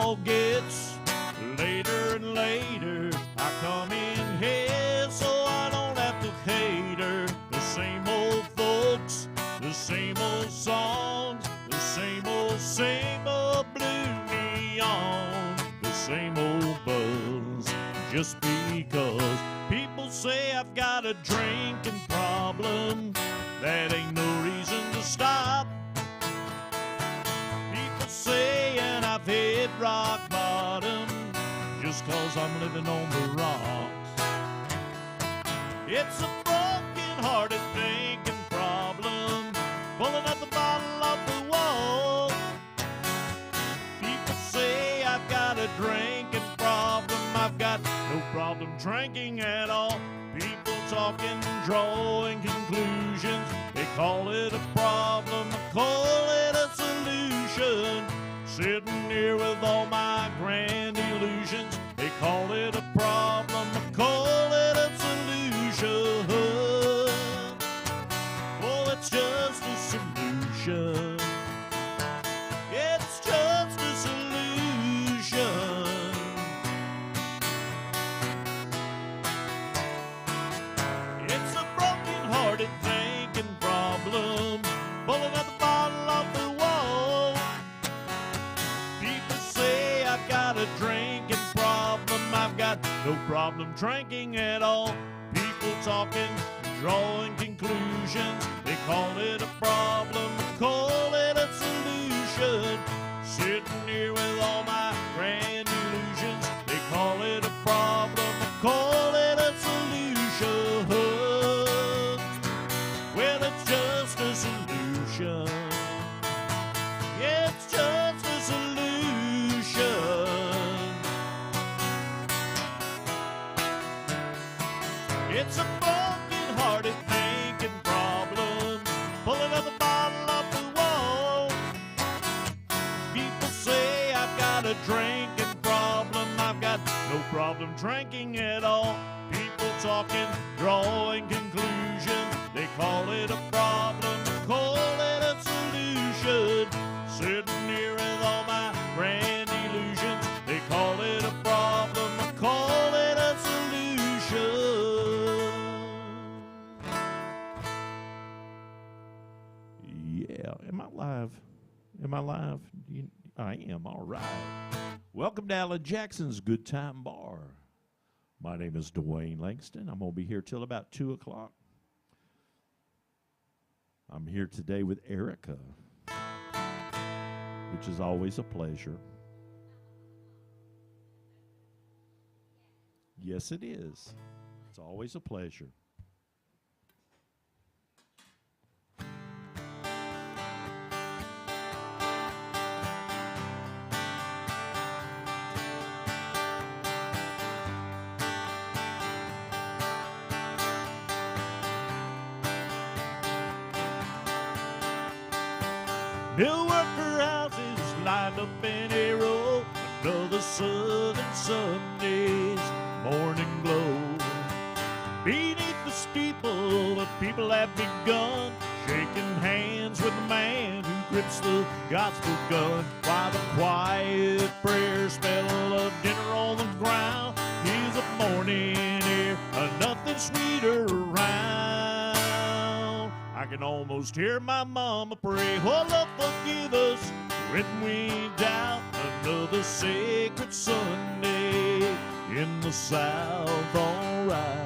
all gets later and later. I come in here so I don't have to hate her. The same old folks, the same old songs, the same old blue neon, the same old buzz. Just because people say I've got a drinking problem, that ain't no reason to stop. People saying I've hit rock bottom, just cause I'm living on the rocks. It's a broken-hearted thinking problem, pulling up the bottle off the wall. People say I've got a drinking problem, I've got no problem drinking at all. People talking, drawing conclusions, they call it a problem, I call it a solution. Sitting here with all my grand illusions, they call it a problem, I call it a solution. Oh, it's just a solution. It's just a solution. It's a broken-hearted thinking problem, pulling up the bottle off the wall. People say I've got a drinking problem, I've got no problem drinking at all. People talking, drawing conclusions, they call it a problem, I call it a solution. Sitting here with all my grand illusions, they call it a problem, I call it a solution. Well, it's just a solution. It's just a solution. It's a broken-hearted thinking problem, pulling up the bottle off the wall. People say I've got a drinking problem, I've got no problem drinking at all. People talking, drawing conclusions, they call it a problem, call it a solution. Sitting here with all my grand illusions, they call it a problem, call it a solution. Yeah, am I live? Am I live? I am, all right. Welcome to Alan Jackson's Good Time Bar. My name is Dwayne Langston. I'm going to be here till about 2 o'clock. I'm here today with Erica, which is always a pleasure. Yes, it is. It's always a pleasure. Mill worker houses lined up in a row, another southern Sunday's morning glow. Beneath the steeple, the people have begun shaking hands with the man who grips the gospel gun, while the quiet prayer smell of dinner on the ground is a morning air, nothing sweeter around. I can almost hear my mama pray, oh Lord, forgive us when we doubt another sacred Sunday in the South, all right.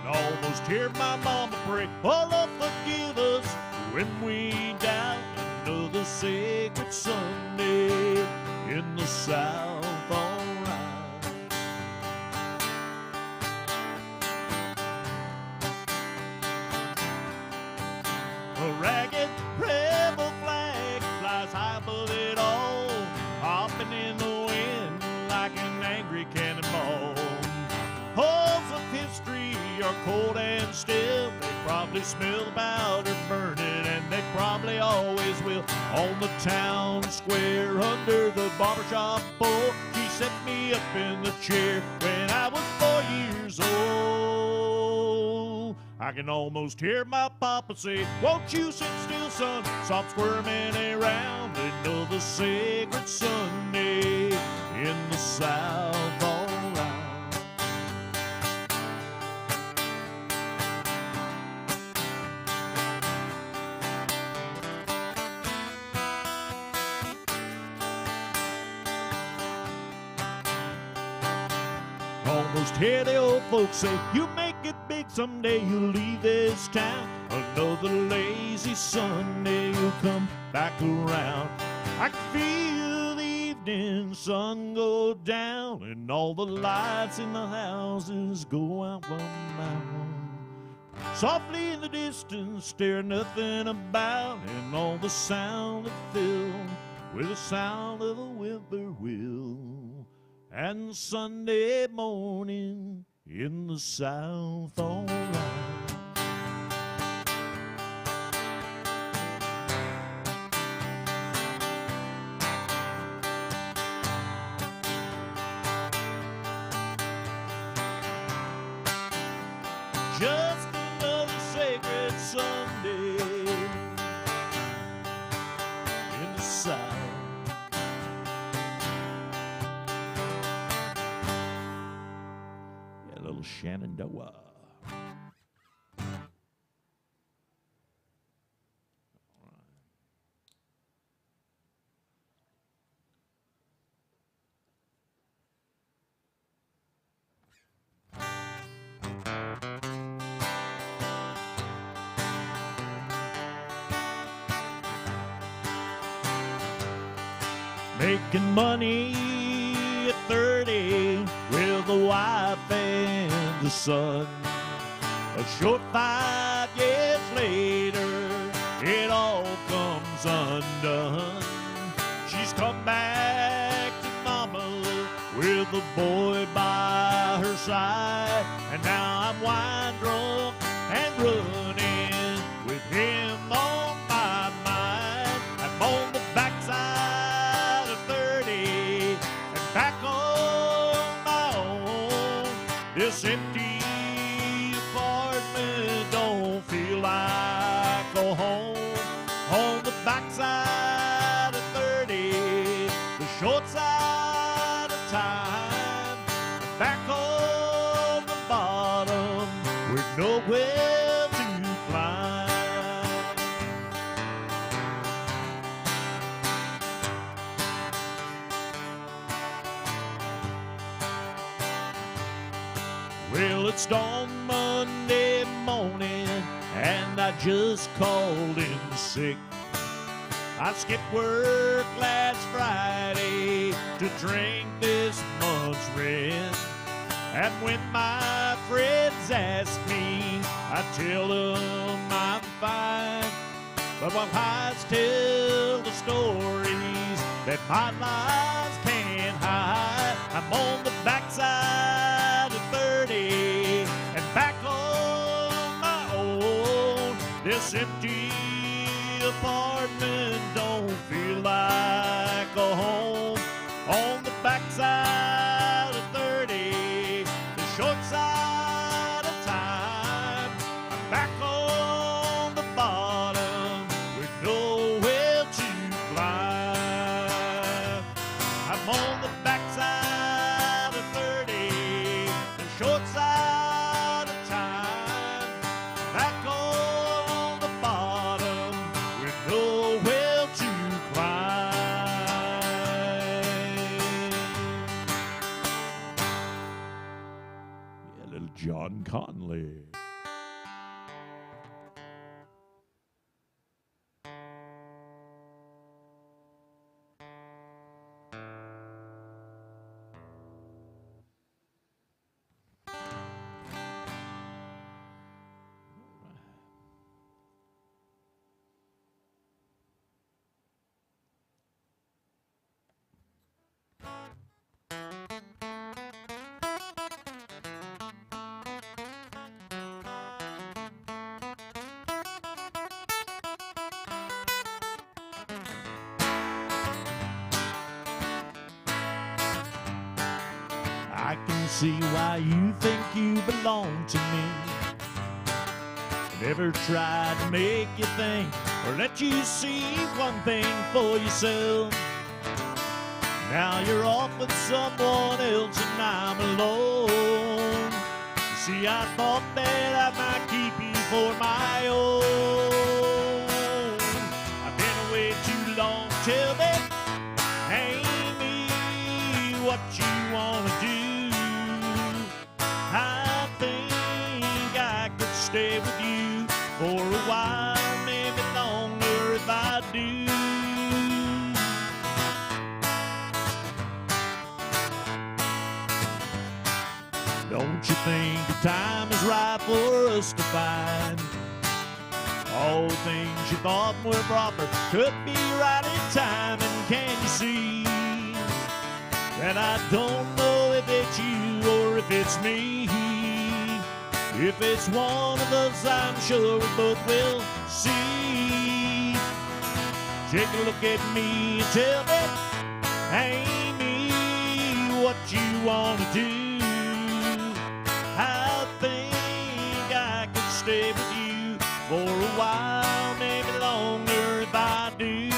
Almost hear my mama pray, oh Lord, forgive us when we doubt another sacred Sunday in the South, all right. A ragged rebel flag flies high above it all, hopping in the wind like an angry cannonball. Halls of history are cold and still, they probably smell the powder burning, and they probably always will. On the town square under the barbershop pole, she set me up in the chair when I was 4 years old. I can almost hear my papa say, won't you sit still, son? Stop squirming around. Another sacred Sunday in the South, all right. Almost hear the old folks say, you make it big someday, you'll leave this town. Another lazy Sunday, you'll come back around. I can feel the evening sun go down, and all the lights in the houses go out one by one. Softly in the distance, stare nothing about, and all the sound is filled with the sound of a whippoorwill. And Sunday morning in the South, all right. Just another sacred Sunday in the South. Little Shenandoah. Making money at 30 with a wife and a son. A short 5 years later, it all comes undone. She's come back to mama with a boy by her side, and now I'm wine drunk and running with him on my mind. I'm on the backside of 30 and back on my own. This empty apartment don't feel like a home. On the backside of 30, the short side of time, back on the bottom with nowhere to climb. Well, it's dawn Monday morning, and I just called in sick. I skipped work last Friday to drink this month's rent. And when my friends ask me, I tell them I'm fine. But my eyes tell the stories that my lies can't hide. I'm on the backside of 30 and back on my own. This empty apartment don't feel like a home. On the backside of 30, the short side of time, I'm back on the bottom with nowhere to climb. I'm on the backside of 30, the short side of time, back on the bottom with nowhere to climb. Yeah, little John Conley. I can see why you think you belong to me. never tried to make you think or let you see one thing for yourself. Now you're off with someone else and I'm alone. You see, I thought that I might keep you for my own. I've been away too long. Tell me, Amy, what you wanna do? I think I could stay with you for a while, maybe longer if I do. Don't you think the time is right for us to find all the things you thought were proper could be right in time? And can you see that I don't know if it's you or if it's me? If it's one of us, I'm sure we both will see. Take a look at me and tell me, Amy, what you wanna do? I think I could stay with you for a while, maybe longer if I do.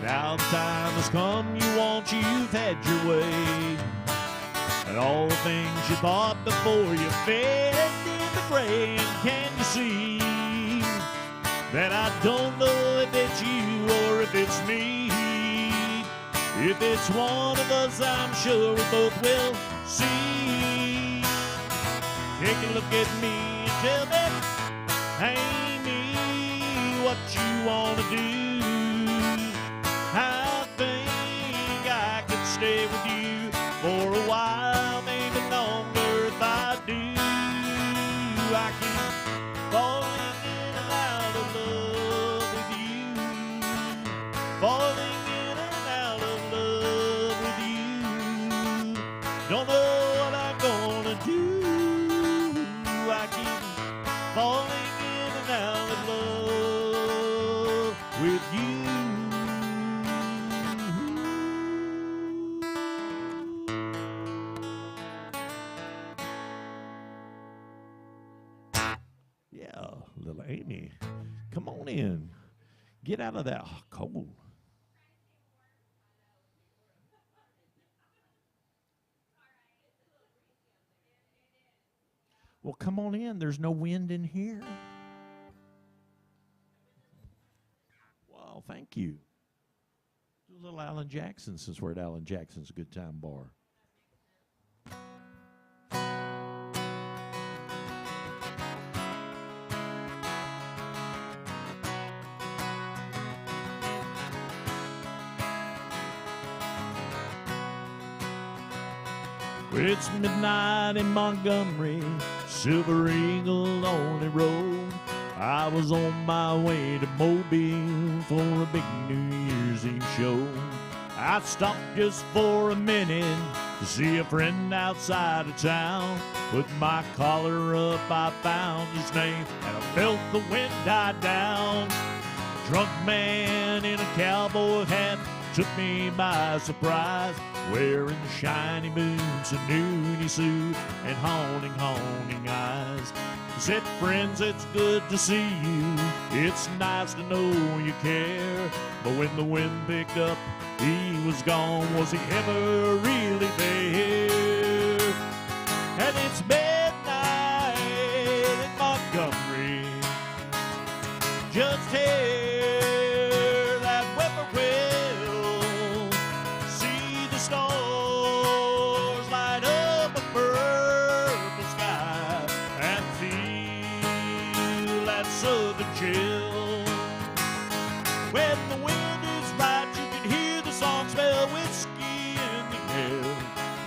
Now the time has come, you want, you've had your way, and all the things you thought before you faded in the gray. And can you see that I don't know if it's you or if it's me? If it's one of us, I'm sure we both will see. Take a look at me and tell me, Amy, what you wanna do? I think I could stay with you for a while, maybe longer if I do. I keep falling in and out of love with you, falling in and out of love with you. Don't know what I'm gonna do. I keep falling in and out of love with you. Yeah, little Amy, come on in. Get out of that cold. Well, come on in. There's no wind in here. Well, thank you. Do a little Alan Jackson, since we're at Alan Jackson's Good Time Bar. It's midnight in Montgomery, Silver Eagle on the road. I was on my way to Mobile for a big New Year's Eve show. I stopped just for a minute to see a friend outside of town. With my collar up, I found his name, and I felt the wind die down. A drunk man in a cowboy hat took me by surprise, wearing shiny boots, a nudie suit, and haunting eyes. He said, friends, it's good to see you. It's nice to know you care. But when the wind picked up, he was gone. Was he ever really there? And it's midnight in Montgomery. Just hear that whippoorwill. See the stars light up a purple sky, and feel that southern chill. When the wind is right, you can hear the song, smell whiskey in the air.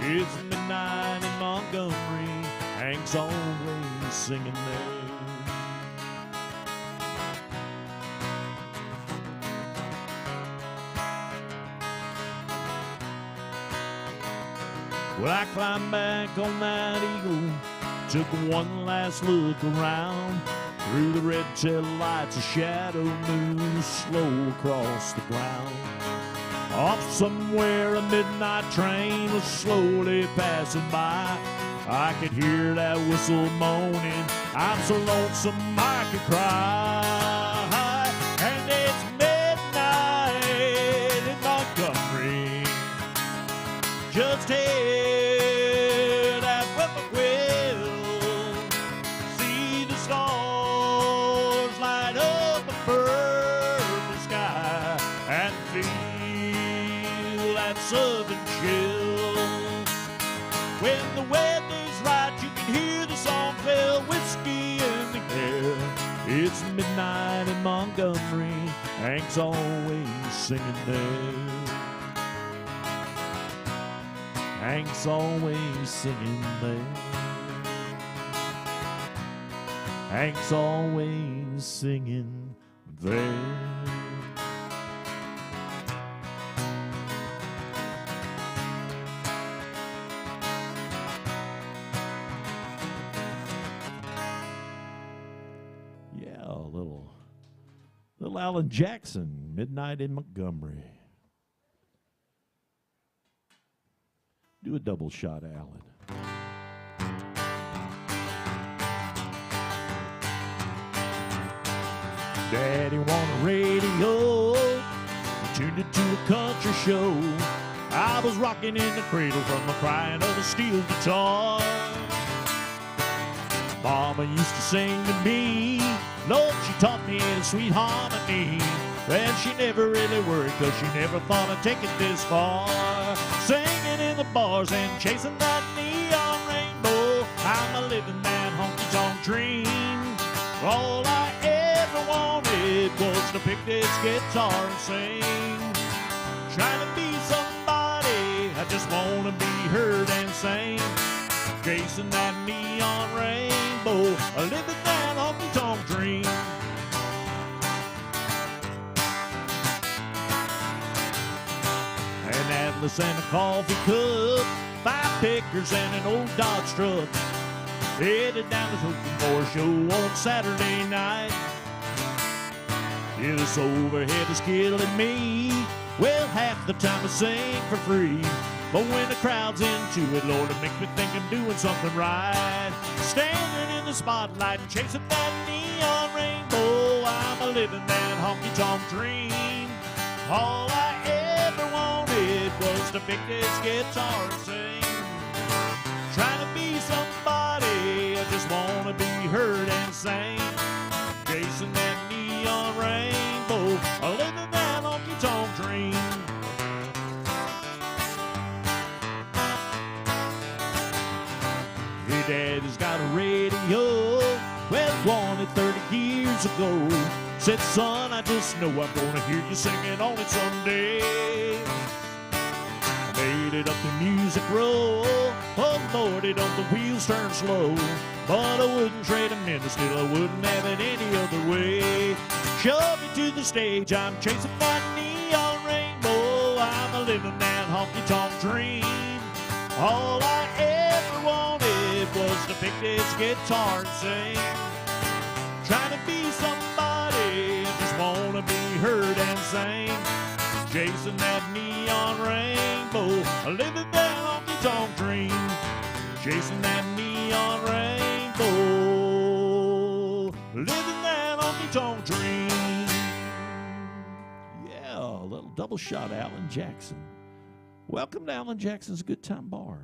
It's midnight in Montgomery, Hank's always singing there. Well, I climbed back on that Eagle, took one last look around. Through the red tail lights, a shadow moves slow across the ground. Off somewhere a midnight train was slowly passing by. I could hear that whistle moaning. I'm so lonesome I could cry. And it's midnight in Montgomery. Just head that whippoorwill. See the stars light up a purple sky and feel that southern chill. When the weather's right, you can hear the song bell, whiskey in the air. It's midnight in Montgomery, Hank's always singing there. Hank's always singing there. Hank's always singing there. Little Alan Jackson, Midnight in Montgomery. Do a double shot, Alan. Daddy on the radio, tuned it to a country show. I was rocking in the cradle from the crying of a steel guitar. Mama used to sing to me, Lord, she taught me a sweet harmony. Well, she never really worried, cause she never thought I'd take it this far. Singing in the bars and chasing that neon rainbow. I'm a living that honky-tonk dream. All I ever wanted was to pick this guitar and sing. Trying to be somebody, I just wanna be heard and sing. Chasing that neon rainbow, living that honky-tonk dream. An atlas and a coffee cup, 5 pickers and an old Dodge truck. Headed down to Hookin' for a show on Saturday night. Yeah, this overhead is killing me. Well, half the time I sing for free. But when the crowd's into it, Lord, it makes me think I'm doing something right. Standing in the spotlight and chasing that neon rainbow. I'm a living that honky-tonk dream. All I ever wanted was to pick this guitar and sing. Trying to be somebody, I just want to be heard and sing. Chasing that neon rainbow, a living that honky-tonk dream. Your daddy's got a radio, well, won it 30 years ago. Said, son, I just know I'm gonna hear you singing on it someday. I made it up the music row. Oh, Lord, it on the wheels turn slow. But I wouldn't trade a minute, still I wouldn't have it any other way. Shove me to the stage, I'm chasing that neon rainbow. I'm a living that honky-tonk dream. All I ever wanted was to pick this guitar and sing. Trying to be somebody, I just wanna be heard and sing. Chasing that neon rainbow, living that honky-tonk dream. Chasing that neon rainbow, living that honky-tonk dream. Yeah, a little double shot, Alan Jackson. Welcome to Alan Jackson's Good Time Bar.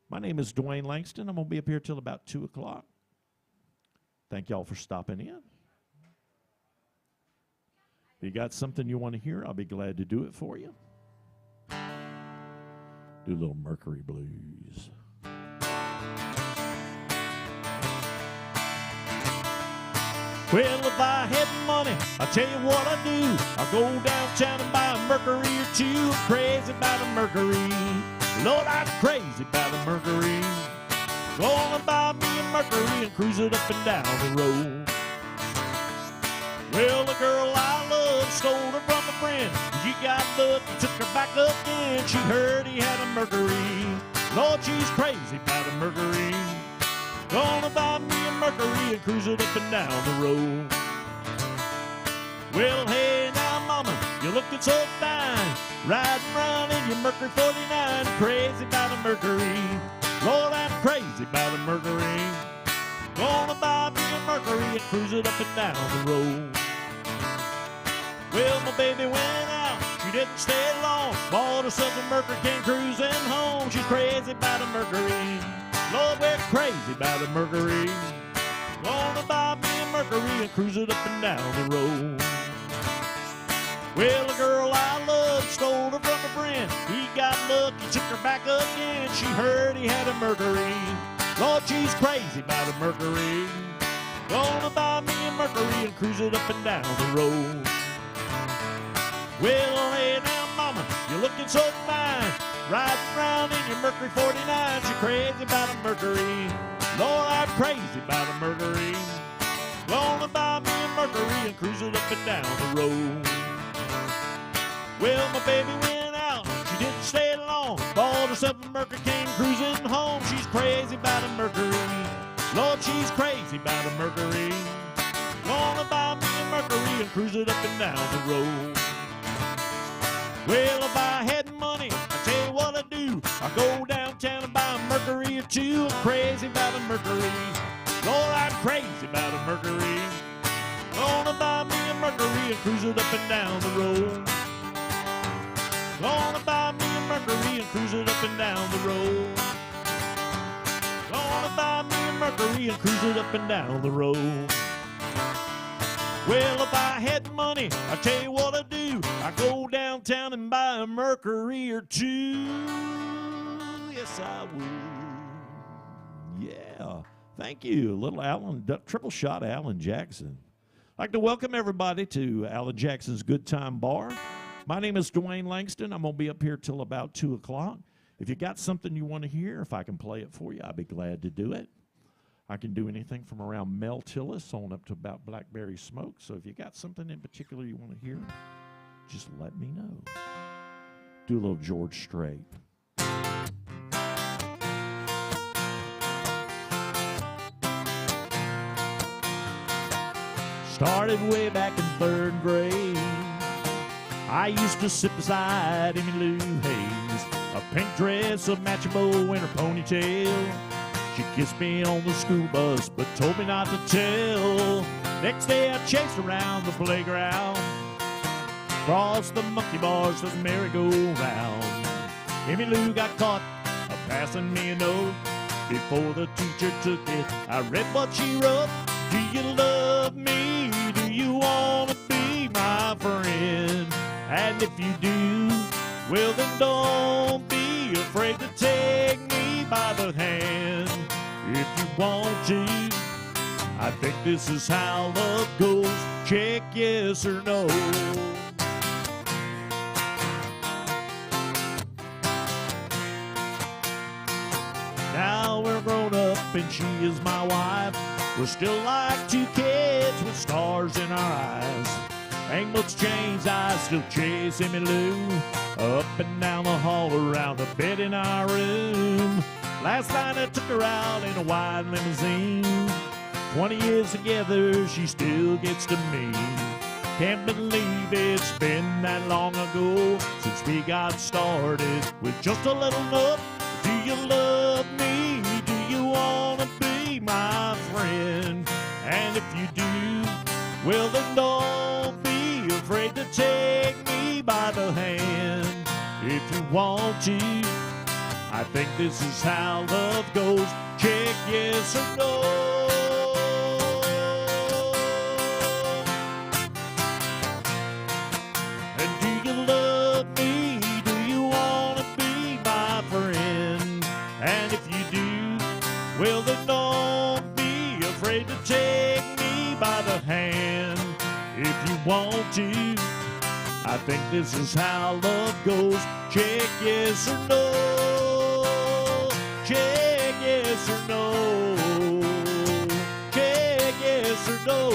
My name is Dwayne Langston. I'm going to be up here till about 2 o'clock. Thank y'all for stopping in. If you got something you want to hear, I'll be glad to do it for you. Do a little Mercury Blues. Well, if I had money, I'll tell you what I do. I'll go downtown and buy a Mercury or two. I'm crazy about a Mercury. Lord, I'm crazy about a Mercury. Gonna buy me a Mercury and cruise it up and down the road. Well, the girl I love stole her from a friend. She got lucky, took her back again. She heard he had a Mercury. Lord, she's crazy about a Mercury. Gonna buy me a Mercury and cruise it up and down the road. Well, hey now, mama, you're looking so fine. mind. Riding around in your Mercury 49, crazy about a Mercury. Lord, I'm crazy about a Mercury. Gonna buy me a Mercury and cruise it up and down the road. Well, my baby went out, she didn't stay long. Bought herself a Mercury, came cruising home. She's crazy about a Mercury. Lord, we're crazy about a Mercury. Gonna buy me a Mercury and cruise it up and down the road. Well, a girl I loved stole her from a friend. He got lucky, took her back again. She heard he had a Mercury. Lord, she's crazy about a Mercury. Gonna buy me a Mercury and cruise it up and down the road. Well, hey now, mama, you're looking so fine. Riding around in your Mercury 49. She's crazy about a Mercury. Lord, I'm crazy about a Mercury. Gonna buy me a Mercury and cruise it up and down the road. Well, my baby went out, she didn't stay long. Bought herself a Mercury, came cruising home. She's crazy about a Mercury. Lord, she's crazy about a Mercury. Gonna buy me a Mercury and cruise it up and down the road. Well, if I had money, I tell you what I do. I go downtown and buy a Mercury or two. I'm crazy about a Mercury. Lord, I'm crazy about a Mercury. Gonna buy me a Mercury and cruise it up and down the road. Gonna buy me a Mercury and cruise it up and down the road. Gonna buy me a Mercury and cruise it up and down the road. Well, if I had money, I tell you what I do. I go downtown and buy a Mercury or two. Yes, I would. Yeah. Thank you. Little Alan, triple shot Alan Jackson. I'd like to welcome everybody to Alan Jackson's Good Time Bar. My name is Dwayne Langston. I'm going to be up here till about 2 o'clock. If you got something you want to hear, if I can play it for you, I'd be glad to do it. I can do anything from around Mel Tillis on up to about Blackberry Smoke. So if you got something in particular you want to hear, just let me know. Do a little George Strait. Started way back in 3rd grade. I used to sit beside Emmylou Hayes, a pink dress, a matching bow, and her ponytail. She kissed me on the school bus, but told me not to tell. Next day I chased around the playground, across the monkey bars to the merry-go-round. Emmylou got caught passing me a note. Before the teacher took it, I read what she wrote. Do you love me? Do you want to be my friend? And if you do, well then don't be afraid to take me by the hand. If you want to, I think this is how love goes. Check yes or no. Now we're grown up and she is my wife. We're still like 2 kids with stars in our eyes. Ain't much changed, I still chase Emmylou up and down the hall around the bed in our room. Last night I took her out in a wide limousine. 20 years together, she still gets to me. Can't believe it's been that long ago since we got started with just a little note. Do you love me? Do you want to be my friend? And if you do, well then don't be afraid to take me by the hand. If you want to, I think this is how love goes. Check yes or no. And do you love me? Do you want to be my friend? And if you do, well then don't be afraid to take me by the hand. If you want to, I think this is how love goes. Check yes or no. Check yes or no. Check yes or no.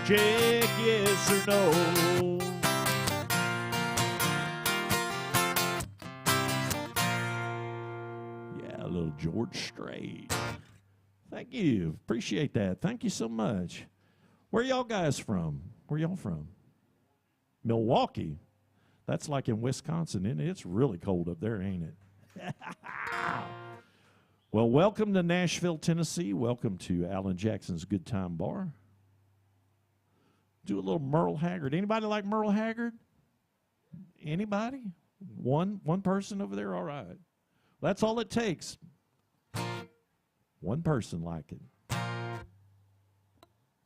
Check yes or no. Yeah, a little George Strait. Thank you. Appreciate that. Thank you so much. Where y'all guys from? Where y'all from? Milwaukee. That's like in Wisconsin, isn't it? It's really cold up there, ain't it? Well, welcome to Nashville, Tennessee. Welcome to Alan Jackson's Good Time Bar. Do a little Merle Haggard. Anybody like Merle Haggard? Anybody? One person over there? All right. That's all it takes. One person like it.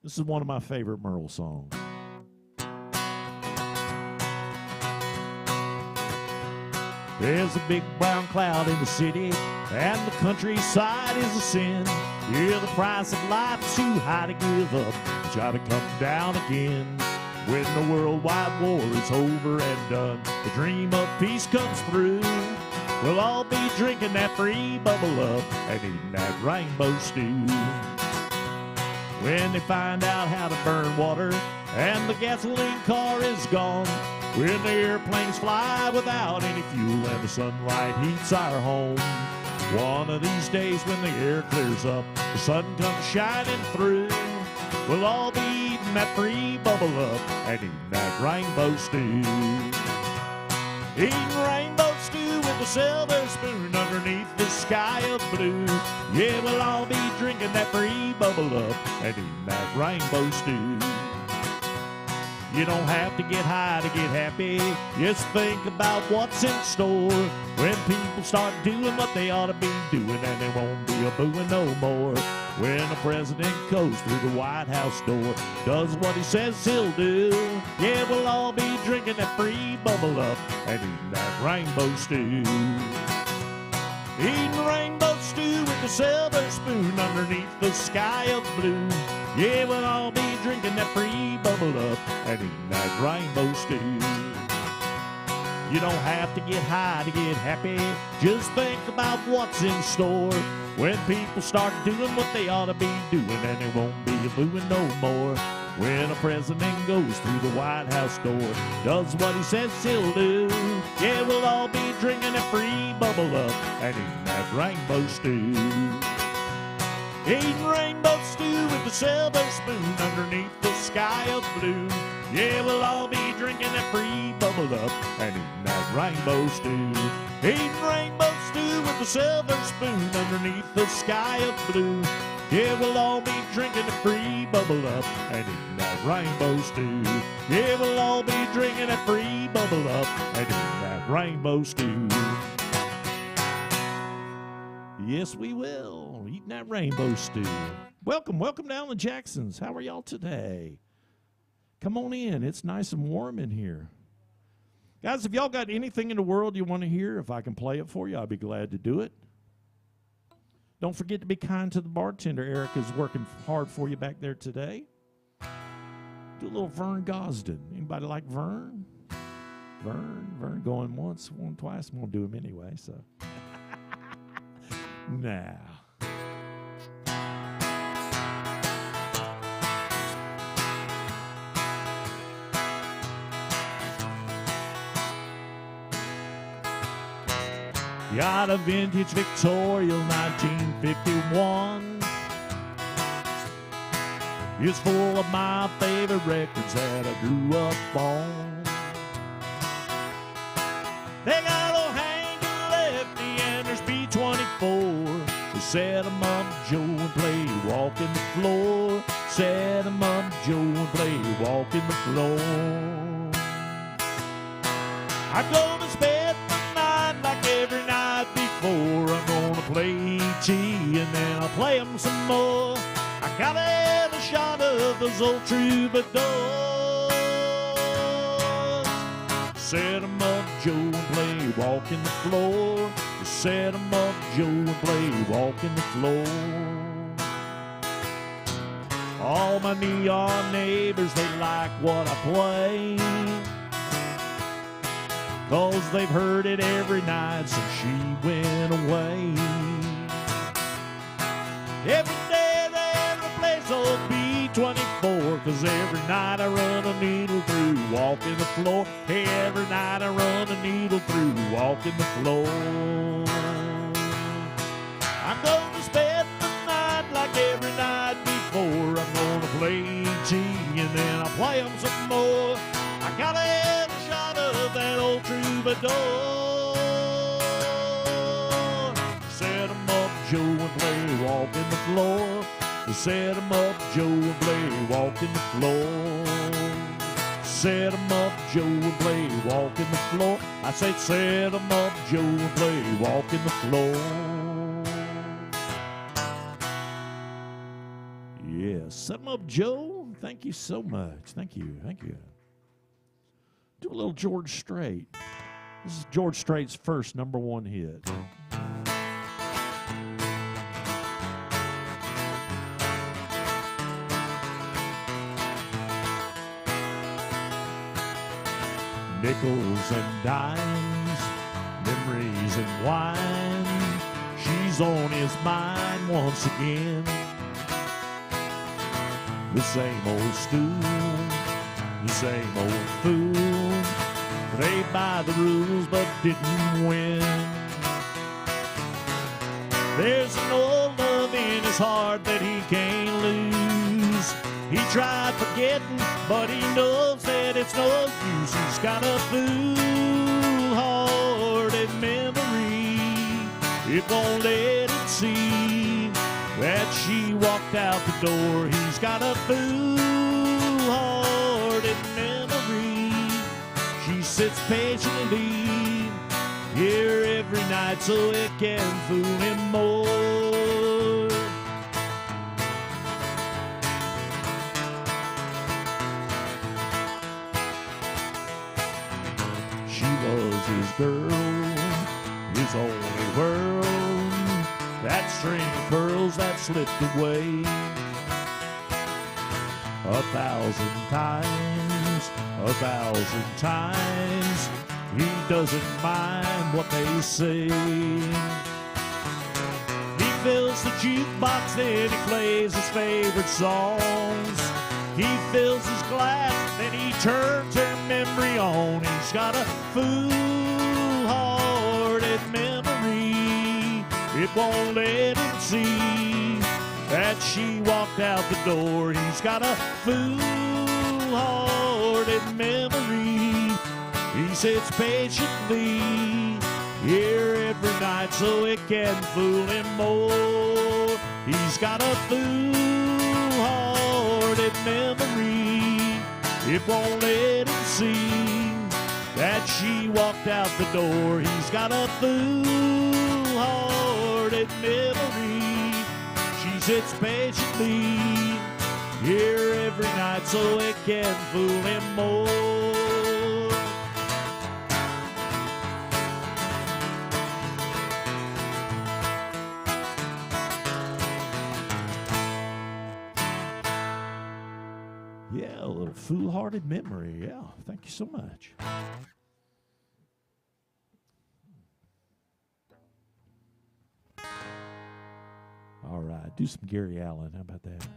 This is one of my favorite Merle songs. There's a big brown cloud in the city, and the countryside is a sin. Yeah, the price of life is too high to give up, try to come down again. When the worldwide war is over and done, the dream of peace comes through. We'll all be drinking that free bubble up and eating that rainbow stew. When they find out how to burn water and the gasoline car is gone, when the airplanes fly without any fuel and the sunlight heats our home, one of these days when the air clears up, the sun comes shining through, we'll all be eating that free bubble up and eating that rainbow stew. Eating rainbow stew with a silver spoon underneath the sky of blue. Yeah, we'll all be drinking that free bubble up and eating that rainbow stew. You don't have to get high to get happy. Just think about what's in store. When people start doing what they ought to be doing, and there won't be a booing no more. When a president goes through the White House door, does what he says he'll do, yeah, we'll all be drinking that free bubble up and eating that rainbow stew. Eating rainbow stew with a silver spoon underneath the sky of blue. Yeah, we'll all be drinking that free bubble up and eating that rainbow stew. You don't have to get high to get happy. Just think about what's in store. When people start doing what they ought to be doing, and there won't be a booing no more. When a president goes through the White House door, does what he says he'll do, yeah, we'll all be drinking that free bubble up and eating that rainbow stew. Eating rainbow stew with a silver spoon underneath the sky of blue. Yeah, we'll all be drinking that free bubble up and eating that rainbow stew. Eating rainbow stew with a silver spoon underneath the sky of blue. Yeah, we'll all be drinking the free bubble up and eating that rainbow stew. Yeah, we'll all be drinking that free bubble up and eating that rainbow stew. Yes, we will. Eating that rainbow stew. Welcome to Alan Jackson's. How are y'all today? Come on in. It's nice and warm in here. Guys, if y'all got anything in the world you want to hear, if I can play it for you, I'll be glad to do it. Don't forget to be kind to the bartender. Erica's working hard for you back there today. Do a little Vern Gosden. Anybody like Vern? Vern going once, twice. I'm going to do him anyway, so. Now. Got a vintage Victorial 1951. It's full of my favorite records that I grew up on. They got old Hank and Lefty and there's B-24. They set 'em up, Joe, and play Walking the Floor. Set 'em up, Joe, and play Walking the Floor. I go to bed like every night before. I'm gonna play E.T. and then I'll play 'em some more. I gotta have a shot of those old troubadours. Set 'em up, Joe, and play Walking the Floor. Set 'em up, Joe, and play Walking the Floor. All my neon neighbors, they like what I play, 'cause they've heard it every night since she went away. Every day they replace old B-24, 'cause every night I run a needle through Walking the Floor. Hey, every night I run a needle through Walking the Floor. I'm gonna spend the night like every night before. I'm gonna play E.T. and then I'll play 'em some more. I gotta have a shot of that old troubadour. Set 'em up, Joe, and play walk in the floor. Set 'em up, Joe, and play walk in the floor. Set 'em up, Joe, and play walk in the floor. I said set 'em up, Joe, and play walk in the floor. Yeah, set 'em up, Joe. Thank you so much. Thank you. Thank you. Do a little George Strait. This is George Strait's first #1 hit. Nickels and dimes, memories and wine. She's on his mind once again. The same old stool, the same old fool. Played by the rules but didn't win. There's an old love in his heart that he can't lose. He tried forgetting, but he knows that it's no use. He's got a fool-hearted memory. It won't let him see that she walked out the door. He's got a fool-hearted memory. She sits patiently here every night so it can fool him more. She was his girl, his only world. That string of pearls that slipped away 1,000 times, 1,000 times. He doesn't mind what they say. He fills the jukebox, then he plays his favorite songs. He fills his glass, then he turns her memory on. He's got a fool-hearted memory. It won't let him see that she walked out the door. He's got a fool-hearted memory. He sits patiently here every night so it can fool him more. He's got a fool-hearted memory. It won't let him see that she walked out the door. He's got a fool-hearted memory. She sits patiently here every night so it can fool him more. Yeah, a little fool-hearted memory. Yeah, thank you so much. All right, do some Gary Allen. How about that?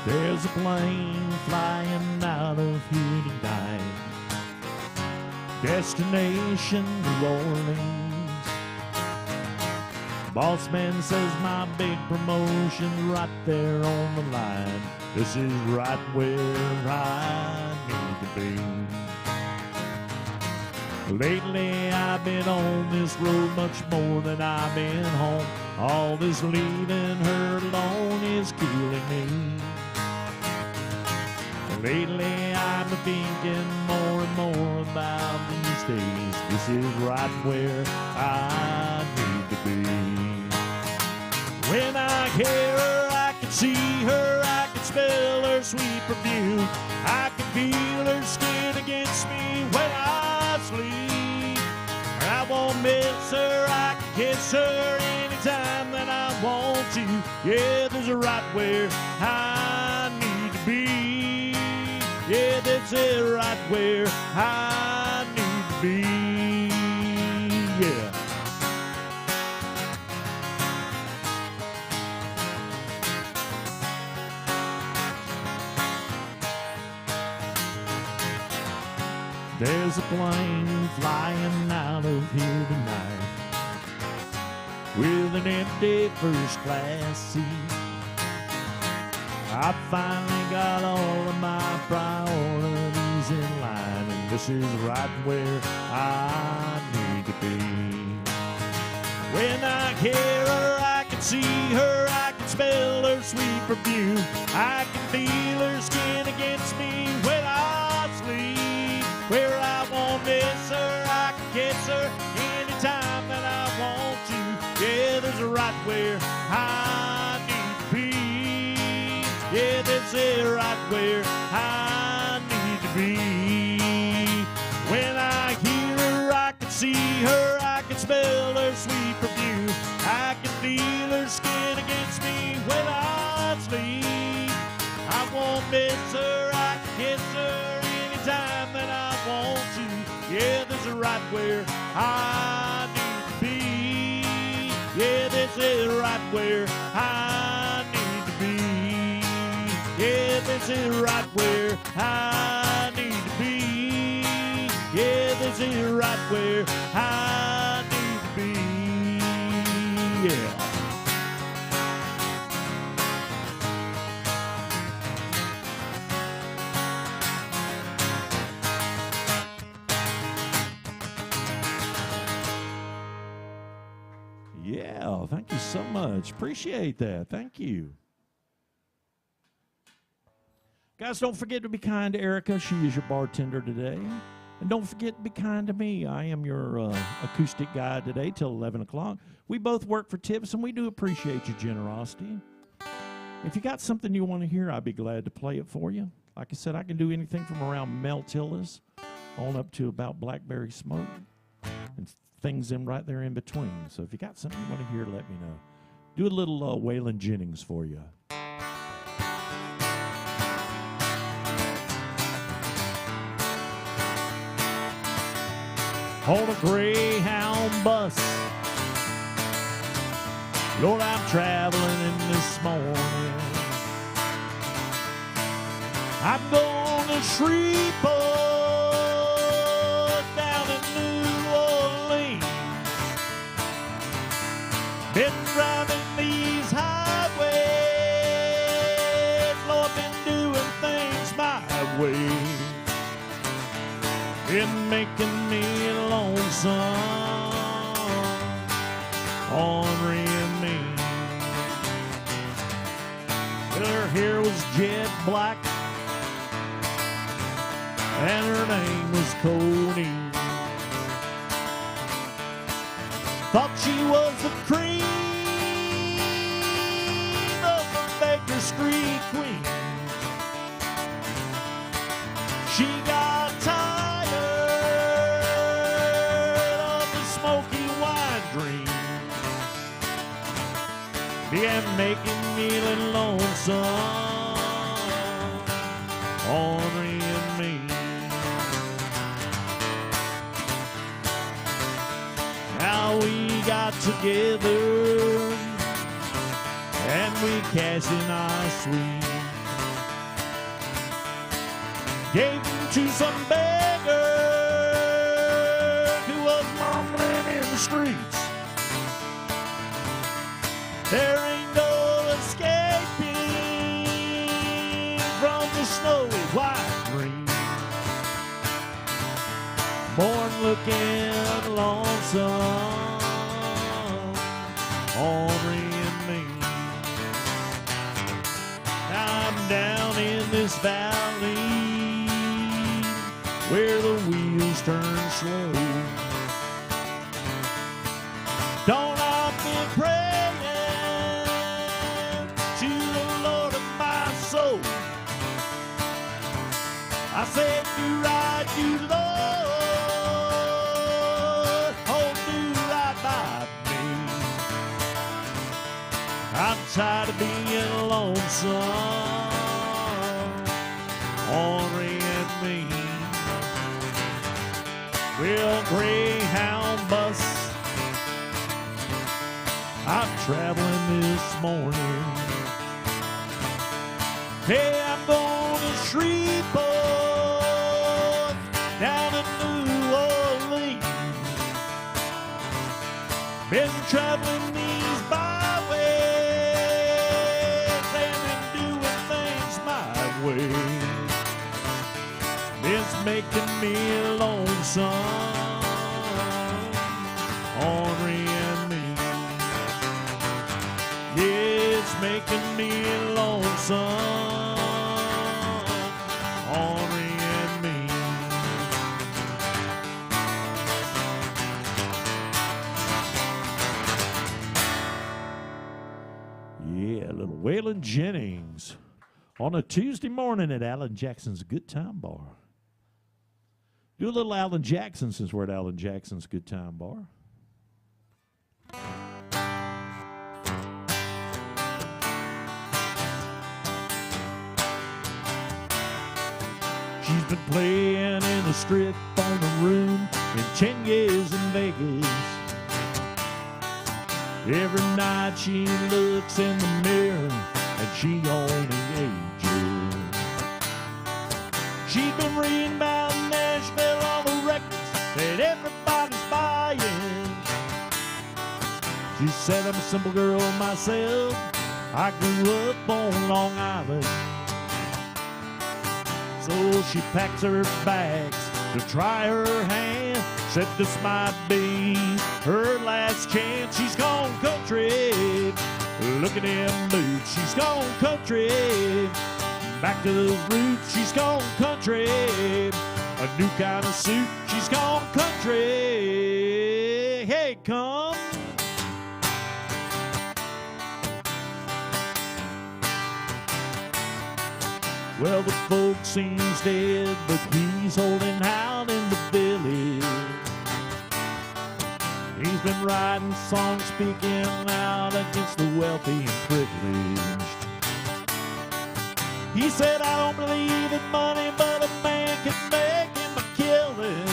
There's a plane flying out of here tonight. Destination New Orleans. Boss man says my big promotion's right there on the line. This is right where I need to be. Lately I've been on this road much more than I've been home. All this leaving her alone is killing me. Lately I'm thinking more and more about these days. This is right where I need to be. When I hear her, I can see her, I can smell her sweet perfume. I can feel her skin against me when I sleep. I won't miss her, I can kiss her anytime that I want to. Yeah, there's a right where I need to be. Yeah, that's it right where I need to be. Yeah. There's a plane flying out of here tonight. with an empty first class seat. I finally got all of my priorities in line, and this is right where I need to be. When I hear her, I can see her, I can smell her sweet perfume. I can feel her skin against me when I sleep. Where I won't miss her, I can kiss her anytime that I want to. Yeah, there's a right where I need to be. Yeah, that's it, right where I need to be. When I hear her, I can see her, I can smell her sweet perfume. I can feel her skin against me when I sleep. I won't miss her, I can kiss her anytime that I want to. Yeah, there's a right where I need to be. Yeah, this is right where I need to be. Yeah, this is right where I need to be. Yeah, this is right where I need to be. Yeah. Yeah, thank you so much. Appreciate that. Thank you. Guys, don't forget to be kind to Erica. She is your bartender today. And don't forget to be kind to me. I am your acoustic guide today till 11 o'clock. We both work for tips, and we do appreciate your generosity. If you got something you want to hear, I'd be glad to play it for you. Like I said, I can do anything from around Mel Tillis on up to about Blackberry Smoke and things in right there in between. So if you got something you want to hear, let me know. Do a little Waylon Jennings for you. On a Greyhound bus, Lord, I'm traveling in this morning. I'm going to Shreveport, down in New Orleans. Been driving these highways, Lord, been doing things my way. Been making me lonesome, ornery and mean. Her hair was jet black, and her name was Codeine. Thought she was the cream of the Baker Street queen. She got tired of the smoky wine dream, began making me a little lonesome, ornery and mean. Now we got together and we cashed in our suite. Gave them to some beggar who was mumbling in the streets. There ain't no escaping from the snowy white dream. Born looking lonesome, ornery and mean. Now I'm down in this valley where the wheels turn slow. Don't I've been praying to the Lord of my soul. I said, do right, you Lord, oh, do right by me. I'm tired of being lonesome, ornery and mean. Well, Greyhound bus, I'm traveling this morning. Hey, I'm going to Shreveport, down in New Orleans. Been traveling these byways and been doing things my way. It's making me lonesome, ornery and mean. Yeah, it's making me lonesome, ornery and mean. Yeah, a little Waylon Jennings on a Tuesday morning at Alan Jackson's Good Time Bar. Do a little Alan Jackson since we're at Alan Jackson's Good Time Bar. She's been playing in the strip on the room in 10 years in Vegas. Every night she looks in the mirror and she only ages. She's been reading about Nashville, all the records that everybody's buying. She said, I'm a simple girl myself. I grew up on Long Island. So she packs her bags to try her hand. Said this might be her last chance. She's gone country. Look at them boots. She's gone country. Back to those roots. She's gone country. A new kind of suit. She's gone country. Hey, come. Well, the folks seems dead, but he's holding out in the village. He's been writing songs, speaking out against the wealthy and privileged. He said, I don't believe in money, but a man can make him a killing.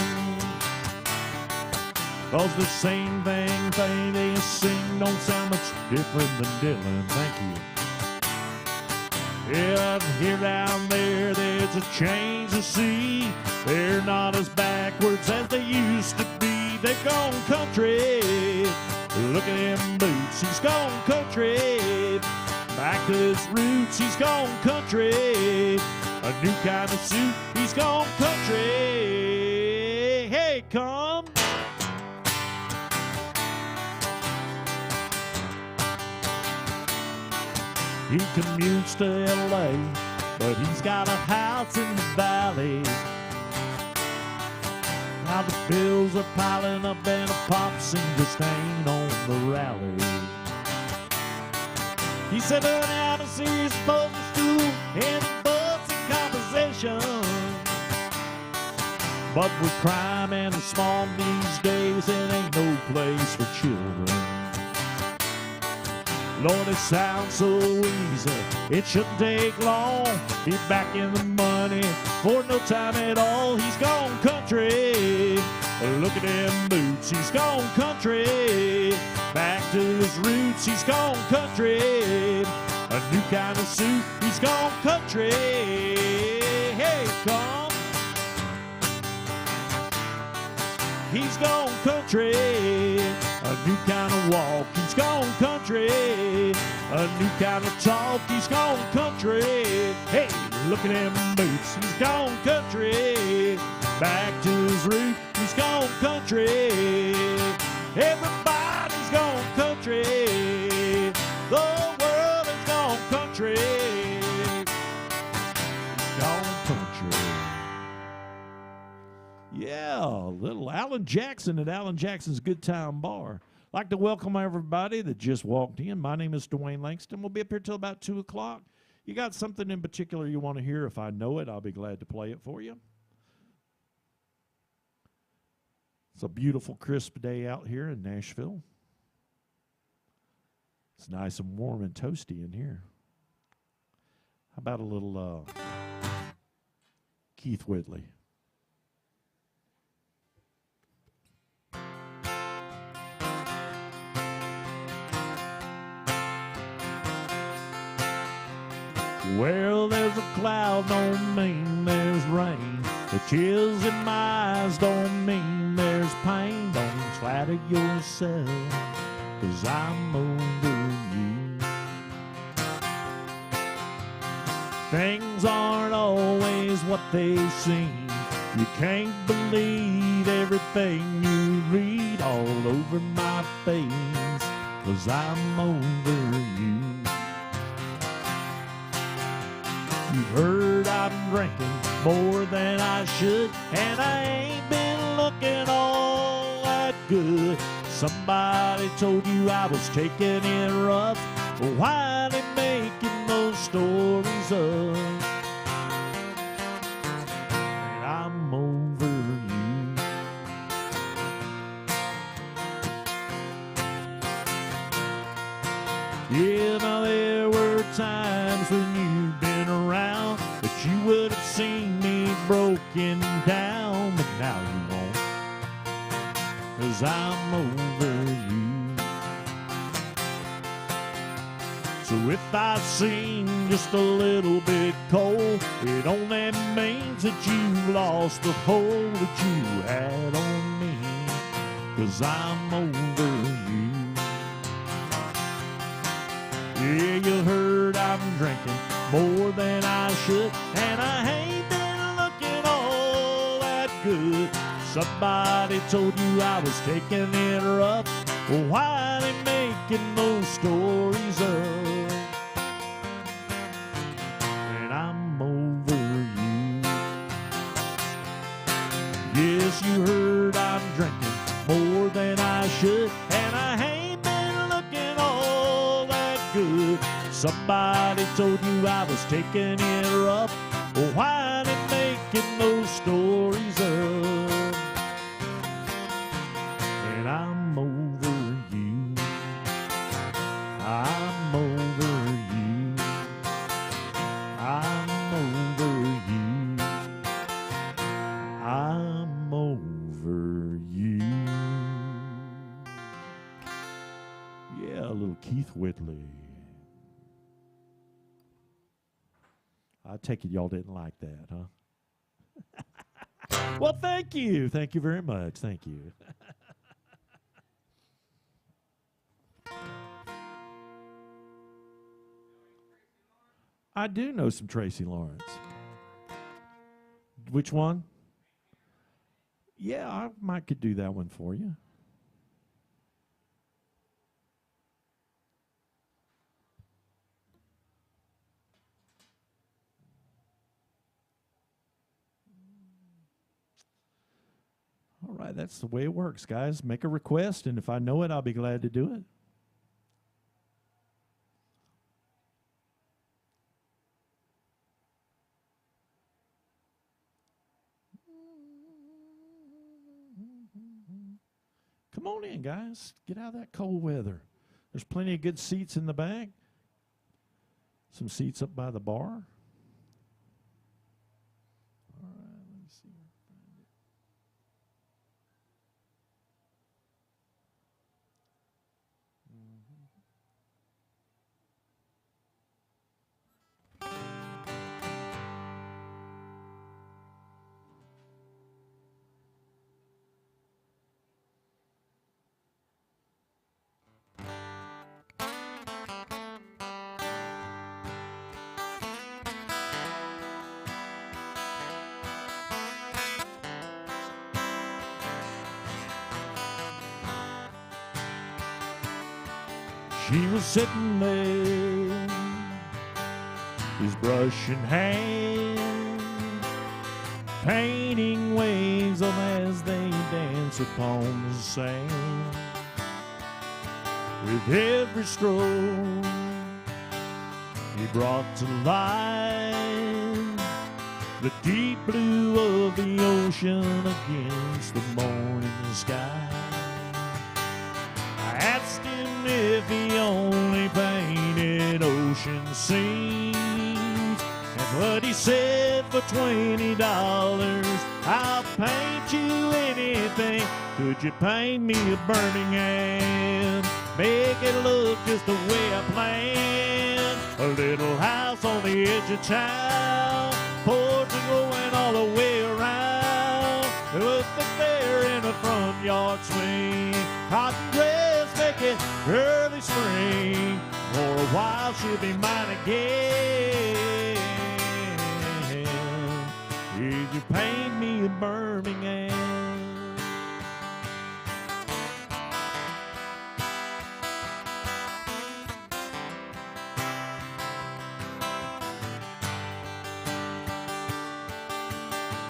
'Cause the same thing they sing don't sound much different than Dylan. Thank you. Yeah, here down there, there's a change to see. They're not as backwards as they used to be. They've gone country. Look at him boots. He's gone country. Back to his roots. He's gone country. A new kind of suit. He's gone country. Hey, come. He commutes to L.A., but he's got a house in the valley. Now the bills are piling up and a pop singer stain on the rally. He said, honey, I haven't seen you supposed to school in books and composition. But with crime and the small these days, it ain't no place for children. Lord, it sounds so easy, it shouldn't take long. He's back in the money for no time at all. He's gone country. Look at them boots. He's gone country. Back to his roots. He's gone country. A new kind of suit. He's gone country. Hey, come. He's gone country. A new kind of walk. He's gone country. A new kind of talk. He's gone country. Hey, look at them boots. He's gone country. Back to his roots. He's gone country. Everybody's gone country. The world has gone country. It's gone country. Yeah, little Alan Jackson at Alan Jackson's Good Time Bar. I'd like to welcome everybody that just walked in. My name is Dwayne Langston. We'll be up here till about 2 o'clock. You got something in particular you want to hear? If I know it, I'll be glad to play it for you. It's a beautiful, crisp day out here in Nashville. It's nice and warm and toasty in here. How about a little Keith Whitley? Well, there's a cloud, don't mean there's rain. The tears in my eyes don't mean there's pain. Don't slap out of yourself, 'cause I'm over you. Things aren't always what they seem. You can't believe everything you read all over my face, 'cause I'm over you. You heard I'm drinking more than I should, and I ain't been looking all that good. Somebody told you I was taking it rough. Well, why they making those stories up? And I'm over you. Yeah, now there were times when you've been around that you would have seen me broken down, but now you won't, 'cause I'm over you. So if I seem just a little bit cold, it only means that you've lost the hold that you had on me, 'cause I'm over you. Yeah, you heard I'm drinking more than I should, and I ain't been looking all that good. Somebody told you I was taking it rough. Well, why they making those stories up? And I'm over you. Yes, you heard I'm drinking more than I should, and I ain't been looking all that good. Somebody told you I was taking it rough. Well, why they making those stories up? And I'm over you. I'm over you. I'm over you. I'm over you. Yeah, a little Keith Whitley. I take it y'all didn't like that, huh? Well, thank you. Thank you very much. Thank you. I do know some Tracy Lawrence. Which one? Yeah, I might could do that one for you. All right, that's the way it works, guys. Make a request, and if I know it, I'll be glad to do it. Come on in, guys. Get out of that cold weather. There's plenty of good seats in the back. Some seats up by the bar. All right, let me see. She was sitting there, his brush in hand, painting waves of as they dance upon the sand. With every stroke, he brought to life the deep blue of the ocean against the morning sky. I asked him if he only painted ocean scenes, and what he said, for $20 I'll paint you anything. Could you paint me a burning hand? Make it look just the way I planned. A little house on the edge of town, porch going all the way around. with the fair in a front yard swing. Cotton dress make it early spring. For a while she'll be mine again. If you paint me a Birmingham.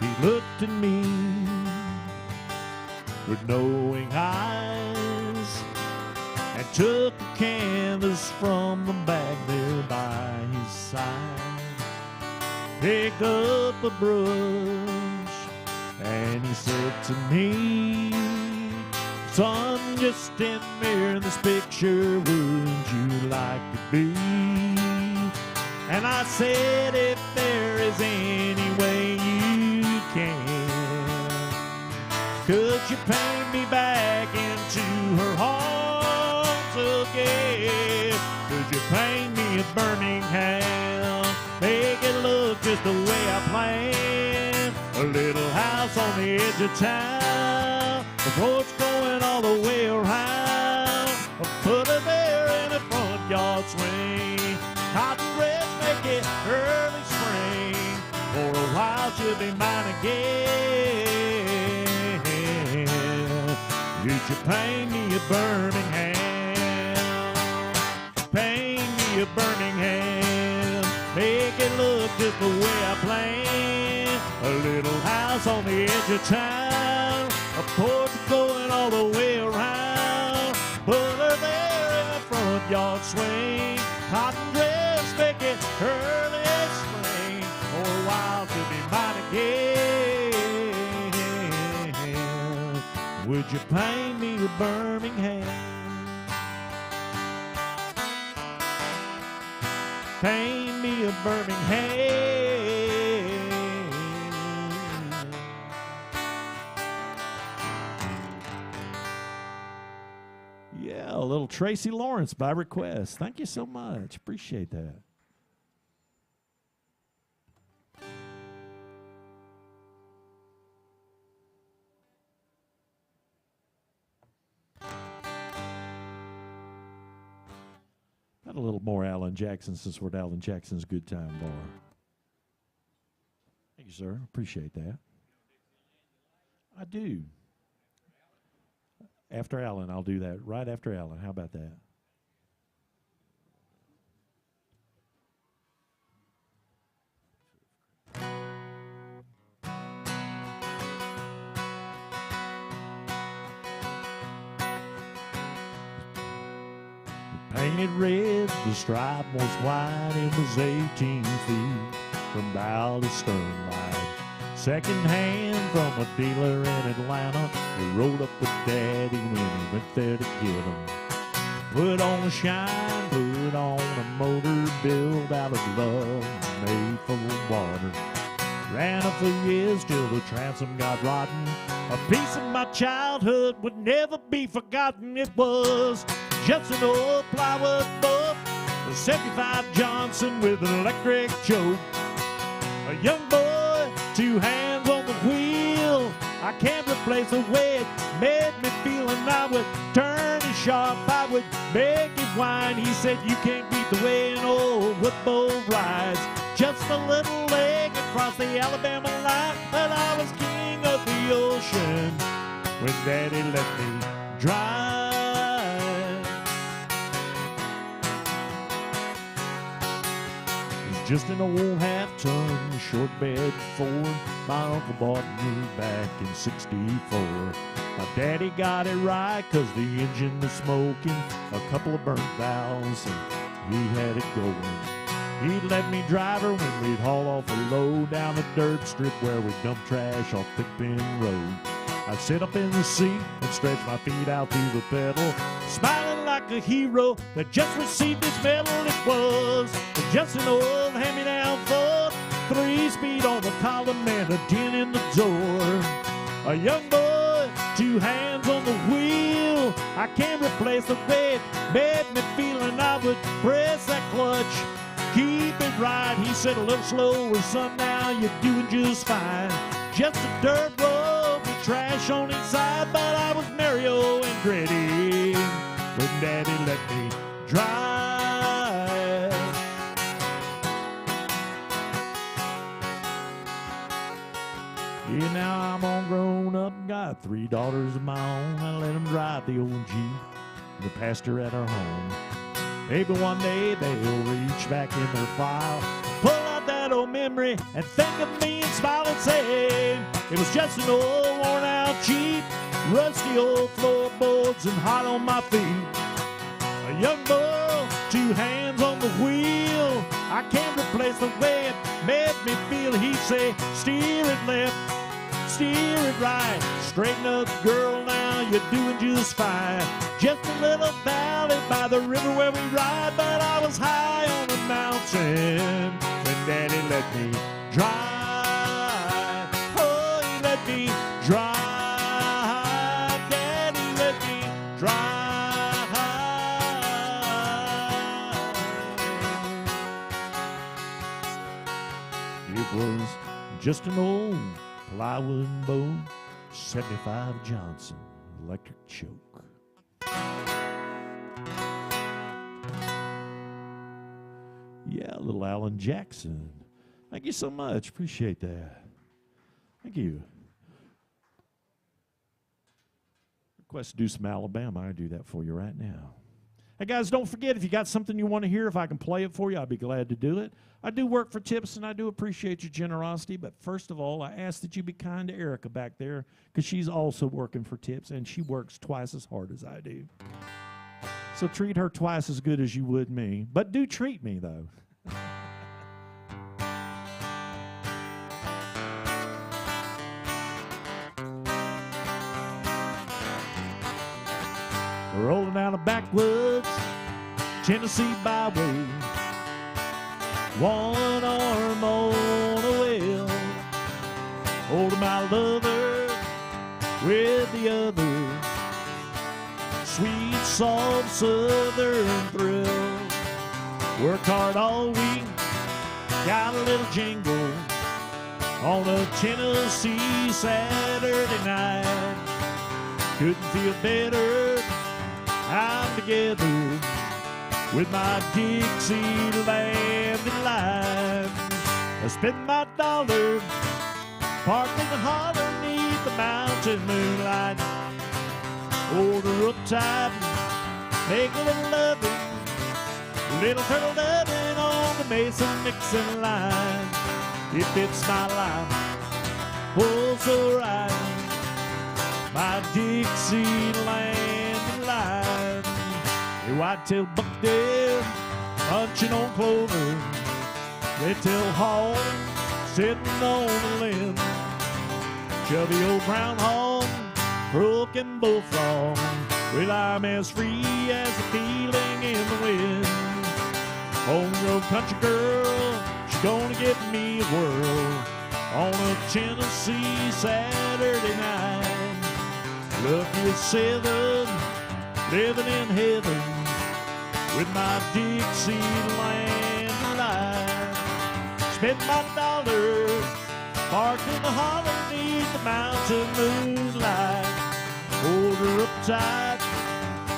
He looked at me with knowing eyes and took a canvas from the bag there by his side. Picked up a brush and he said to me, son, just stand there in this picture, would you like to be? And I said, if there is any way you can, could you paint me back into her arms again? Could you paint me a Birmingham, make it look just the way I planned? A little house on the edge of town, the porch going all the way around. I put her there in a front yard swing. Cotton dress make it early spring. For a while she'll be mine again. Would you paint me a Birmingham? Paint me a Birmingham, make it look just the way I planned. A little house on the edge of town, a porch going all the way around. Put her there in a front yard swing. Cotton dress make it early spring. For a while she'll be mine again. Would you paint me a Birmingham? Paint me a Birmingham. Yeah, a little Tracy Lawrence by request. Thank you so much. Appreciate that. Got a little more Alan Jackson since we're at Alan Jackson's Good Time Bar. Thank you, sir. Appreciate that. I do. After Alan, I'll do that. Right after Alan. How about that? Painted red, the stripe was white. It was 18 feet from bow to stern light. Second hand from a dealer in Atlanta. He rode up with Daddy when he went there to get him. Put on a shine, put on a motor, built out of love, made full of water. Ran her for years till the transom got rotten. A piece of my childhood would never be forgotten. It was just an old plywood boat, a 75 Johnson with an electric choke. A young boy, 2 hands on the wheel. I can't replace the way it made me feel. And I would turn it sharp, I would make it whine. He said, you can't beat the way an old woodboat rides. Just a little leg across the Alabama line, but I was king of the ocean when Daddy let me drive. Just an old half-ton short bed Ford my uncle bought me back in '64. My daddy got it right 'cause the engine was smoking, a couple of burnt valves, and he had it going. He'd let me drive her when we'd haul off a load down the dirt strip where we dump trash off Thick Bend Road. I'd sit up in the seat and stretch my feet out through the pedal, smiling like a hero that just received his medal. It was just an old hand-me-down Ford, 3-speed on the column and a 10 in the door. A young boy, 2 hands on the wheel. I can't replace the way it made me feel, and I would press that clutch, keep it right. He said, a little slower, son, now you're doing just fine. Just a dirt road with trash on each side, but I was Mario Andretti when Daddy let me drive. Yeah, now I'm all grown up, got 3 daughters of my own. I let them drive the old Jeep, the pastor at our home. Maybe one day they'll reach back in their file, pull out that old memory and think of me and smile and say, it was just an old worn out Jeep, rusty old floorboards and hot on my feet. A young bull, 2 hands on the wheel, I can't replace the way it made me feel. He'd say, steer it left, steer it right, straighten up, girl, now you're doing just fine. Just a little valley by the river where we ride, but I was high on a mountain when Daddy let me drive. Oh, he let me drive. Daddy let me drive. It was just an old plywood boat, 75 Johnson electric choke. Yeah, little Alan Jackson. Thank you so much. Appreciate that. Thank you. Request to do some Alabama. I do that for you right now. Hey, guys, don't forget, if you got something you want to hear, if I can play it for you, I'd be glad to do it. I do work for tips, and I do appreciate your generosity, but first of all, I ask that you be kind to Erica back there, because she's also working for tips, and she works twice as hard as I do. So treat her twice as good as you would me, but do treat me, though. Rolling down the backwoods Tennessee byway, one arm on a wheel, holding my lover with the other, sweet, soft, southern thrill. Worked hard all week, got a little jingle on a Tennessee Saturday night. Couldn't feel better, I'm together with my Dixieland delight. I spent my dollar parked in the holler neath the mountain moonlight. Hold her up tight, make a little loving, little turtle loving on the Mason-Dixon line. It fits my life, oh so right, my Dixieland delight. A white-tailed bucktail munching on clover, red-tailed hog sitting on a limb, chubby old brown hog, broken bullfrog. Well, I'm as free as a feeling in the wind. Homegrown country girl, she's gonna give me a whirl on a Tennessee Saturday night. Lucky as 7, living in heaven with my Dixieland delight. Spent my dollar parked in the holler neath the mountain moonlight. Hold her up tight,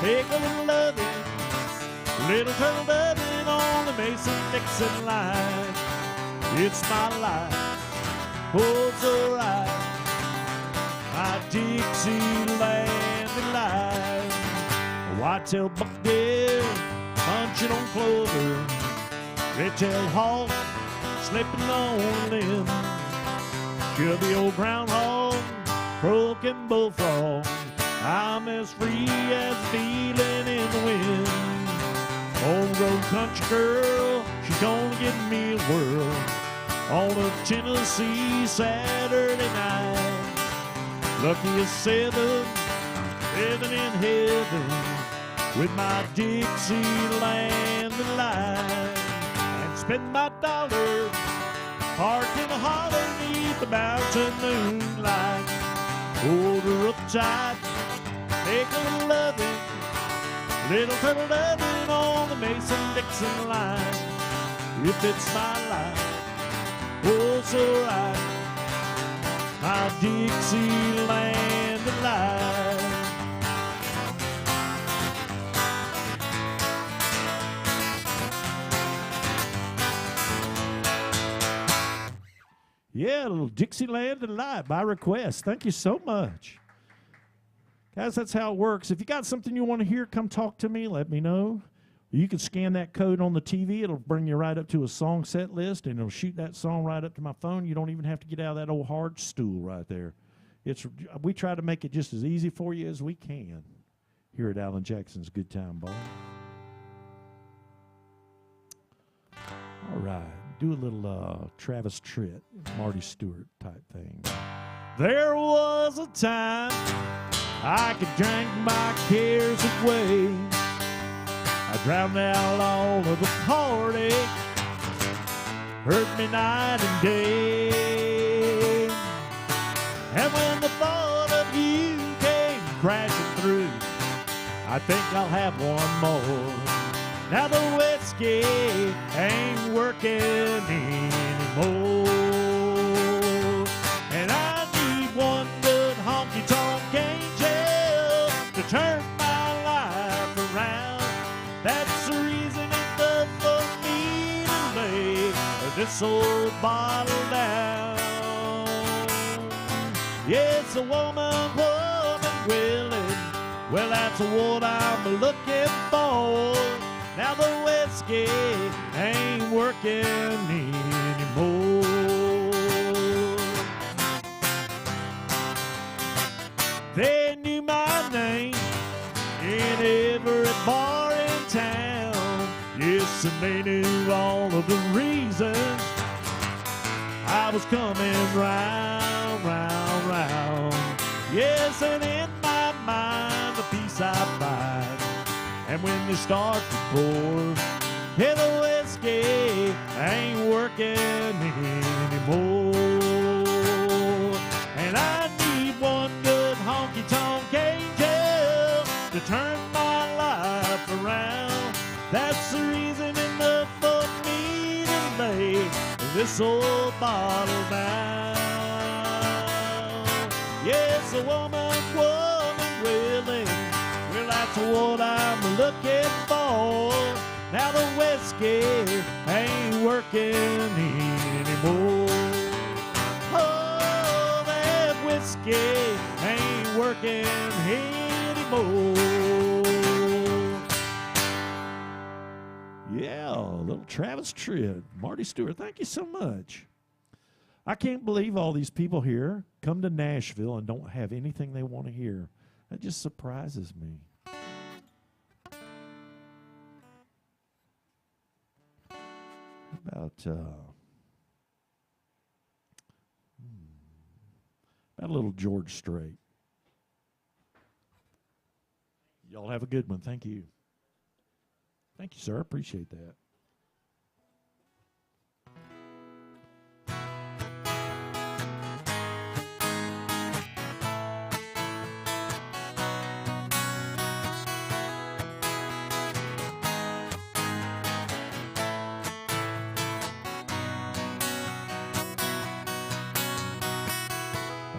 take a little loving, little turtle loving on the Mason-Dixon line. It's my life, oh so right, my Dixieland delight. A white-tailed bucktail munching on clover, red-tailed hog slipping on a limb, chubby old groundhog, broken bullfrog. I'm as free as a feeling in the wind. Homegrown country girl, she's gonna give me a whirl on a Tennessee Saturday night. Lucky as 7, living in heaven with my Dixieland delight. And spend my dollar parked in a holler neath the mountain moonlight. Hold her up tight, take a little loving, little turtle loving on the Mason-Dixon line. If it's my life, oh so right, my Dixieland delight. Yeah, a little Dixieland delight by request. Thank you so much. Guys, that's how it works. If you got something you want to hear, come talk to me. Let me know. You can scan that code on the TV. It'll bring you right up to a song set list, and it'll shoot that song right up to my phone. You don't even have to get out of that old hard stool right there. We try to make it just as easy for you as we can here at Alan Jackson's Good Time Bar. All right. Do a little Travis Tritt, Marty Stewart type thing. There was a time I could drink my cares away. I drowned out all of the heartache, hurt me night and day. And when the thought of you came crashing through, I think I'll have one more. Now the whiskey ain't working anymore, and I need one good honky-tonk angel to turn my life around. That's the reason enough for me to lay this old bottle down. Yes, a woman willing, well, that's what I'm looking for. Now the whiskey ain't working anymore. They knew my name in every bar in town. Yes, and they knew all of the reasons I was coming round, round, round. Yes, and in my mind the peace I find. And when they start to pour, yeah, the whiskey ain't working anymore. And I need one good honky-tonk angel to turn my life around. That's the reason enough for me to lay this old bottle down. Yes, a woman willing, well, that's what I'm looking for. Now the whiskey ain't working anymore. Oh, that whiskey ain't working anymore. Yeah, little Travis Tritt, Marty Stewart, thank you so much. I can't believe all these people here come to Nashville and don't have anything they want to hear. That just surprises me. About a little George Strait. Y'all have a good one. Thank you. Thank you, sir. Appreciate that.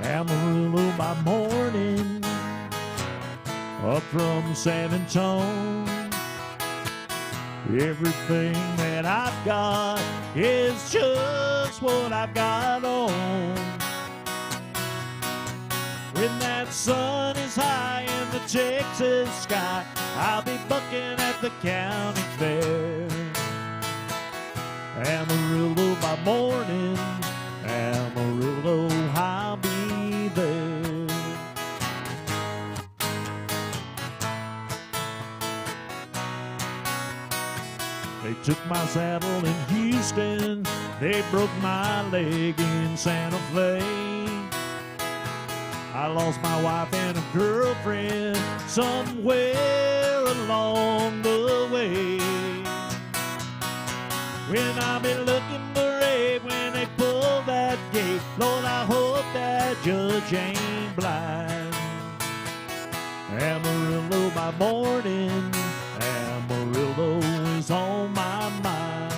Amarillo by morning, up from San Antonio. Everything that I've got is just what I've got on. When that sun is high in the Texas sky, I'll be bucking at the county fair. Amarillo by morning, Amarillo, I'll be there. They took my saddle in Houston, they broke my leg in Santa Fe. I lost my wife and a girlfriend somewhere along the way. When I'll be looking for Abe when they pull that gate, Lord, I hope that judge ain't blind. Amarillo by morning, Amarillo is on my mind.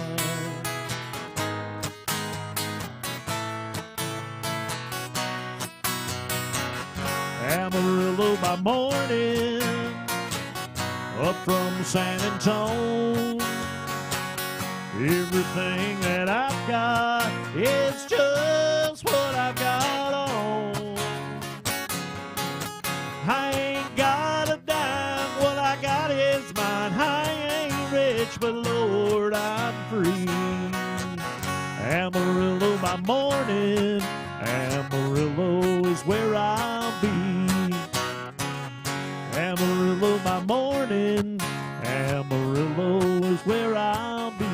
morning up from San Antonio. Everything that I've got is just what I've got on. I ain't got a dime, what I got is mine. I ain't rich, but Lord, I'm free. Amarillo by morning, Amarillo is where I'll be. Amarillo by morning, Amarillo is where I'll be.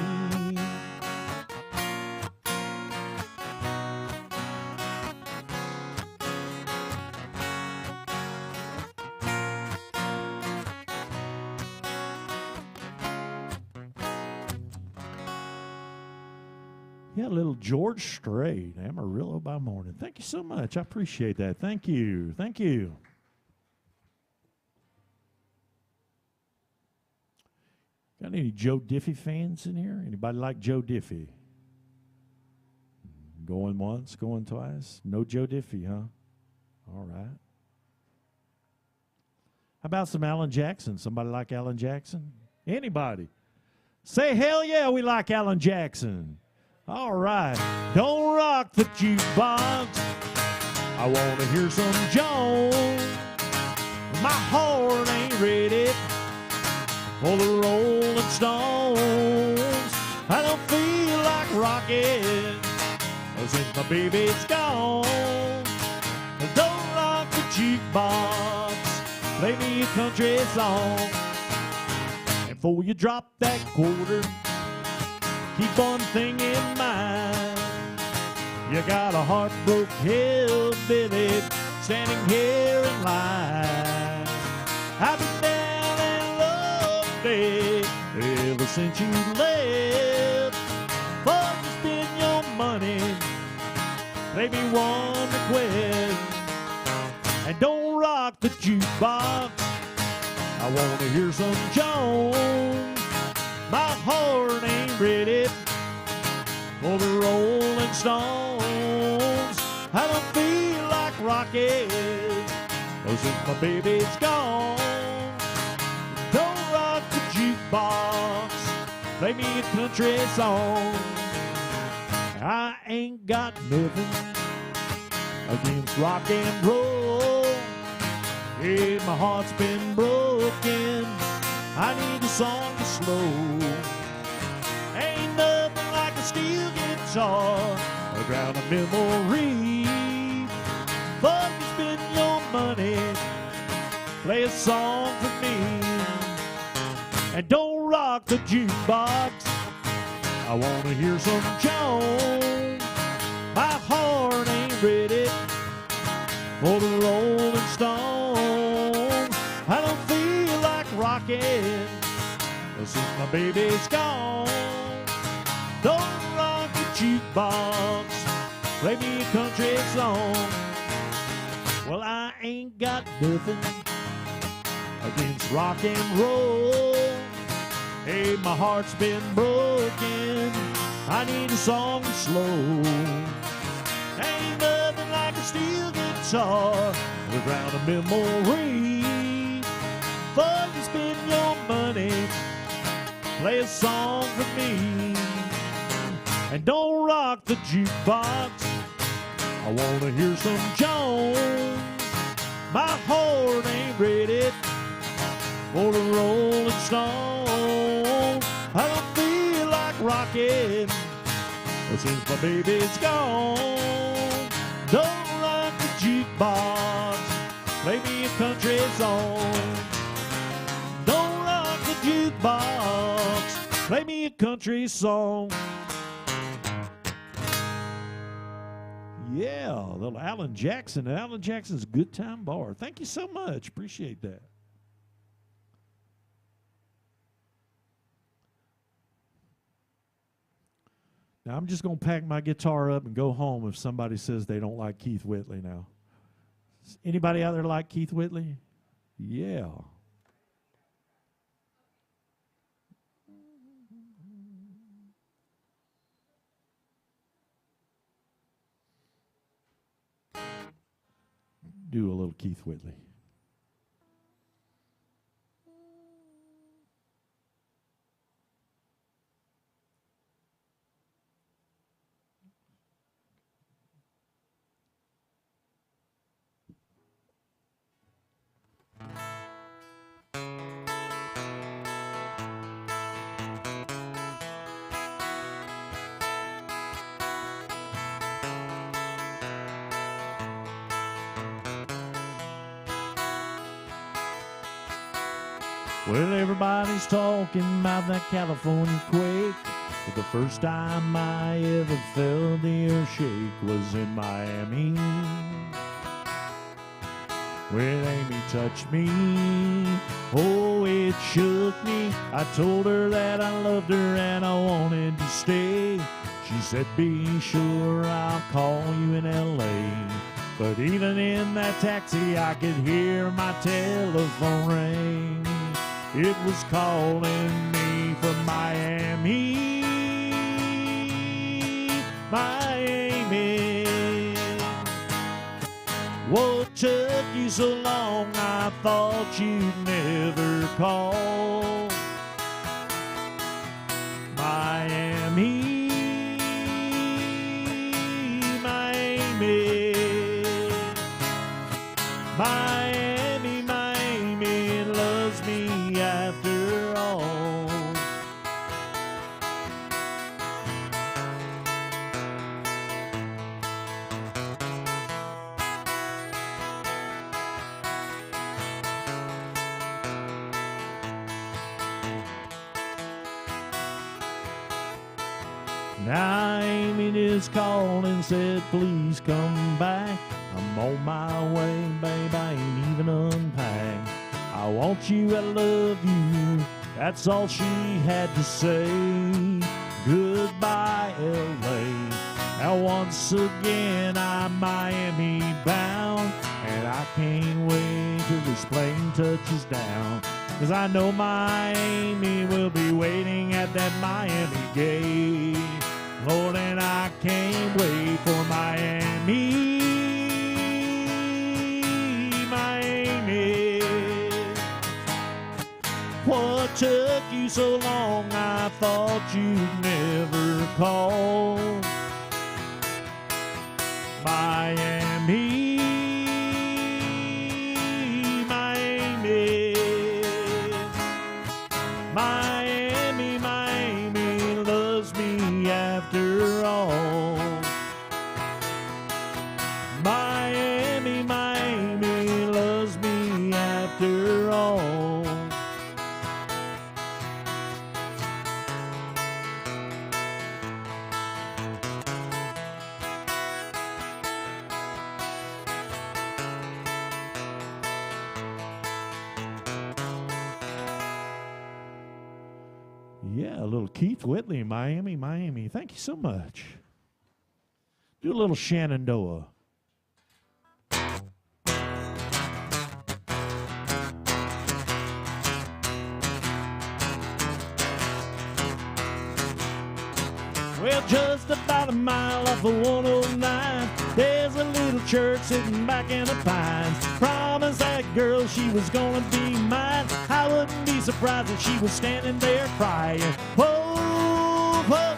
Yeah, a little George Strait, Amarillo by morning. Thank you so much. I appreciate that. Thank you. Thank you. Got any Joe Diffie fans in here? Anybody like Joe Diffie? Going once, going twice? No Joe Diffie, huh? All right. How about some Alan Jackson? Somebody like Alan Jackson? Anybody? Say hell yeah, we like Alan Jackson. All right. Don't rock the jukebox. I want to hear some Jones. My heart ain't ready for the Rolling Stones. I don't feel like rocking since my baby's gone. Don't rock the jukebox. Play me a country song. And before you drop that quarter, keep one thing in mind. You got a heartbroken hillbilly standing here in line. I've been down and lovely ever since you left. But you spend your money, play me one request. And don't rock the jukebox. I want to hear some Jones. My heart ain't ready for the Rolling Stones. I don't feel like rocking since my baby's gone. Don't rock the jukebox. Play me a country song. I ain't got nothing against rock and roll. Hey, my heart's been broken. I need a song to slow. Ain't nothing like a steel guitar around a memory. But you spend your money, play a song for me. And don't rock the jukebox. I want to hear some Jones. My heart ain't ready for the Rolling Stones. I don't feel like rocking since my baby's gone. Don't rock the jukebox. Play me a country song. Well, I ain't got nothing against rock and roll. Hey, my heart's been broken. I need a song to slow. Ain't nothing like a steel guitar around a memory. But you spend your money, play a song for me. And don't rock the jukebox. I want to hear some Jones. My heart ain't ready for the Rolling Stones. I don't feel like rocking since my baby's gone. Don't rock the jukebox. Play me a country song. Don't rock the jukebox. Play me a country song. Yeah, little Alan Jackson and Alan Jackson's Good Time Bar. Thank you so much. Appreciate that. Now, I'm just going to pack my guitar up and go home if somebody says they don't like Keith Whitley now. Anybody out there like Keith Whitley? Yeah. Do a little Keith Whitley. Well, everybody's talking about that California quake, but the first time I ever felt the earth shake was in Miami. When Amy touched me, oh, it shook me. I told her that I loved her and I wanted to stay. She said, be sure I'll call you in L.A. But even in that taxi, I could hear my telephone ring. It was calling me from Miami, Miami. What took you so long? I thought you'd never call. Miami, Miami, Miami, Miami loves me after all. Now Amy just called and said, please come back. I'm on my way, babe, I ain't even unpacked. I want you, I love you, that's all she had to say. Goodbye, L.A. Now once again I'm Miami bound, and I can't wait till this plane touches down. 'Cause I know my Amy will be waiting at that Miami gate. Lord, and I can't wait for Miami, Miami. What took you so long? I thought you'd never call. Miami, Miami, Miami, Miami loves me after all. Miami, Miami loves me after all. Yeah, a little Keith Whitley, Miami, Miami. Thank you so much. Do a little Shenandoah. Well, just about a mile off of 109, there's a little church sitting back in the pines. Promised that girl she was gonna be mine. I wouldn't be surprised if she was standing there crying. Whoa, whoa,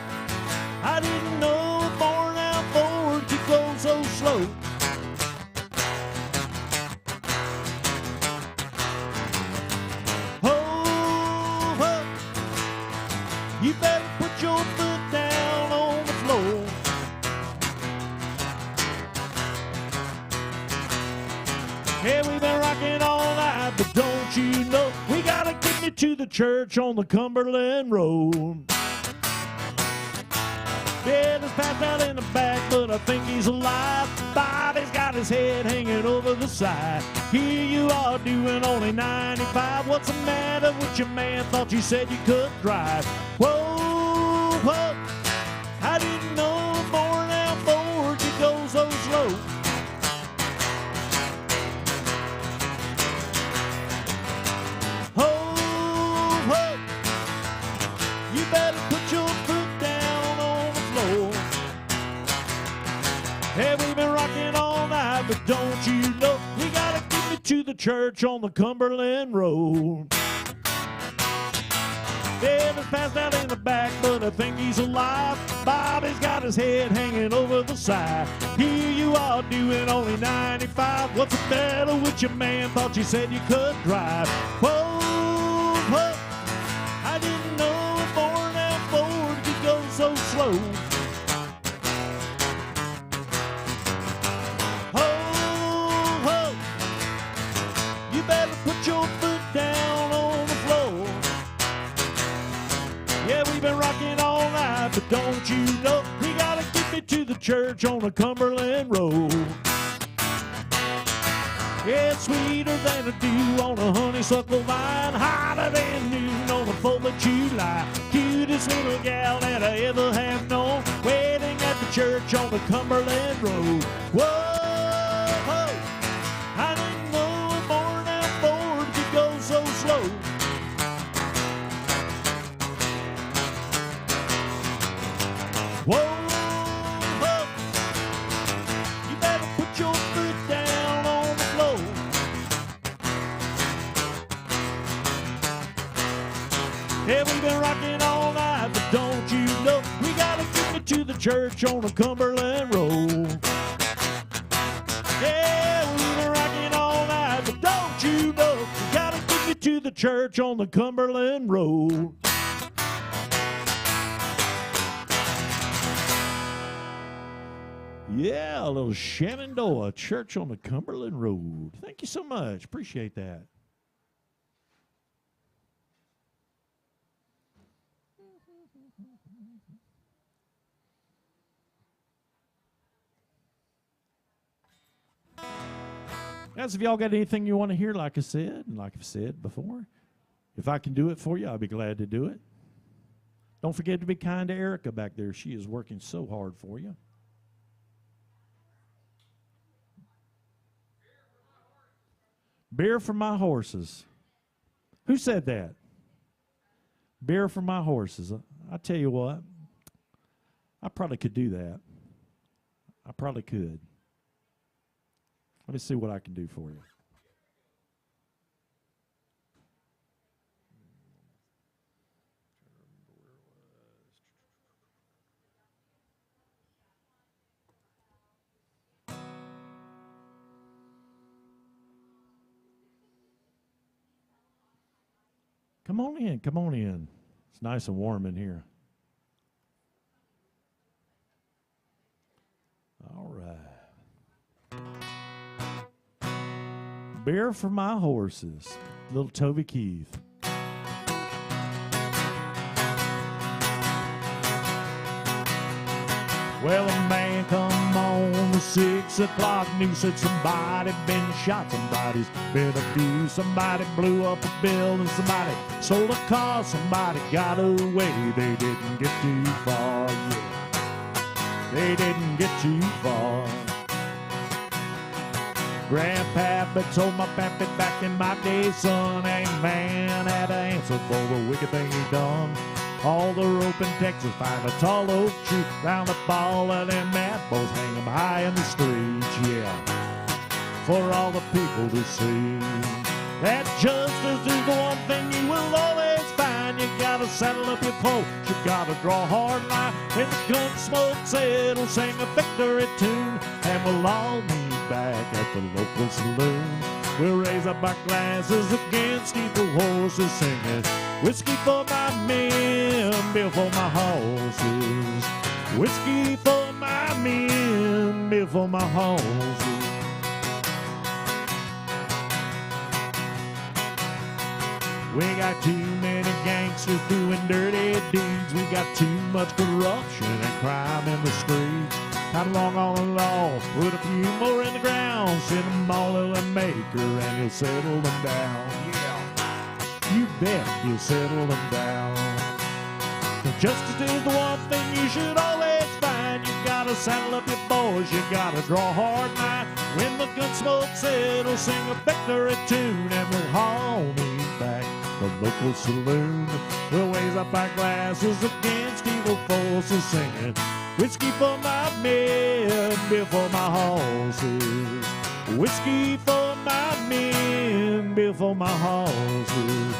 I didn't know a worn-out Ford could go so slow. Oh, whoa, you better put your foot down on the floor. Yeah, we've been rocking all night, but don't you know we gotta get me to the church on the Cumberland Road. Yeah, there's passed out in the back, but I think he's alive. Bobby's got his head hanging over the side. Here you are doing only 95. What's the matter with your man? Thought you said you could drive. Whoa, whoa, I didn't know a worn-out Ford could go so slow. You better put your foot down on the floor. Hey, we've been rocking all night, but don't you know we gotta get me to the church on the Cumberland Road. David's passed out in the back, but I think he's alive. Bobby's got his head hanging over the side. Here you are doing only 95. What's the matter with your man? Thought you said you could drive. Whoa, whoa, I didn't know go so slow. Oh, oh, you better put your foot down on the floor. been rocking all night, but don't you know we gotta get me to the church on the Cumberland Road. Yeah, it's sweeter than a dew on a honeysuckle vine, hotter than noon on the 4th of July. Cutest little gal that I ever have known, waiting at the church on the Cumberland Road. Whoa, I didn't know a born out Ford could go so slow. Whoa, you better put your foot down on the floor. Yeah, we've been rocking all night, but don't you know we gotta get me to the church on the Cumberland Road. Yeah, we've been rocking all night, but don't you know we gotta get me to the church on the Cumberland Road. Yeah, a little Shenandoah Church on the Cumberland Road. Thank you so much. Appreciate that. Guys, if y'all got anything you want to hear, like I said, and like I've said before, if I can do it for you, I'll be glad to do it. Don't forget to be kind to Erica back there. She is working so hard for you. Beer for my horses. Who said that? Beer for my horses. I tell you what, I probably could do that. I probably could. Let me see what I can do for you. Come on in, come on in. It's nice and warm in here. All right. Beer for my horses. Little Toby Keith. Well, a man come on 6 o'clock news said somebody been shot, somebody's been abused, somebody blew up a building, somebody sold a car, somebody got away. They didn't get too far, yeah. They didn't get too far. Grandpappy told my pappy back in my day, son, ain't man had to answer for the wicked thing he done. All the rope in Texas, find a tall oak tree, round up all of them mad boys, hang them high in the streets, yeah, for all the people to see. That justice is the one thing you will always find. You gotta saddle up your pole, you gotta draw a hard line. When the gun smoke settles, sing a victory tune, and we'll all meet back at the local saloon. We'll raise up our glasses against evil horses, singing whiskey for my men, beer for my horses. Whiskey for my men, beer for my horses. We got too many gangsters doing dirty deeds. We got too much corruption and crime in the streets. Not long on the law, put a few more in the ground, send them all to the maker and he'll settle them down. Yeah, you bet he'll settle them down. Justice is the one thing you should always find. You gotta saddle up your boys, you gotta draw a hard line. When the gun smoke settles, sing a victory tune, and we'll all meet back the local saloon. We'll raise up our glasses against evil forces, singing whiskey for my men, beer for my horses. Whiskey for my men, beer for my horses.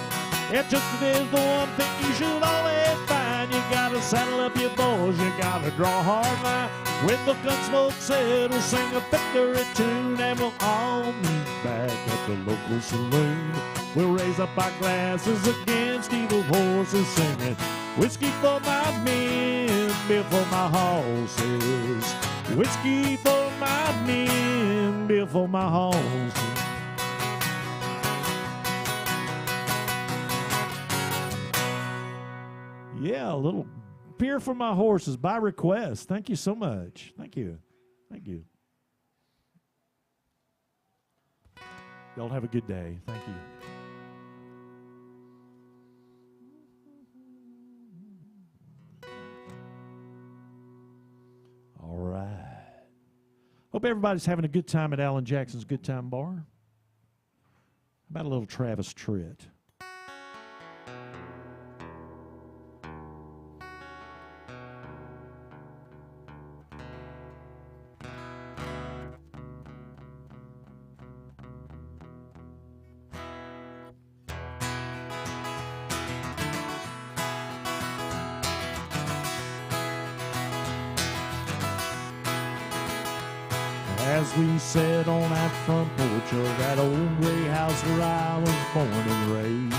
Yeah, justice is the one thing you should always find. You gotta saddle up your boys, you gotta draw a hard line. When the gun smoke settles, sing a victory tune, and we'll all meet back at the local saloon. We'll raise up our glasses against evil horses, singing whiskey for my men, beer for my horses. Whiskey for my men, beer for my horses. Yeah, a little beer for my horses by request. Thank you so much. Thank you. Thank you. Y'all have a good day. Thank you. All right. Hope everybody's having a good time at Alan Jackson's Good Time Bar. How about a little Travis Tritt? As we sat on that front porch of that old gray house where I was born and raised,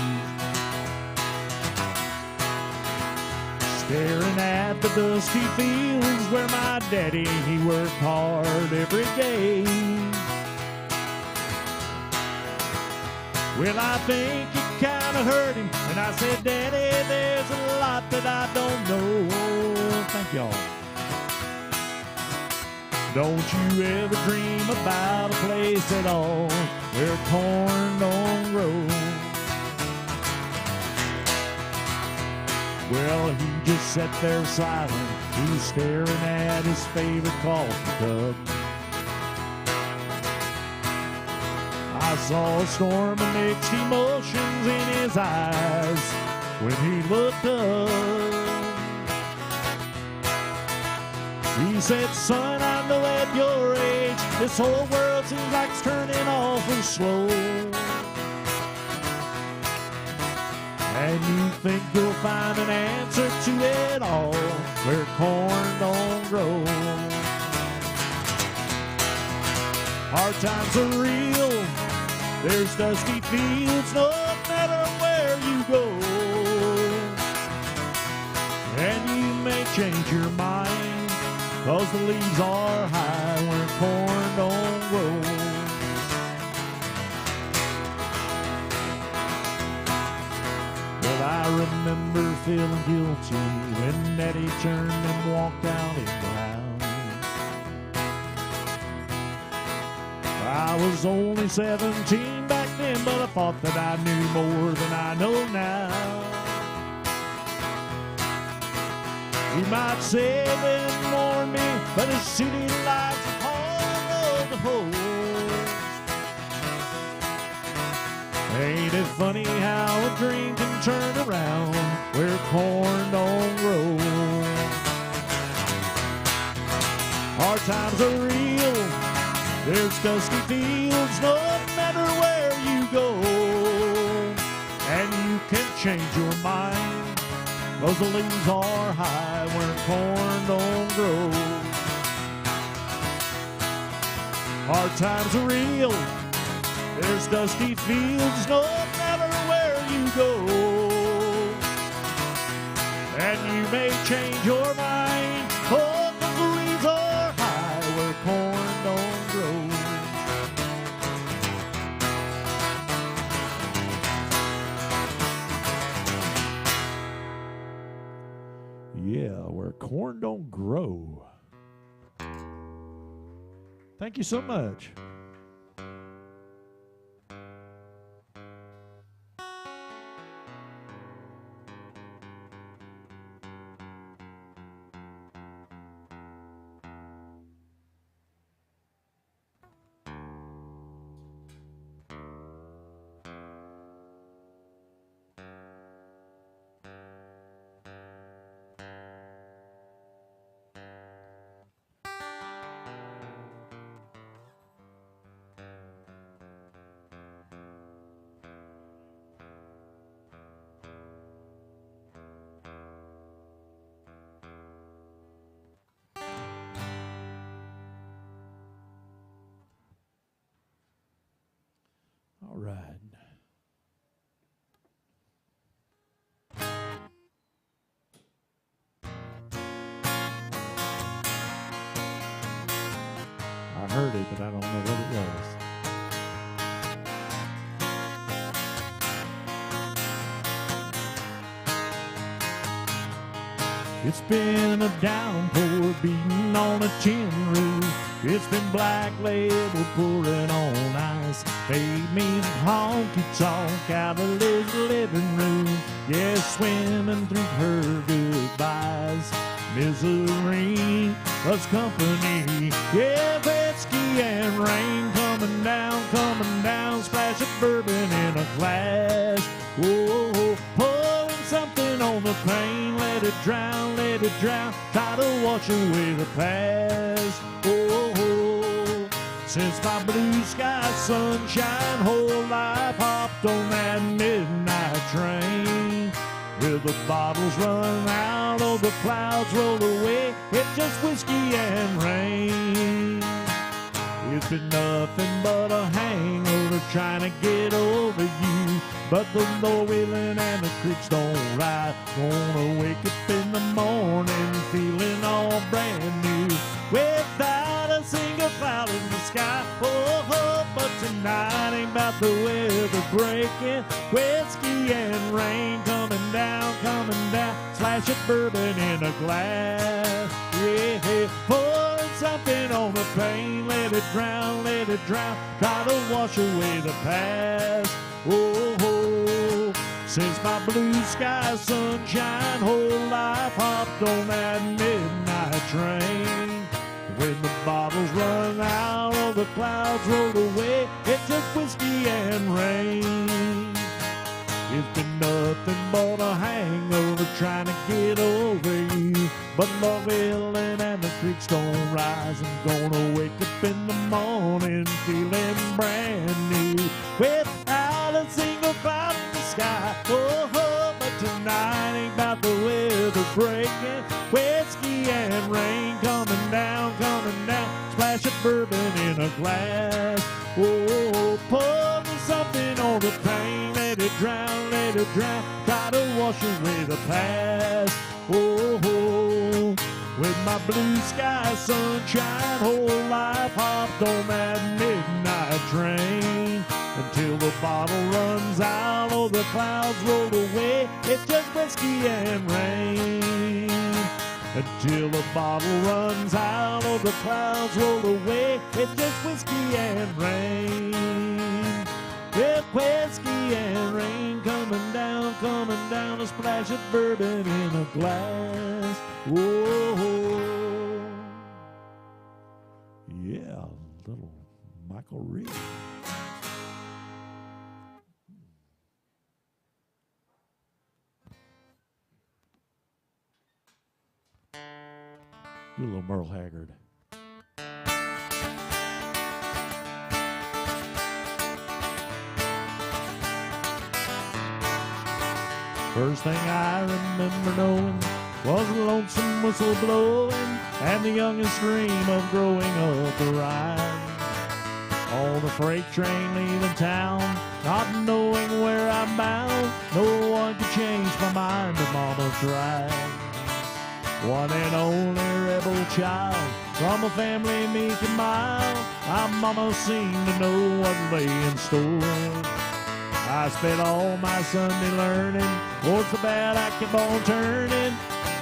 staring at the dusty fields where my daddy, he worked hard every day. Well, I think it kind of hurt him when I said, Daddy, there's a lot that I don't know. Thank y'all. Don't you ever dream about a place at all where corn don't grow. Well, he just sat there silent, he was staring at his favorite coffee cup. I saw a storm of mixed emotions in his eyes when he looked up. He said, son, I know at your age, this whole world seems like it's turning awful slow. And you think you'll find an answer to it all where corn don't grow. Hard times are real, there's dusty fields no matter where you go. And you may change your mind, 'cause the leaves are high where corn don't grow. Well, I remember feeling guilty when Daddy turned and walked out in the house. I was only 17 back then, but I thought that I knew more than I know now. He might say it didn't warn me, but his city lights all of the host. Ain't it funny how a dream can turn around where corn don't grow? Hard times are real, there's dusty fields no matter where you go. And you can change your mind, 'cause the leaves are high where corn don't grow. Hard times are real, there's dusty fields no matter where you go. And you may change your mind, oh, 'cause the leaves are high where corn don't grow. Yeah, where corn don't grow. Thank you so much. All right. I heard it, but I don't know what it was. It's been a downpour beating on a tin roof. It's been Black Label pouring on ice. Made me honky-tonk out of Liz's living room. Yeah, swimming through her goodbyes. Misery loves company. Yeah, whiskey and rain coming down. Splash of bourbon in a glass. Whoa, pouring something on the pain. Let it drown. Try to wash away the past. Oh, since my blue sky sunshine whole life hopped on that midnight train. Will the bottles run out or the clouds roll away? It's just whiskey and rain. It's been nothing but a hangover trying to get over you. But the low wheeling and the creeks don't ride. Gonna wake up in the morning feeling all brand new. Without a single cloud in the sky. Oh, but tonight ain't about the weather breaking. Whiskey and rain coming down. Splash of bourbon in a glass. Yeah, pouring something on the pain. Let it drown. Try to wash away the past. Oh, since my blue sky sunshine whole life hopped on that midnight train. When the bottles run out or the clouds roll away, it's just whiskey and rain. It's been nothing but a hangover trying to get over you. But Lord willing and the creeks don't rise. I'm gonna wake up in the morning feeling brand new. Without a single cloud in the sky. Oh, but tonight ain't about the weather breaking. Whiskey and rain coming down. Splash of bourbon in a glass. Oh, pour me something on the pain. Let it drown. Try to wash away the past. Oh, with my blue sky sunshine whole life hopped on that midnight train. Until the bottle runs out or the clouds roll away, it's just whiskey and rain. Until the bottle runs out or the clouds roll away, it's just whiskey and rain. With whiskey and rain coming down, a splash of bourbon in a glass. Whoa, yeah, little Michael Reed. You little Merle Haggard. First thing I remember knowing was a lonesome whistle blowing and the youngest dream of growing up a ride. On the freight train leaving town, not knowing where I'm bound. No one could change my mind, but Mama tried. One and only rebel child from a family meek and mild. My mama seemed to know what lay in store. I spent all my Sunday learning towards the bad I kept on turning.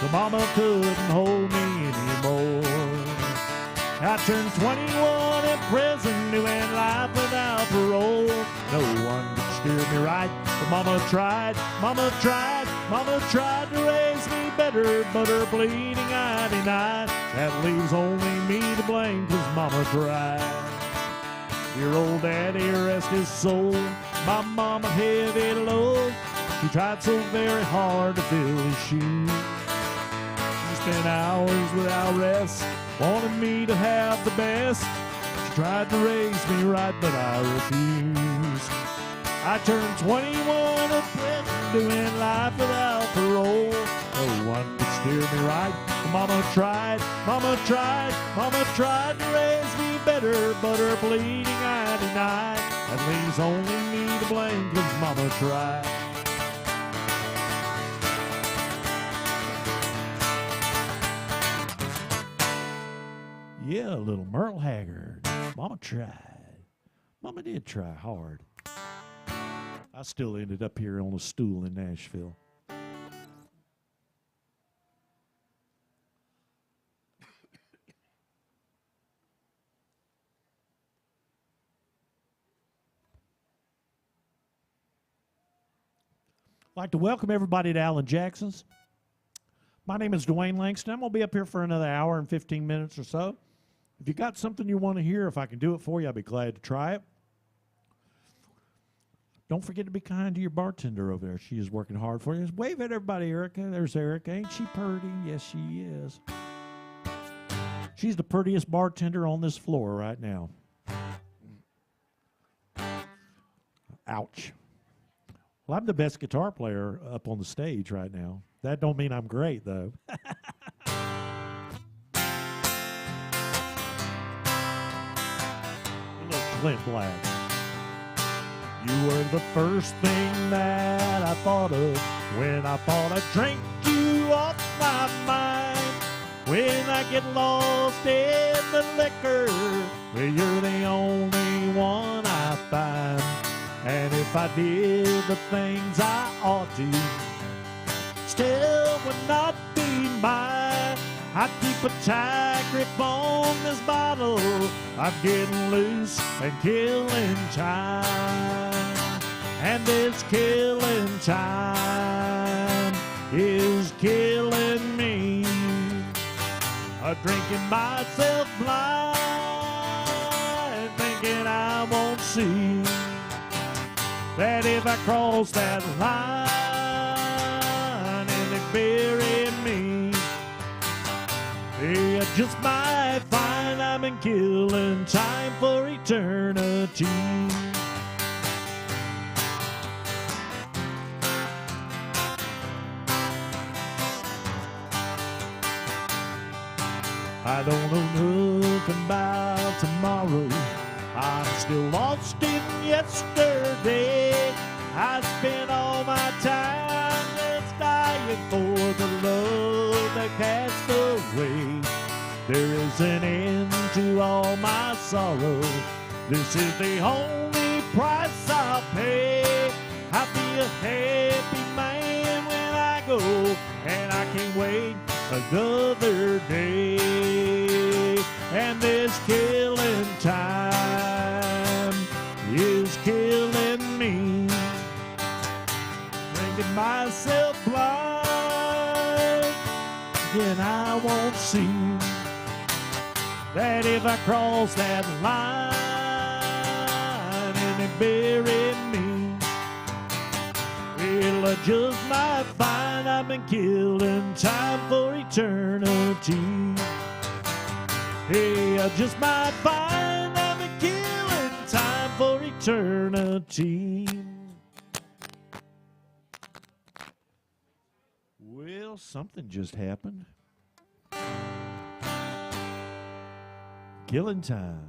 The mama couldn't hold me anymore. I turned 21 in prison, doing life without parole. No one could steer me right, but mama tried to raise me better, but her bleeding I denied. That leaves only me to blame, 'cause mama tried. Your old daddy, rest his soul, my mama heavy load. She tried so very hard to fill his shoes. She spent hours without rest, wanted me to have the best. She tried to raise me right, but I refused. I turned 21 in prison, doing life without parole. No one could steer me right. Mama tried to raise me better, but her bleeding I denied. That leaves only me to blame, 'cause mama tried. Yeah, little Merle Haggard. Mama tried. Mama did try hard. I still ended up here on a stool in Nashville. I'd like to welcome everybody to Alan Jackson's. My name is Dwayne Langston. I'm going to be up here for another hour and 15 minutes or so. If you got something you want to hear, if I can do it for you, I'd be glad to try it. Don't forget to be kind to your bartender over there. She is working hard for you. Wave at everybody, Erica. There's Erica. Ain't she pretty? Yes, she is. She's the prettiest bartender on this floor right now. Ouch. Well, I'm the best guitar player up on the stage right now. That don't mean I'm great, though. A little Clint Black. You were the first thing that I thought of when I thought I drank you off my mind. When I get lost in the liquor, well, you're the only one I find. And if I did the things I ought to, still would not be mine. I keep a tight grip on this bottle. I'm getting loose and killing time. And this killing time is killing me. Drinking myself blind, thinking I won't see that if I cross that line and they bury me, they just might find I've been killing time for eternity. I don't know nothing about tomorrow. I'm still lost in yesterday. I spend all my time just dying for the love that cast away. There is an end to all my sorrow. This is the only price I'll pay. I'll be a happy man when I go, and I can't wait another day. And this killing time is killing me. Drinking myself blind, and I won't see that if I cross that line and they bury me, well, I just might find I've been killing time for eternity. Hey, I just might find I've been killing time for eternity. Well, something just happened. Killing time.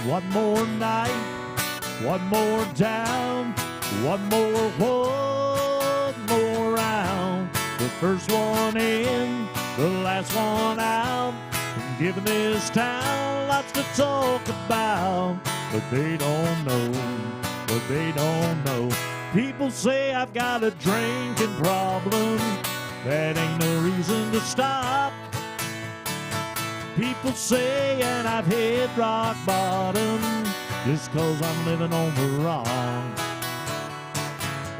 One more night, one more down, one more round. The first one in, the last one out. And giving this town lots to talk about, but they don't know. People say I've got a drinking problem. That ain't no reason to stop. People say and I've hit rock bottom just 'cause I'm living on the wrong.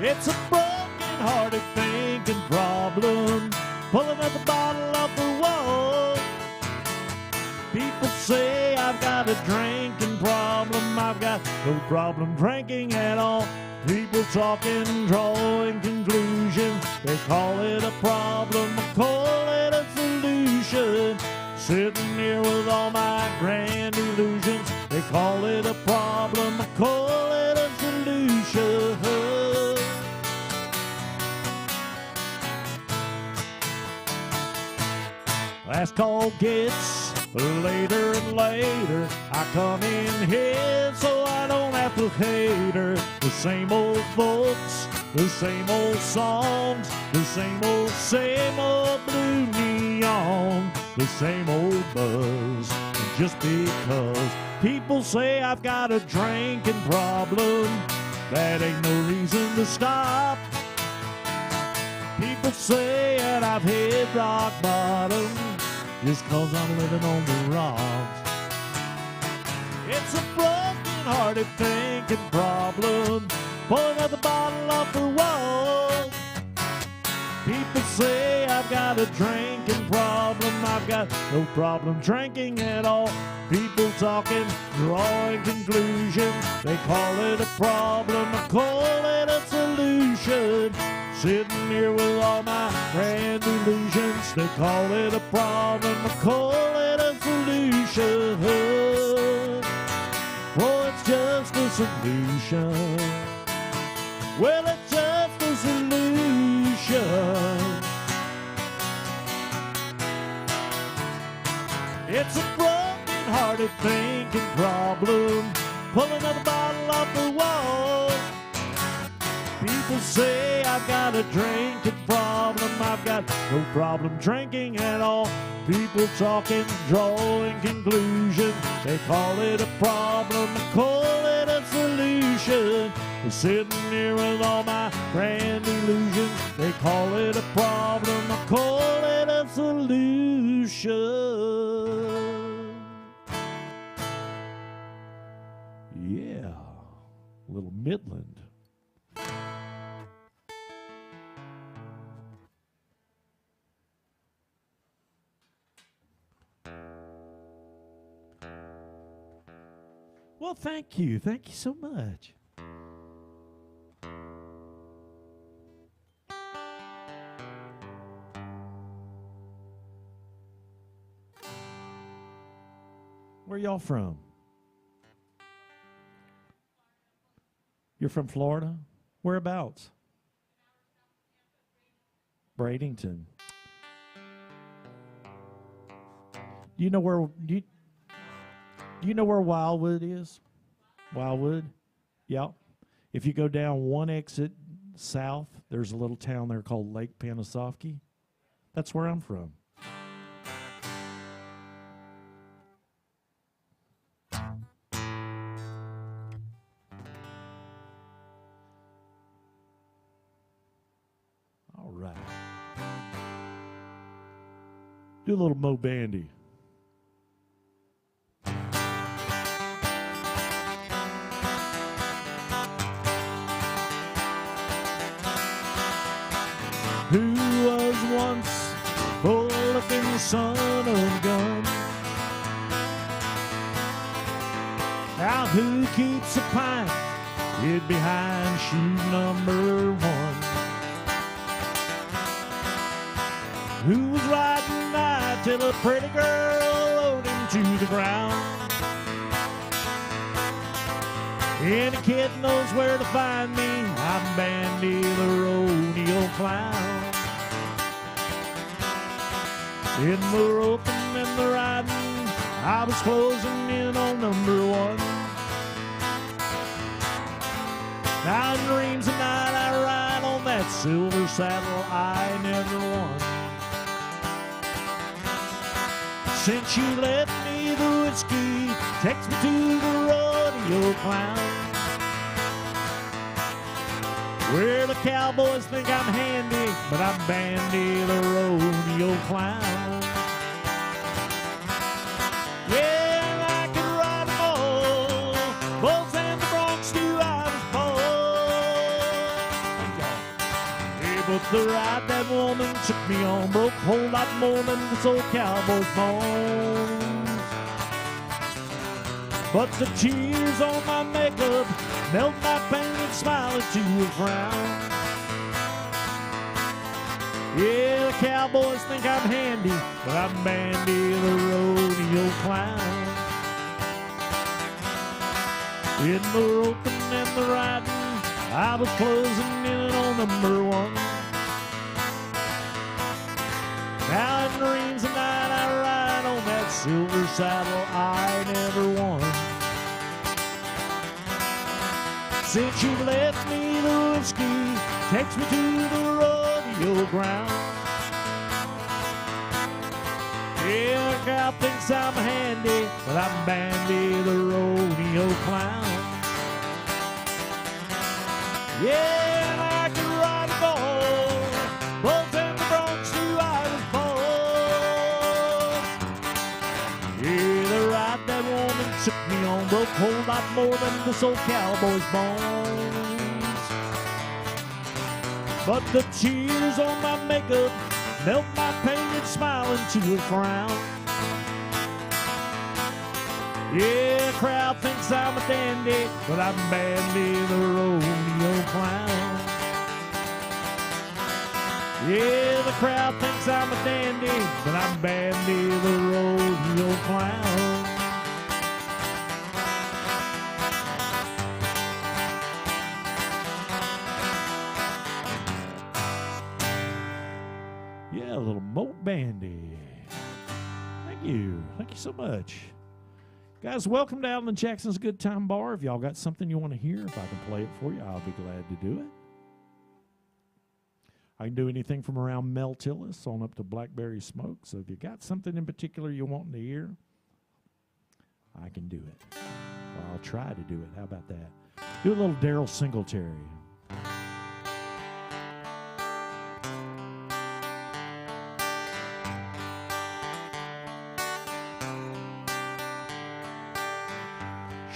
It's a broken-hearted thinking problem, pulling up the bottle off the wall. People say I've got a drinking problem. I've got no problem drinking at all. People talking, drawing conclusions. They call it a problem, I call it a solution. Sitting here with all my grand illusions. They call it a problem, I call it a solution. Last call gets later and later. I come in here so I don't have to hate her. The same old folks, the same old songs, the same old blue neon. The same old buzz and just because people say I've got a drinking problem. That ain't no reason to stop. People say that I've hit rock bottom just cause I'm living on the rocks. It's a broken-hearted thinking problem, pulling at the bottle off the wall. People say I've got a drinking problem. I've got no problem drinking at all. People talking, drawing conclusions. They call it a problem, I call it a solution. Sitting here with all my grand illusions. They call it a problem, I call it a solution. Oh, it's just a solution. Well, it's just a solution. It's a broken-hearted thinking problem, pulling another bottle off the wall. People say I've got a drinking problem. I've got no problem drinking at all. People talking, drawing conclusions. They call it a problem, I call it a solution. I'm sitting here with all my grand illusions. They call it a problem, I call it a solution. Yeah, a little Midland. Well, thank you. Thank you so much. Where y'all from? You're from Florida? Whereabouts? Bradenton. You know where do you know where Wildwood is? Wildwood? Yeah. If you go down one exit south, there's a little town there called Lake Panasoffkee. That's where I'm from. All right. Do a little Mo Bandy. Who was once full-looking son of a gun? Now who keeps a pint hid behind shoe number 1? Who was riding high till a pretty girl rode him to the ground? Any kid knows where to find me. I'm Bandy the rodeo clown. In the roping and the riding, I was closing in on number 1. Now in dreams at night I ride on that silver saddle I never won. Since you left me, the whiskey takes me to the rodeo clown, where the cowboys think I'm handy, but I'm Bandy the rodeo clown. Yeah, and I can ride them all, bulls and the broncs too, I was born. Hey, but the ride that woman took me on broke a whole lot more than this old cowboy's bones. But the tears on my makeup melt my painted smile into a frown. Yeah, the cowboys think I'm handy, but I'm Bandy the rodeo clown. In the roping and the riding, I was closing in on number 1. Now in dreams at night I ride on that silver saddle I never won. Since you left me, the whiskey takes me to the rodeo ground. Yeah, crowd thinks I'm handy, but I'm Bandy the rodeo clown. Yeah, and I can ride a bull, bulls and the broncs do Irish bulls. Yeah, the ride that woman took me on broke a whole lot more than this old cowboy's bones. But the tears on my makeup melt my painted smile into a frown. Yeah, the crowd thinks I'm a dandy, but I'm Bandy the rodeo clown. Yeah, the crowd thinks I'm a dandy, but I'm Bandy the rodeo clown. Yeah, a little Moat Bandy. Thank you. Thank you so much. Guys, welcome to Alan Jackson's Good Time Bar. If y'all got something you want to hear, if I can play it for you, I'll be glad to do it. I can do anything from around Mel Tillis on up to Blackberry Smoke. So if you got something in particular you want to hear, I can do it. Or I'll try to do it. How about that? Do a little Daryl Singletary.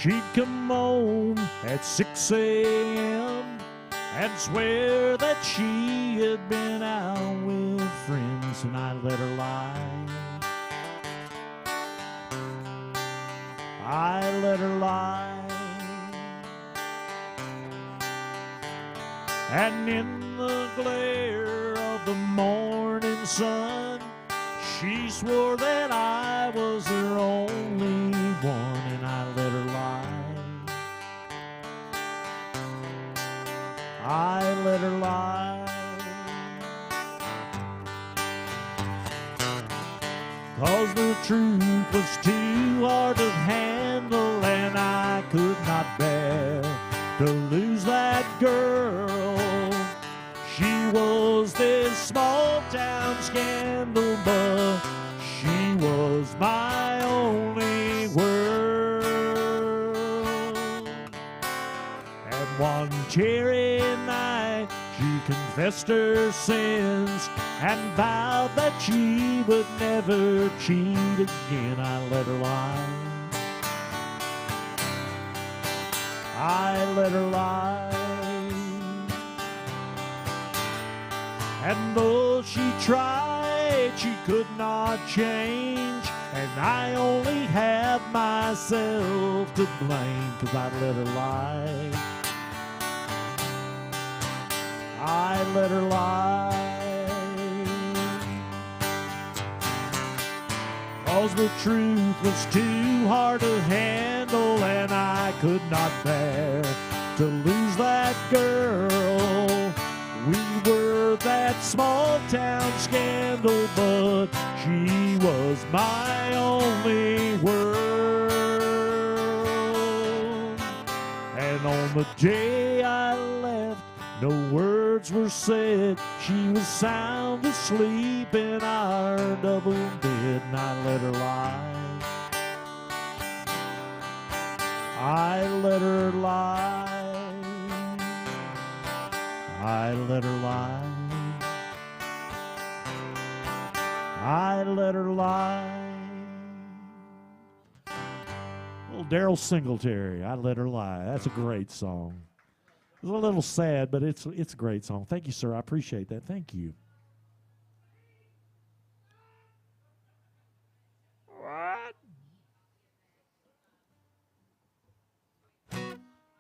She'd come home at 6 a.m. and swear that she had been out with friends, and I let her lie. I let her lie. And in the glare of the morning sun, she swore that I was her only one, and I let her lie. I let her lie. 'Cause the truth was too hard to handle, and I could not bear to lose that girl. She was this small town scandal, but she was my only world. And one cherry night, she confessed her sins and vowed that she would never cheat again. I let her lie. I let her lie. And though she tried, she could not change, and I only have myself to blame, 'cause I let her lie. I let her lie. 'Cause the truth was too hard to handle, and I could not bear to lose that girl. We were that small town scandal, but she was my only world. And on the day I left, no words were said. She was sound asleep in our double bed, and I let her lie. I let her lie. I let her lie. I let her lie. Little Daryl Singletary, I Let Her Lie. That's a great song. It's a little sad, but it's a great song. Thank you, sir. I appreciate that. Thank you. What?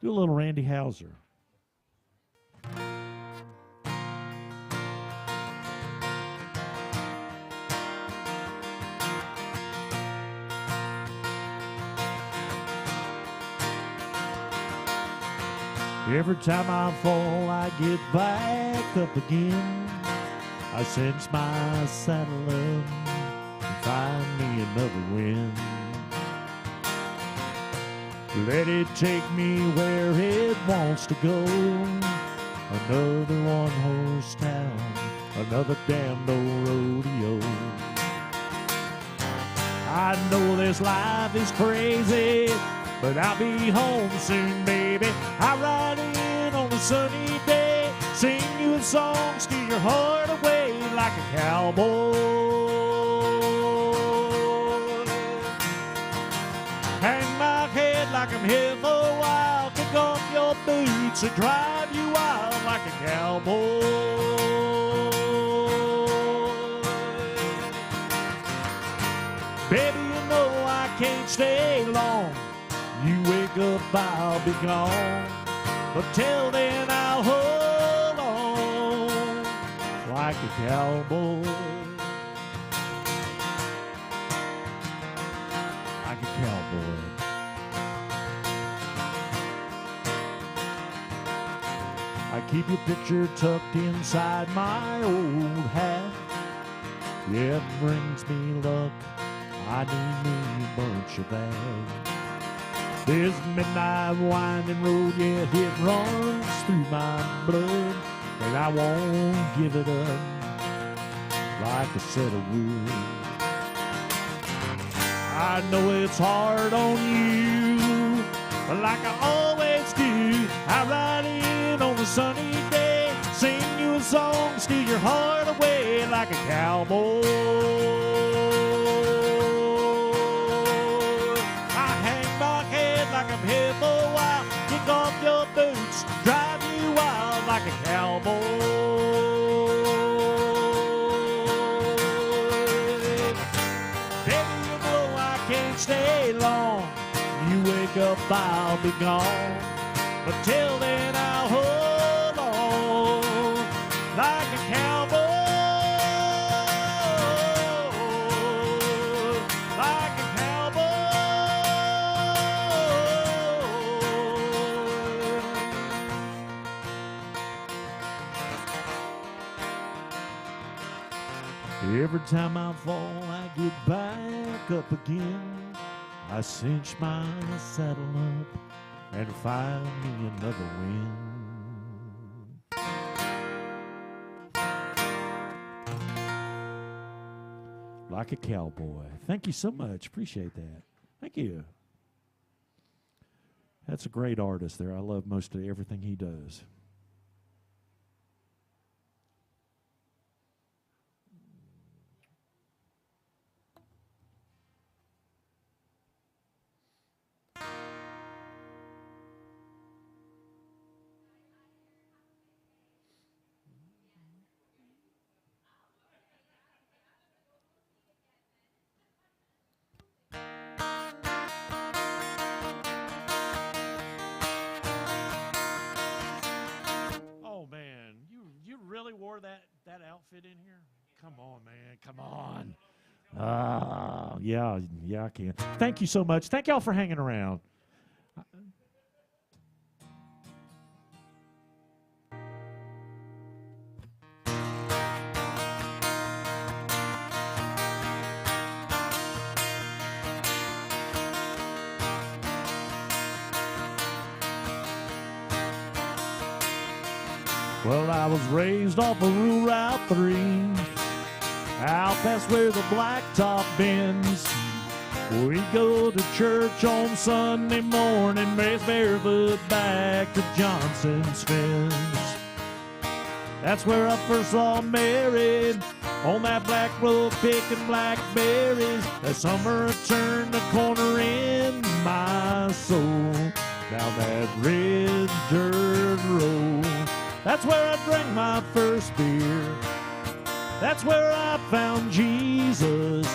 Do a little Randy Houser. Every time I fall, I get back up again. I sense my saddle up and find me another wind. Let it take me where it wants to go. Another one-horse town, another damned old rodeo. I know this life is crazy, but I'll be home soon, baby. I ride in on a sunny day, sing you a song, steal your heart away like a cowboy. Hang my head like I'm here for a while, kick off your boots and drive you wild like a cowboy. Baby, you know I can't stay long. You wake up, I'll be gone. But till then, I'll hold on like a cowboy. Like a cowboy. I keep your picture tucked inside my old hat. Yeah, it brings me luck. I need me a bunch of that. This midnight winding road, yeah, it runs through my blood, and I won't give it up like a set of wood. I know it's hard on you, but like I always do, I ride in on a sunny day, sing you a song, steal your heart away like a cowboy. Like I'm here for a while, kick off your boots, drive you wild like a cowboy. Baby, you know I can't stay long. You wake up, I'll be gone. But till then, I'll hold on like a cowboy. Like a every time I fall, I get back up again. I cinch my saddle up and find me another win. Like a cowboy. Thank you so much. Appreciate that. Thank you. That's a great artist there. I love most of everything he does. That outfit in here? Come on, man. Come on. Yeah, I can. Thank you so much. Thank y'all for hanging around. Well, I was raised off of Rural Route 3, out past where the blacktop bends. We go to church on Sunday morning, race barefoot back to Johnson's fence. That's where I first saw Mary, on that black road picking blackberries. That summer turned the corner in my soul, down that red dirt road. That's where I drank my first beer. That's where I found Jesus.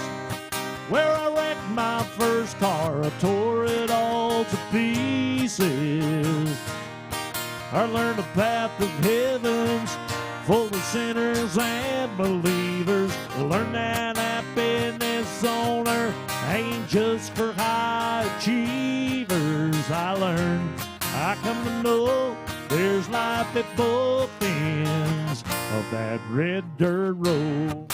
Where I wrecked my first car, I tore it all to pieces. I learned the path of heaven's full of sinners and believers. Learned that happiness on earth ain't just for high achievers. I learned, I come to know, there's life at both ends of that red dirt road.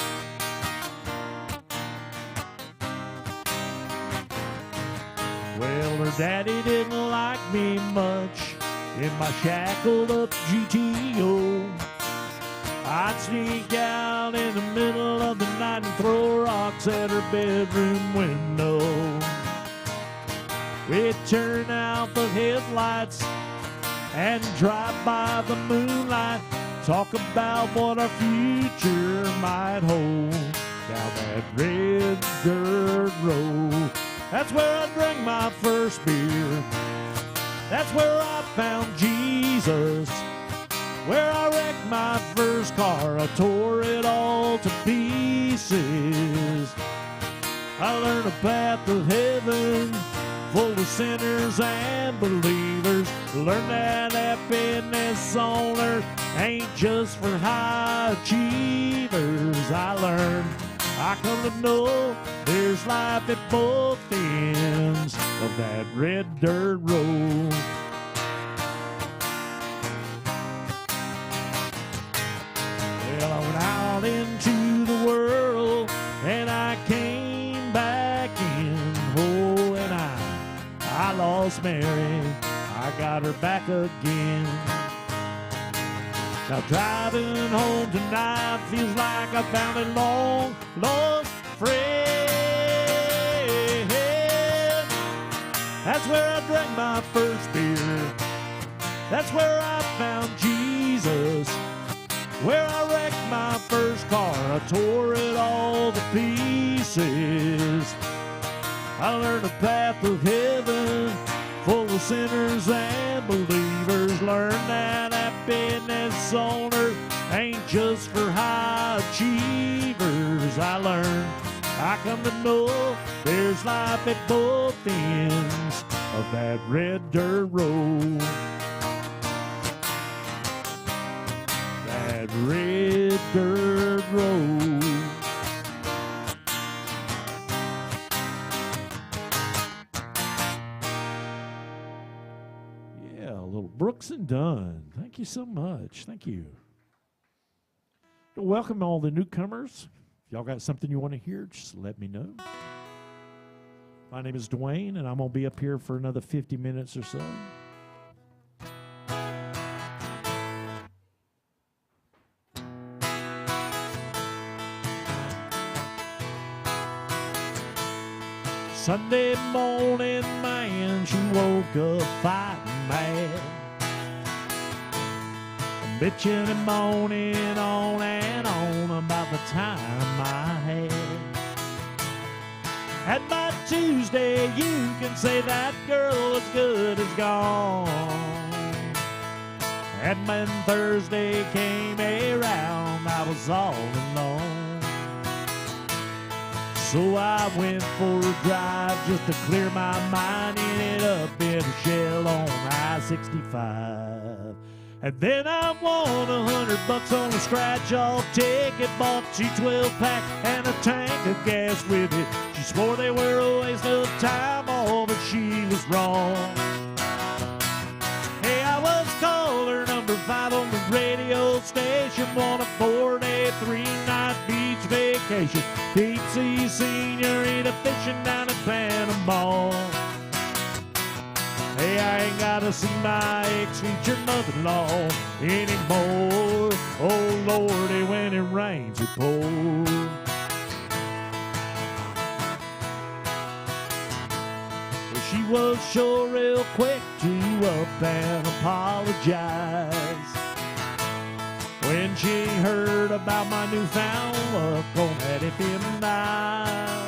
Well, her daddy didn't like me much in my shackled up GTO. I'd sneak out in the middle of the night and throw rocks at her bedroom window. We'd turn out the headlights and drive by the moonlight, talk about what our future might hold down that red dirt road. That's where I drank my first beer. That's where I found Jesus. Where I wrecked my first car, I tore it all to pieces. I learned a path of heaven full of sinners and believers. Learned that happiness on earth ain't just for high achievers. I learned, I come to know, there's life at both ends of that red dirt road. Well, I went out into the world and I came back in. Oh, and I lost Mary, I got her back again. Now driving home tonight feels like I found a long lost friend. That's where I drank my first beer. That's where I found Jesus. Where I wrecked my first car, I tore it all to pieces. I learned a path of heaven full of sinners and believers. Learned that happiness on earth ain't just for high achievers. I learned, I come to know, there's life at both ends of that red dirt road. That red dirt road. Yeah, a little Brooks and Dunn. Thank you so much. Thank you. Welcome all the newcomers. If y'all got something you want to hear, just let me know. My name is Dwayne, and I'm going to be up here for another 50 minutes or so. Sunday morning, man, she woke up fighting mad, bitching and moaning on and on about the time I had. At my Tuesday, you can say that girl as good as gone. And when Thursday came around, I was all alone. So I went for a drive just to clear my mind, ended up in a shell on I-65. And then I won $100 on a scratch-off ticket, bought 2 12-pack and a tank of gas with it. She swore they were a waste of time, oh, but she was wrong. Hey, I was caller number 5 on the radio station, on a 4-day, 3-night beach vacation. Deep sea senorita fishing down in Panama. Hey, I ain't gotta see my ex-featured mother-in-law anymore. Oh, Lordy, when it rains, it pours. Well, she was sure real quick to up and apologize when she heard about my newfound luck on that FM dial.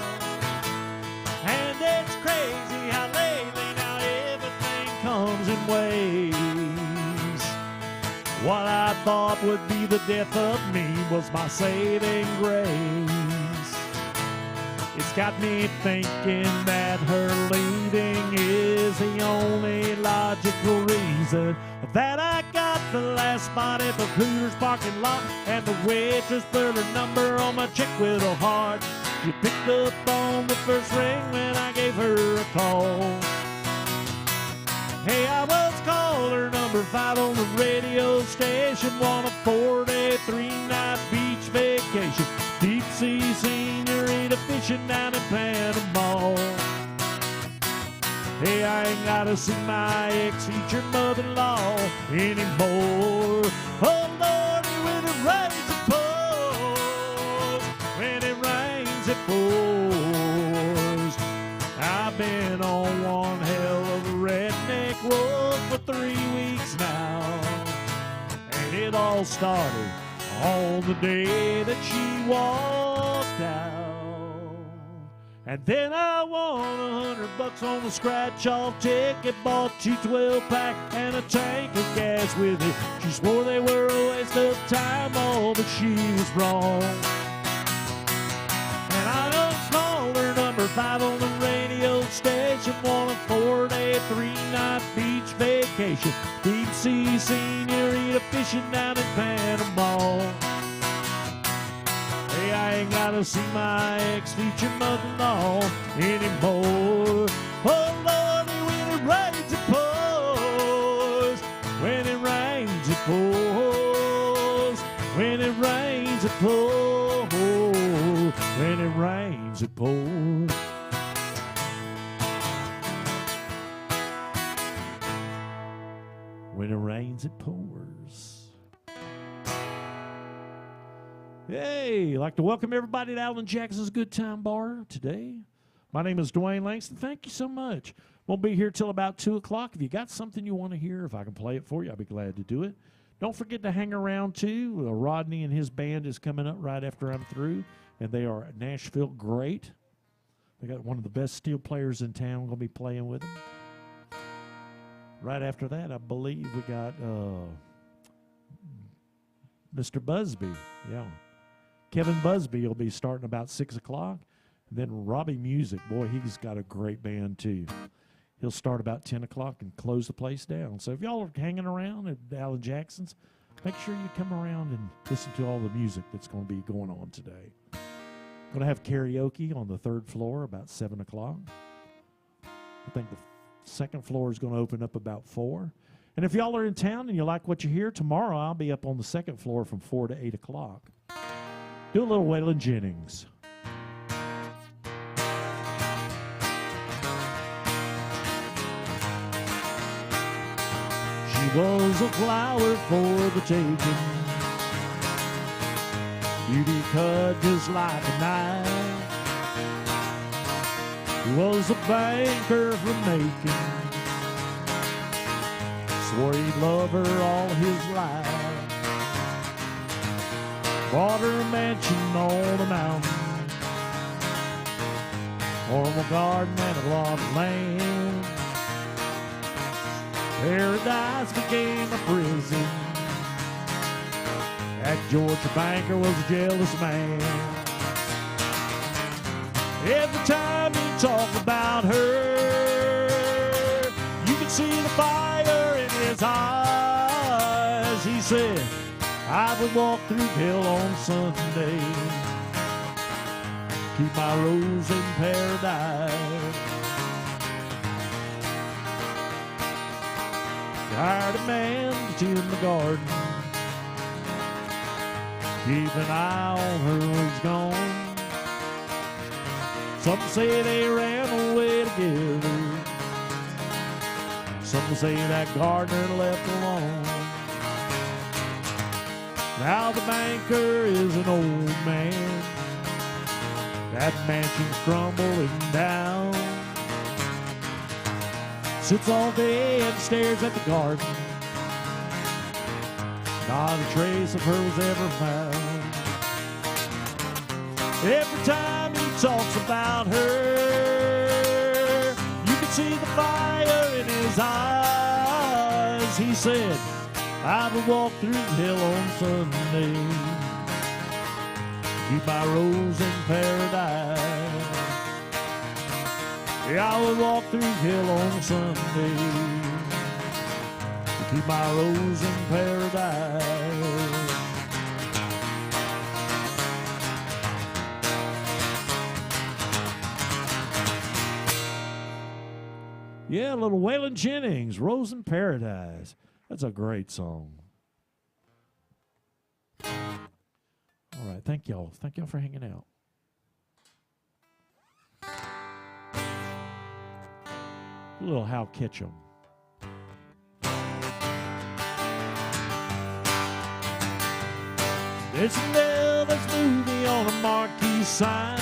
And it's crazy how lately now everything comes in waves. What I thought would be the death of me was my saving grace. It's got me thinking that her leaving is the only logical reason that I got the last spot at the Hooters parking lot, and the waitress put her number on my check with a heart. She picked up on the first ring when I gave her a call. Hey, I was caller number 5 on the radio station, on a 4-day, 3-night beach vacation. Deep sea senorita fishing down in Panama. Hey, I ain't gotta see my ex-featured mother-in-law anymore. Oh, Lordy, when it rains, road for 3 weeks now. And it all started on the day that she walked out. And then I won $100 on the scratch-off ticket, bought 2 12-pack and a tank of gas with it. She swore they were a waste of time, oh, but she was wrong. And I uncalled her number 5 on the radio station, won a 4-day, 3-night beach vacation, deep sea senorita fishing down in Panama. Hey, I ain't gotta see my ex-future mother-in-law anymore. Oh, Lordy, when it rains, it pours. When it rains, it pours. When it rains, it pours. When it rains, it pours. When it rains, it pours. Hey, I'd like to welcome everybody to Alan Jackson's Good Time Bar today. My name is Dwayne Langston. Thank you so much. Won't be here till about 2 o'clock. If you got something you want to hear, if I can play it for you, I'll be glad to do it. Don't forget to hang around, too. Rodney and his band is coming up right after I'm through, and they are Nashville great. They got one of the best steel players in town going to be playing with them. Right after that, I believe we got Mr. Busby. Yeah. Kevin Busby will be starting about 6 o'clock. And then Robbie Music, boy, he's got a great band too. He'll start about 10 o'clock and close the place down. So if y'all are hanging around at Alan Jackson's, make sure you come around and listen to all the music that's going to be going on today. Going to have karaoke on the 3rd floor about 7 o'clock. I think the 2nd floor is going to open up about 4. And if y'all are in town and you like what you hear, tomorrow I'll be up on the 2nd floor from 4 to 8 o'clock. Do a little Waylon Jennings. She was a flower for the taking, beauty cut just like a knife. He was a banker for making, swore he'd love her all his life. Bought her a mansion on the mountain, formal garden and a lot of land. Paradise became a prison. That Georgia banker was a jealous man. Every time he talked about her, you could see the fire in his eyes. He said, I would walk through hell on Sunday, keep my rose in paradise. Hired a man to tend the garden, keep an eye on her when he's gone. Some say they ran away together, some say that gardener left alone. Now the banker is an old man, that mansion's crumbling down. Sits all day and stares at the garden, not a trace of her was ever found. Every time he talks about her, you can see the fire in his eyes. He said, I would walk through hell on Sunday, keep my rose in paradise. Yeah, I would walk through hell on Sunday, keep my rose in paradise. Yeah, a little Waylon Jennings, Rose in Paradise. That's a great song. All right, thank y'all. Thank y'all for hanging out. A little Hal Ketchum. There's an Elvis movie on a marquee sign.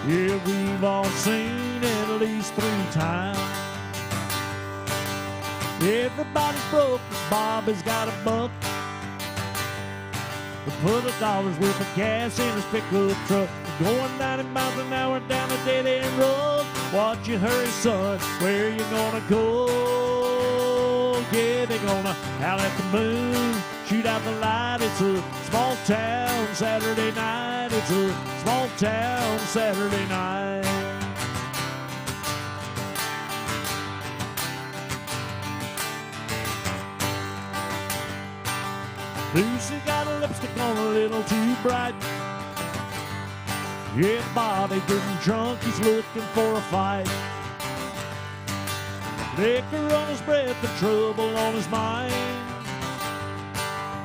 Yeah, we've all seen it at least 3 times. Everybody's broke, but Bobby's got a buck. To put $1 worth of gas in his pickup truck. Going 90 miles an hour down a dead-end road. Watch you hurry, son, where you gonna go? Yeah, they're gonna howl at the moon, shoot out the light. It's a small town Saturday night. It's a small town Saturday night. Lucy got a lipstick on a little too bright. Yeah, Bobby getting drunk, he's looking for a fight. Liquor on his breath and trouble on his mind.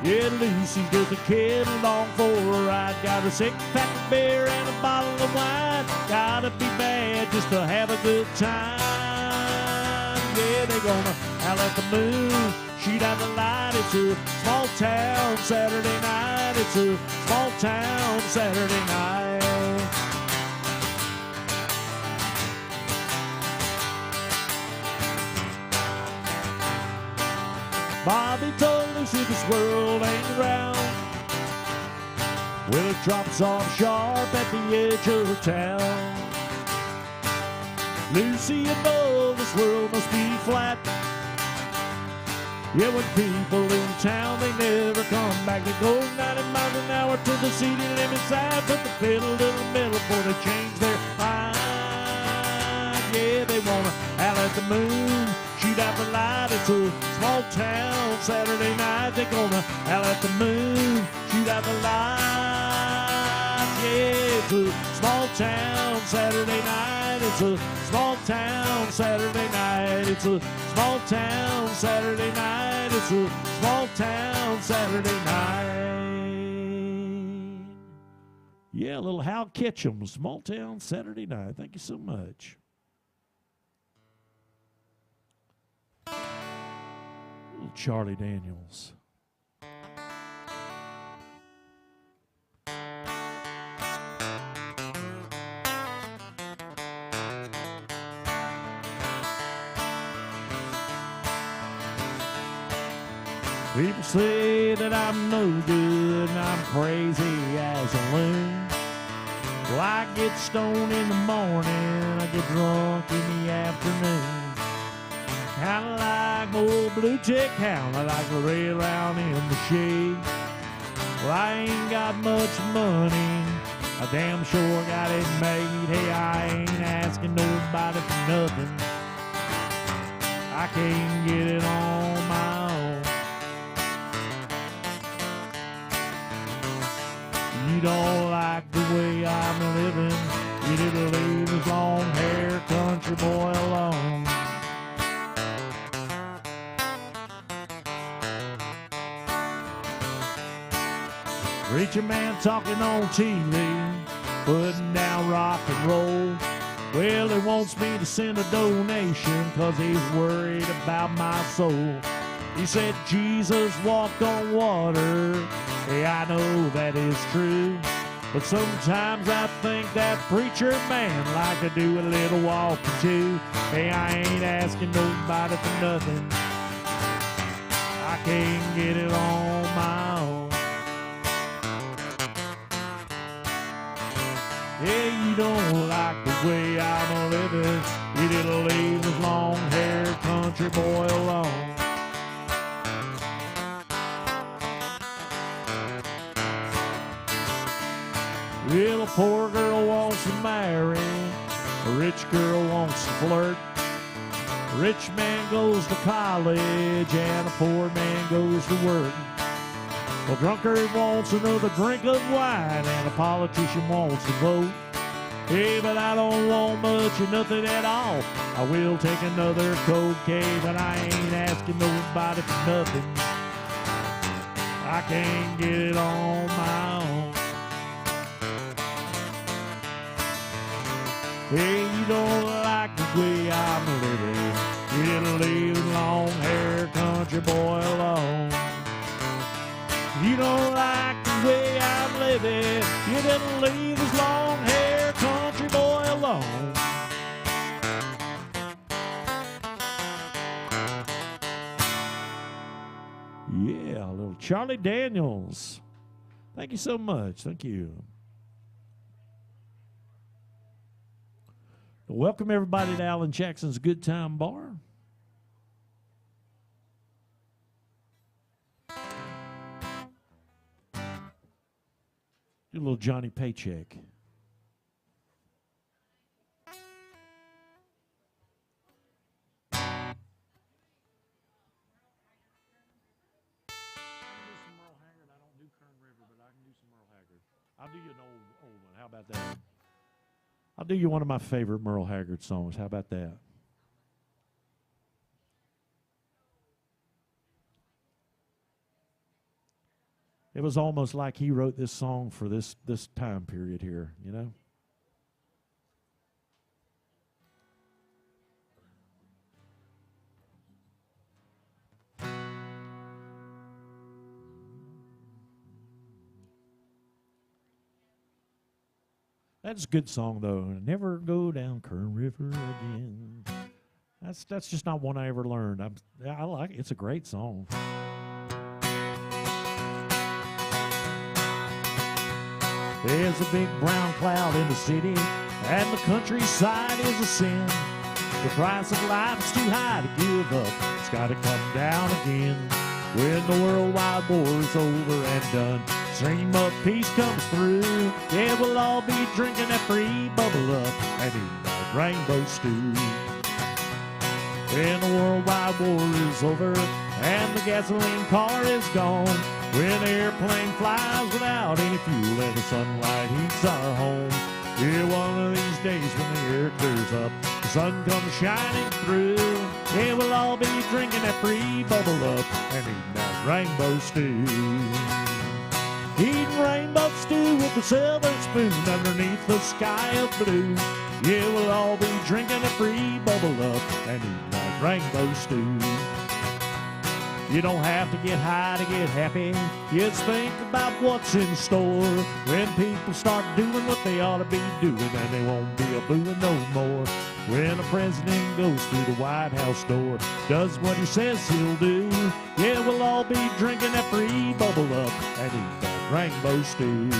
Yeah, Lucy's got the kid along for a ride. Got a six-pack of beer and a bottle of wine. Gotta be bad just to have a good time. Yeah, they're gonna howl at the moon, shoot out the light. It's a small town Saturday night. It's a small town Saturday night. Bobby told Lucy this world ain't round. Well, it drops off sharp at the edge of the town. Lucy, you know this world must be flat. Yeah, when people leave town, they never come back. They go 90 miles an hour to the city limit side, put the pedal to the metal before they change their mind. Yeah, they wanna howl at the moon, shoot out the light. It's a small town Saturday night. They're gonna howl at the moon, shoot out the light. Yeah, it's a small town Saturday night. It's a small town Saturday night. It's a small town Saturday night. It's a small town Saturday night. Yeah, a little Hal Ketchum, Small Town Saturday Night. Thank you so much. Little Charlie Daniels. People say that I'm no good and I'm crazy as a loon. Well, I get stoned in the morning, I get drunk in the afternoon. Kinda like my old blue tick hound, I like to lay around in the shade. Well, I ain't got much money, I damn sure got it made. Hey, I ain't asking nobody for nothing, I can't get it on my own. You don't like the way I'm living, you need to leave this long hair country boy alone. Preacher man talking on TV, putting down rock and roll. Well, he wants me to send a donation 'cause he's worried about my soul. He said Jesus walked on water. Hey, I know that is true, but sometimes I think that preacher man like to do a little walking too. Hey, I ain't asking nobody for nothing, I can't get it on my own. Hey, you don't like the way I'm living, you didn't leave this long-haired country boy alone. Well, a poor girl wants to marry, a rich girl wants to flirt. A rich man goes to college and a poor man goes to work. A drunkard wants another drink of wine and a politician wants to vote. Hey, but I don't want much or nothing at all. I will take another cocaine, but I ain't asking nobody for nothing, I can't get it on my own. Hey, you don't like the way I'm living, you didn't leave the long-haired country boy alone. You don't like the way I'm living, you didn't leave this long-haired country boy alone. Yeah, a little Charlie Daniels. Thank you so much. Thank you. Welcome, everybody, to Alan Jackson's Good Time Bar. Do a little Johnny Paycheck. I'll do you an old one. How about that? I'll do you one of my favorite Merle Haggard songs. How about that? It was almost like he wrote this song for this time period here, you know? That's a good song, though. Never go down Kern River again. That's just not one I ever learned. I like it. It's a great song. There's a big brown cloud in the city, and the countryside is a sin. The price of life is too high to give up. It's got to come down again. When the worldwide war is over and done, stream of peace comes through. Yeah, we'll all be drinking that free bubble up and eating that rainbow stew. When the worldwide war is over and the gasoline car is gone, when the airplane flies without any fuel and the sunlight heats our home, yeah, one of these days when the air clears up, the sun comes shining through. Yeah, we'll all be drinking that free bubble up and eating that rainbow stew. Eating rainbow stew with a silver spoon underneath the sky of blue. Yeah, we'll all be drinking a free bubble up and eating that rainbow stew. You don't have to get high to get happy. Just think about what's in store. When people start doing what they ought to be doing, and they won't be a booing no more. When a president goes through the White House door, does what he says he'll do, yeah, we'll all be drinking that free bubble up and eating that rainbow stew.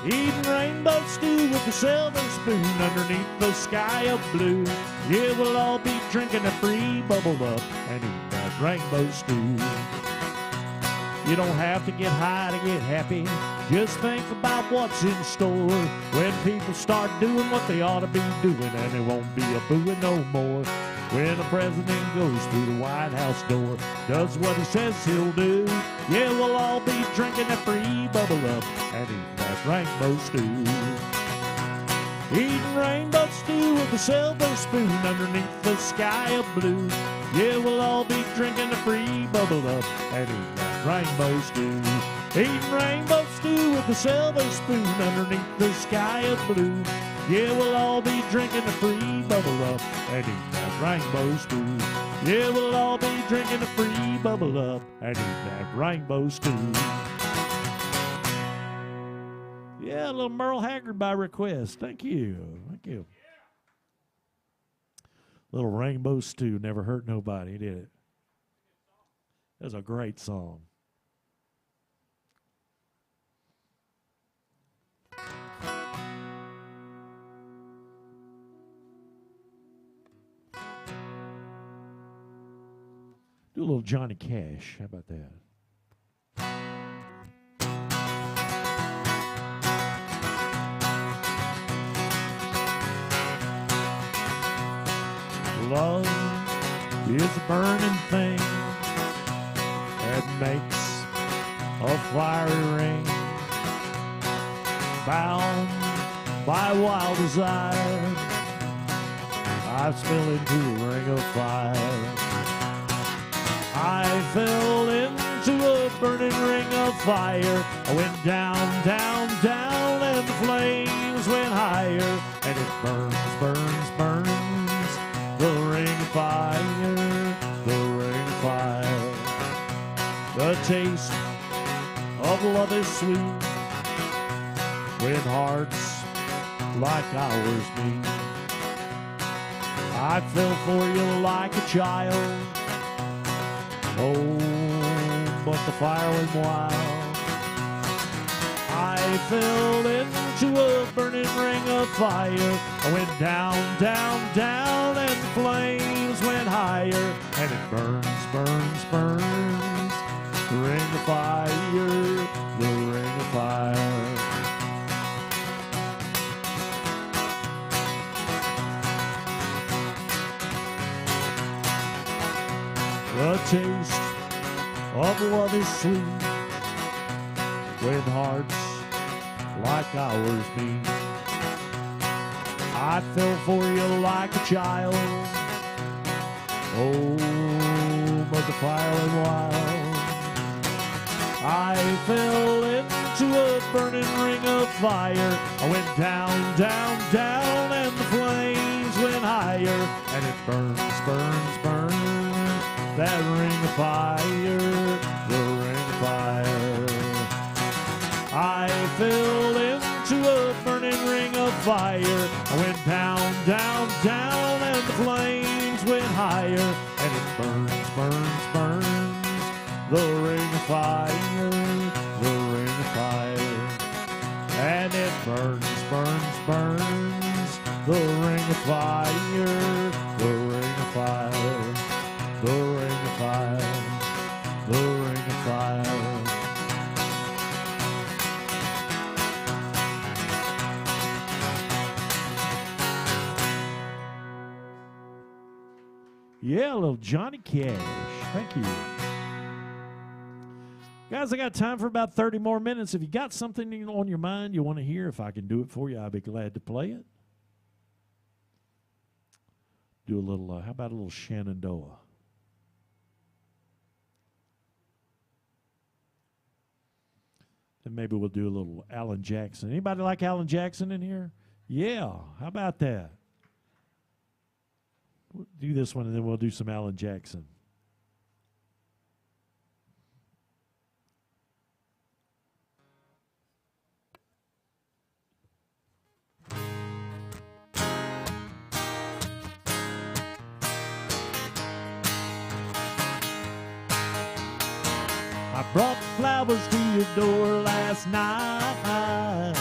Eating rainbow stew with a silver spoon underneath the sky of blue. Yeah, we'll all be drinking a free bubble up and eating that rainbow stew. You don't have to get high to get happy. Just think about what's in store. When people start doing what they ought to be doing, and they won't be a booing no more. When the president goes through the White House door, does what he says he'll do, yeah, we'll all be drinking that free bubble up and eating that rainbow stew. Eating rainbow stew with a silver spoon underneath the sky of blue. Yeah, we'll all be drinking the free bubble up and eating that rainbow stew. Eating rainbow stew with a silver spoon underneath the sky of blue. Yeah, we'll all be drinking the free bubble up and eating that rainbow stew. Yeah, we'll all be drinking the free bubble up and eating that rainbow stew. Yeah, a little Merle Haggard by request. Thank you. Thank you. Little rainbow stew never hurt nobody, did it? It was a great song. Do a little Johnny Cash. How about that? Love is a burning thing that makes a fiery ring, bound by wild desire. I fell into a ring of fire. I fell into a burning ring of fire. I went down, down, down, and the flames went higher. And it burns, burns, burns, the ring of fire, the ring of fire. The taste of love is sweet when hearts like ours meet. I fell for you like a child. Oh, but the fire went wild. I fell into a burning ring of fire. I went down, down, down, and the flames went higher. And it burns, burns, burns. The ring of fire, the ring of fire. The taste of love is sweet when hearts like ours meet. I fell for you like a child. Oh, but the fire went wild. I fell into a burning ring of fire. I went down, down, down, and the flames went higher. And it burns, burns, burns. That ring of fire, the ring of fire. I fell into a burning ring of fire. I went down, down, down, and the flames went higher. And it burns, burns, burns. The ring of fire, the ring of fire. And it burns, burns, burns. The ring of fire, the ring of fire. The ring of fire, the ring of fire. Yeah, little Johnny Cash. Thank you. Guys, I got time for about 30 more minutes. If you got something on your mind you want to hear, if I can do it for you, I'll be glad to play it. Do a little, how about a little Shenandoah? And maybe we'll do a little Alan Jackson. Anybody like Alan Jackson in here? Yeah, how about that? We'll do this one, and then we'll do some Alan Jackson. I brought flowers to your door last night.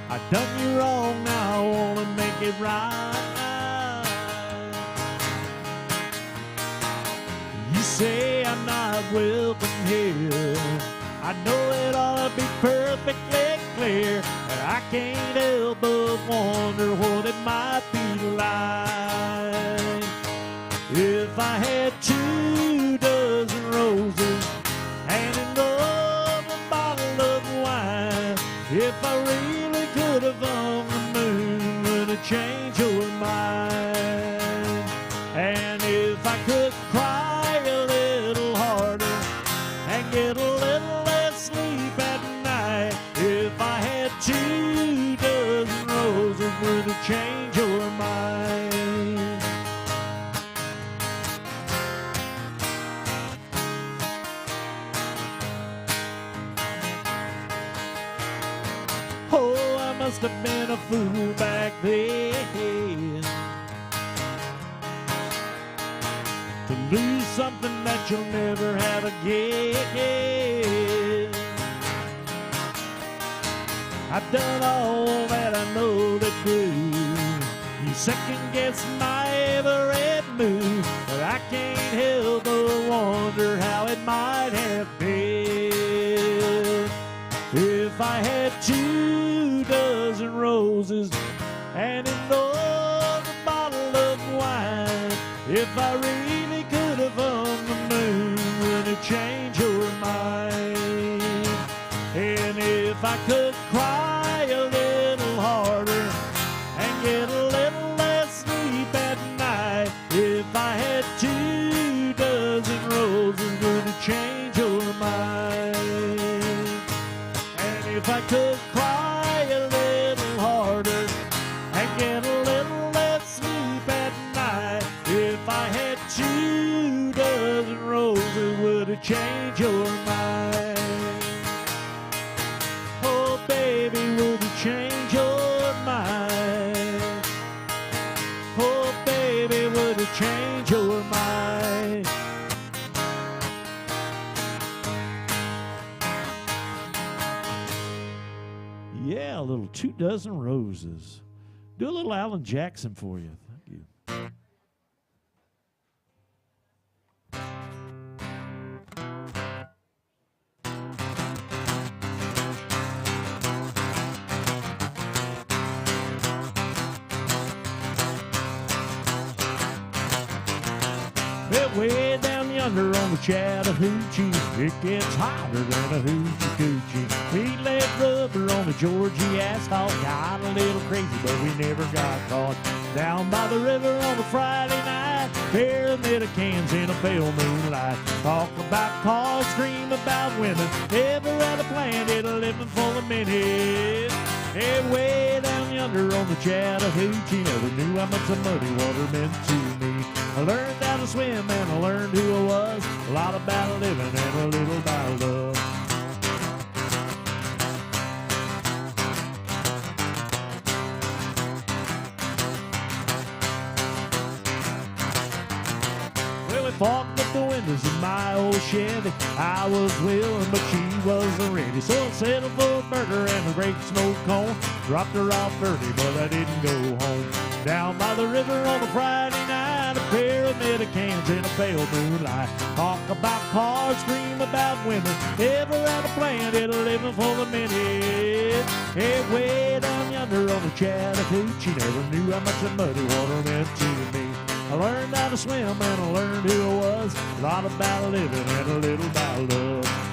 I done you wrong, now I wanna make it right. You say I'm not welcome here. I know it ought to be perfectly clear, but I can't help but wonder what it might be like if I had 2 dozen roses and another bottle of wine. If I really could have on the moon, would have changed your mind. And if I could cry a little harder and get a little less sleep at night, if I had 2 dozen roses, would have changed your mind. Oh, I must have been a fool back then to lose something that you'll never have again. I've done all that I know to do. You second guess my every move, but I can't help but wonder how it might have been if I had 2 dozen roses and another bottle of wine. If I really could have on the moon, would it change your mind? And if I could cry a little harder and get a little less sleep at night, if I had 2 dozen roses, would it change your mind? And if I could cry a little harder and get a little less sleep at night, if I had 2 dozen roses, would it change your mind? Oh, baby, would it change your mind? Oh, baby, would it change your mind? a little 2 Dozen Roses. Do a little Alan Jackson for you. Thank you. Well, way down yonder on the Chattahoochee, it gets hotter than a hoochie coochie. We laid rubber on the Georgie asphalt, got a little crazy, but we never got caught. Down by the river on a Friday night, pyramid of cans in a pale moonlight. Talk about cars, scream about women, never had a planet living full of minutes. Hey, way down yonder on the Chattahoochee, never knew how much the muddy water meant to me. I learned how to swim and I learned who I was, a lot about living and a little about love. Well, we fogged up the windows of my old Chevy. I was willing, but she wasn't ready, so I settled for a burger and a great smoked cone. Dropped her off early, but I didn't go home. Down by the river on a Friday night, a pyramid of cans in a pale moonlight. Talk about cars, scream about women, never had a planet living full of minutes. Hey, way down yonder on the Chattahoochee, never knew how much the muddy water meant to me. I learned how to swim and I learned who I was, a lot about living and a little about love.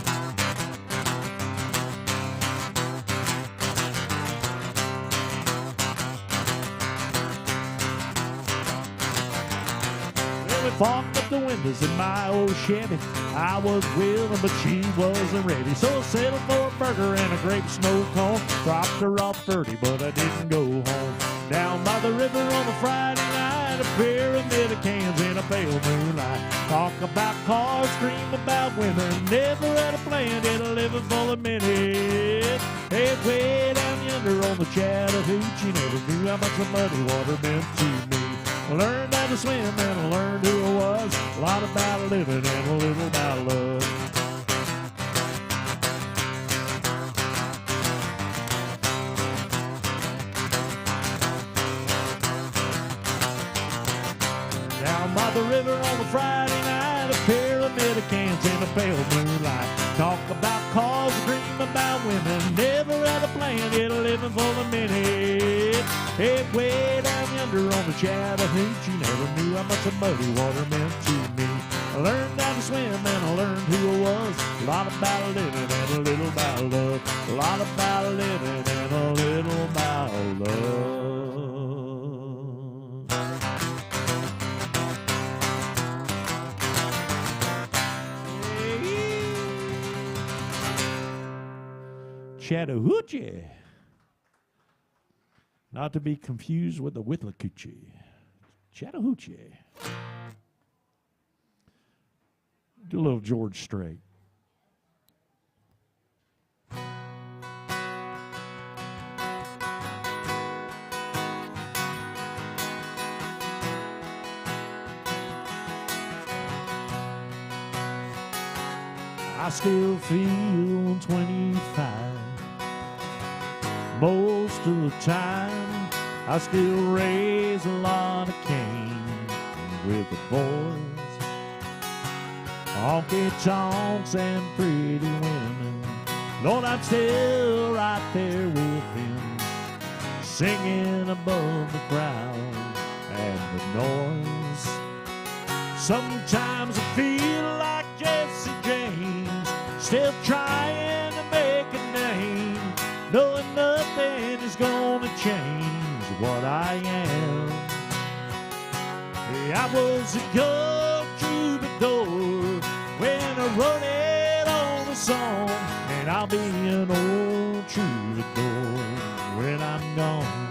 We fogged up the windows in my old Chevy. I was willing, but she wasn't ready, so I settled for a burger and a grape snow cone. Dropped her off 30, but I didn't go home. Down by the river on a Friday night, a pyramid of cans in a pale moonlight. Talk about cars, scream about women, never had a planet living full of minutes. Hey, way down yonder on the Chattahoochee, never knew how much the muddy water meant to me. I learned how to swim and I learned who I was, a lot about living and a little about love. Down by the river on a Friday night, a pyramid of cans in a pale moonlight. Talk about cars, dream about women, never had a planet living full of minutes. Hey, way down yonder on the Chattahoochee, never knew how much the muddy water meant to me. I learned how to swim and I learned who I was, a lot about living and a little about love. A lot about living and a little about love. Chattahoochee. Not to be confused with the Withlacoochee. Chattahoochee. Do a little George Strait. I still feel 25. Most of the time, I still raise a lot of cane with the boys. Honky tonks and pretty women. Lord, I'm still right there with him, singing above the crowd and the noise. Sometimes I feel like Jesse James, still trying to make a name, knowing nothing is gonna change what I am. Hey, I was a young troubadour when I wrote it on a song, and I'll be an old troubadour when I'm gone.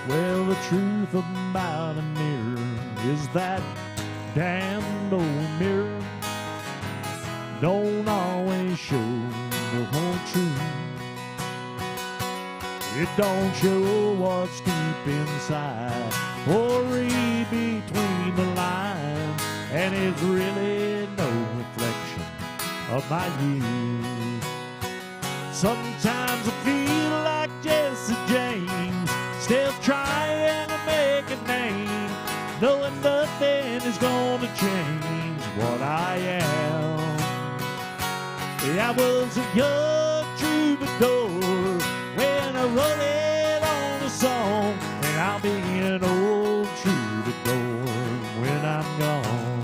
Well, the truth about a mirror is that damned old mirror don't always show the whole truth. It don't show what's deep inside or read between the lines, and it's really no reflection of my youth. Sometimes I feel like Jesse James, still trying to make a name, knowing nothing is gonna change what I am. I was a young troubadour when I wrote it on a song, and I'll be an old troubadour when I'm gone.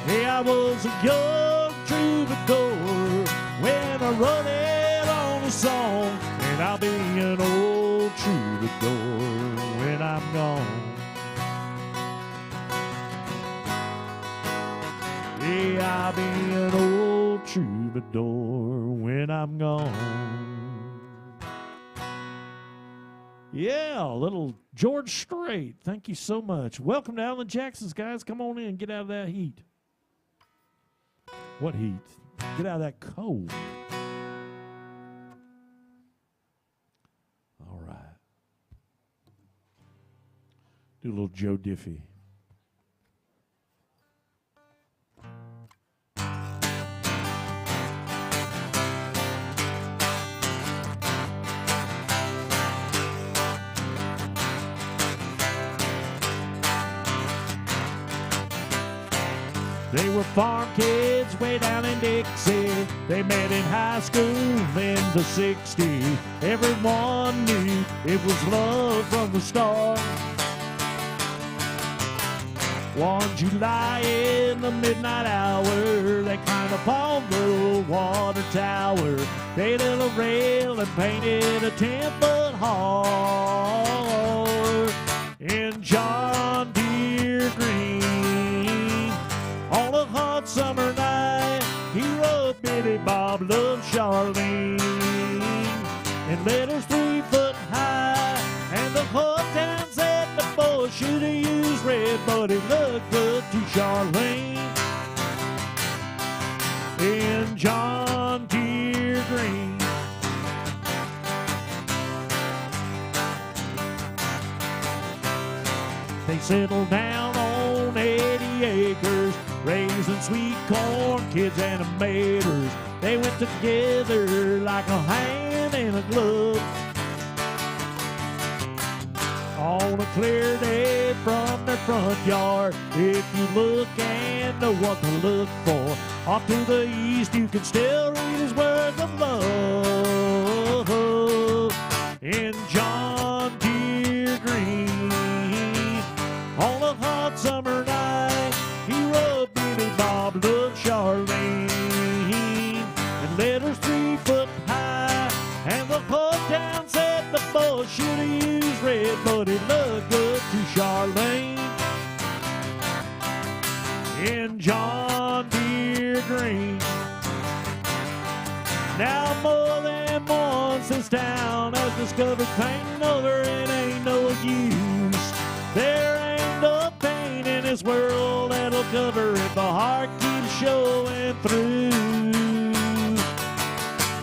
I was a young troubadour when I wrote it on a song, and I'll be an old troubadour when I'm gone. I'll be an old troubadour when I'm gone. Yeah, a little George Strait. Thank you so much. Welcome to Alan Jackson's, guys. Come on in and get out of that heat. What heat? Get out of that cold. All right. Do a little Joe Diffie. They were farm kids way down in Dixie. They met in high school in the 60s. Everyone knew it was love from the start. One July in the midnight hour, they climbed upon the old water tower. They lit a rail and painted a 10-foot heart in John Deere green. On a hot summer night, he wrote Billy Bob loved Charlene in letters 3 foot high, and the whole town said the boy should have used red, but it looked good to Charlene in John Deere green. They settled down on 80 acres, raising sweet corn, kids animators. They went together like a hand in a glove. On a clear day from their front yard, if you look and know what to look for, off to the east you can still read his words of love in John Deere green. On a hot summer night, he wrote Billy Bob loved Charlene in letters 3 foot high, and the whole town said the boy should have used red, but it looked good to Charlene in John Deere green. Now more than once this town has discovered painting over it ain't no use. There ain't no pain in this world that'll cover if the heart keeps showing through.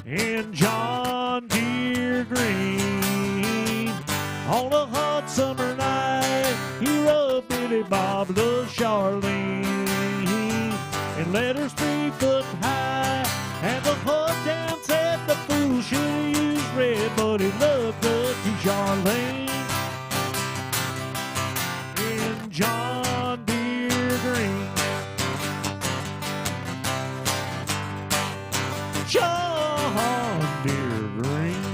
In John Deere green, on a hot summer night, he wrote Billy Bob loved Charlene in letters 3 foot high, and the whole town said the fool should have used red, but it looked good to Charlene in John Deere green. John Deere green.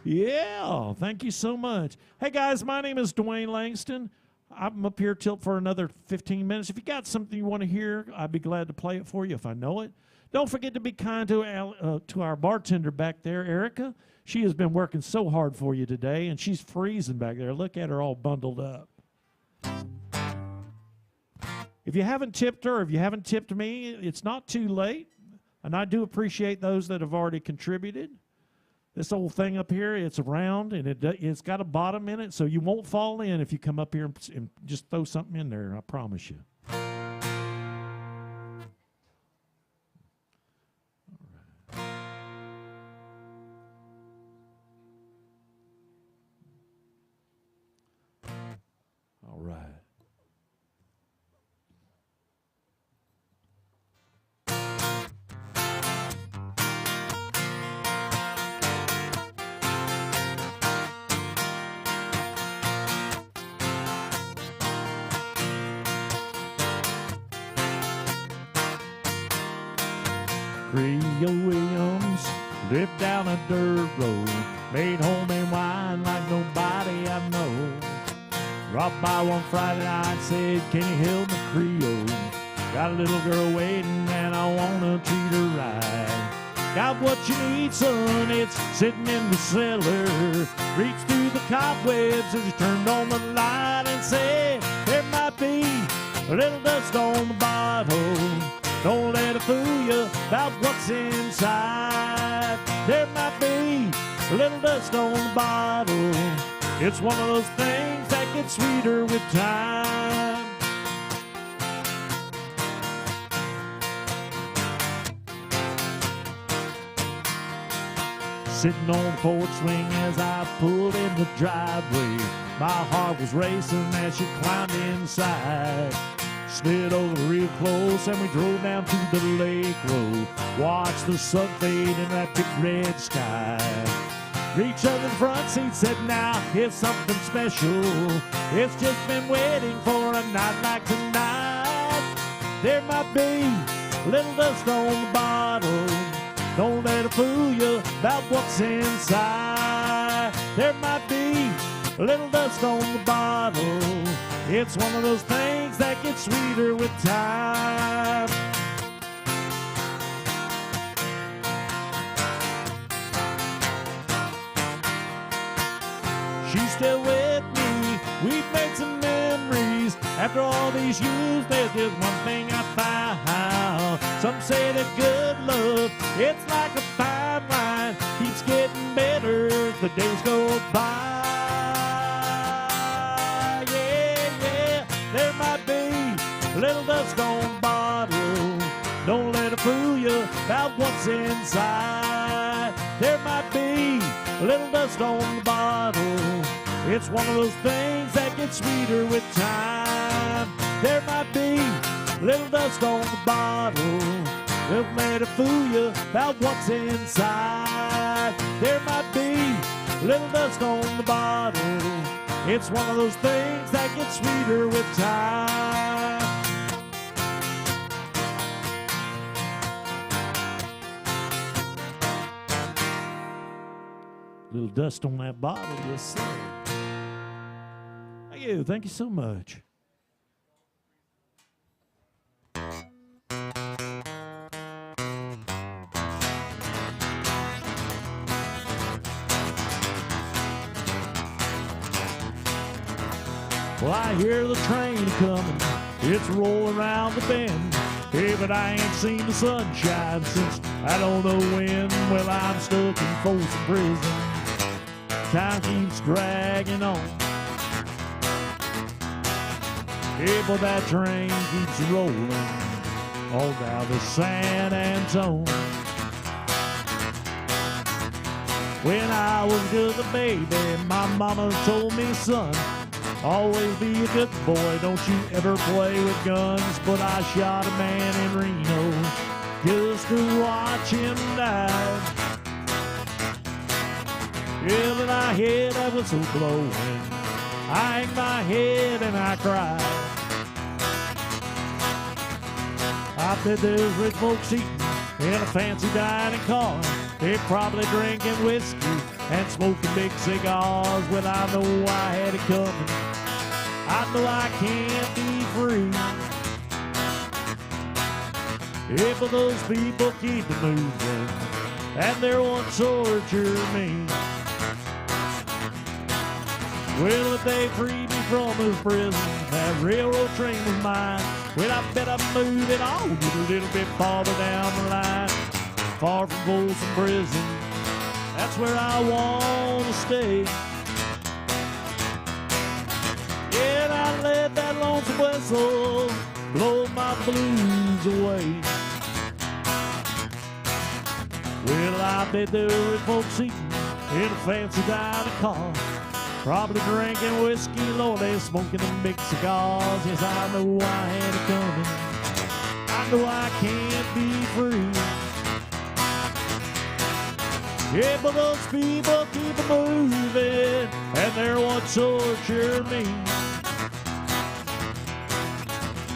Yeah, thank you so much. Hey guys, my name is Dwayne Langston. I'm up here for another 15 minutes. If you got something you want to hear, I'd be glad to play it for you if I know it. Don't forget to be kind to our bartender back there, Erica. She has been working so hard for you today, and she's freezing back there. Look at her all bundled up. If you haven't tipped her, or if you haven't tipped me, it's not too late. And I do appreciate those that have already contributed. This old thing up here, it's round, and it's got a bottom in it, so you won't fall in if you come up here and just throw something in there, I promise you. Creole Williams lived down a dirt road, made homemade wine like nobody I know. Dropped by one Friday night, said, can you help me, Creole? Got a little girl waiting and I wanna treat her right. Got what you need, son, it's sitting in the cellar. Reached through the cobwebs as he turned on the light and said, there might be a little dust on the bottle. Don't let it fool you about what's inside. There might be a little dust on the bottle. It's one of those things that gets sweeter with time. Sitting on the porch swing as I pulled in the driveway, my heart was racing as she climbed inside. Slid over real close and we drove down to the lake road. Watched the sun fade in that big red sky. Reached under the front seat, said, now here's something special. It's just been waiting for a night like tonight. There might be a little dust on the bottle. Don't let it fool you about what's inside. There might be a little dust on the bottle. It's one of those things that gets sweeter with time. She's still with me, we've made some memories. After all these years, there's just one thing I found. Some say that good love, it's like a fine wine, keeps getting better as the days go by. There might be a little dust on the bottle. Don't let it fool you about what's inside. There might be a little dust on the bottle. It's one of those things that gets sweeter with time. There might be a little dust on the bottle. Don't let it fool you about what's inside. There might be a little dust on the bottle. It's one of those things that gets sweeter with time. Little dust on that bottle, yes sir. Thank you so much. Well, I hear the train coming, it's rolling around the bend. Hey, but I ain't seen the sunshine since I don't know when. Well, I'm stuck in Folsom Prison. Time keeps dragging on. Hey, but that train keeps rolling all down to San Antonio. When I was just a baby, my mama told me, son, always be a good boy, don't you ever play with guns. But I shot a man in Reno just to watch him die. Yeah, but I hear that whistle blowing, I hang my head and I cry. I bet there's rich folks eating in a fancy dining car. They're probably drinking whiskey and smoking big cigars. Well, I know I had it coming, I know I can't be free. If those people keep moving and they want to torture me, well, if they free me from this prison, that railroad train was mine. Well, I bet I'm moving on just a little bit farther down the line. Far from Folsom Prison, that's where I want to stay. Yeah, and I let that lonesome whistle blow my blues away. Well, I bet there are folks eating in a fancy dining car, probably drinking whiskey, Lord, they're smoking them big cigars. Yes, I know I had it coming, I know I can't be free. Yeah, but those people keep moving, and they're what torture me.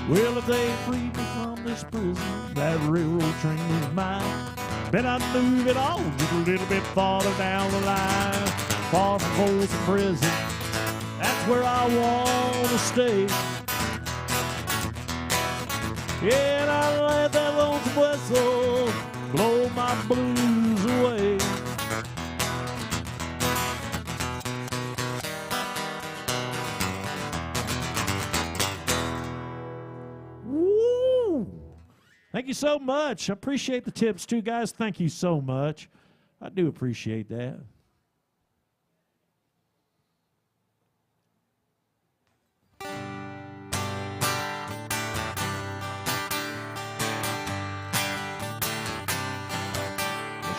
Well, if they free me from this prison, that railroad train is mine. Bet I'd move it on just a little bit farther down the line. Far from Folsom Prison, that's where I want to stay. Yeah, and I let that lonesome whistle blow my blues away. Woo! Thank you so much. I appreciate the tips too, guys. Thank you so much. I do appreciate that.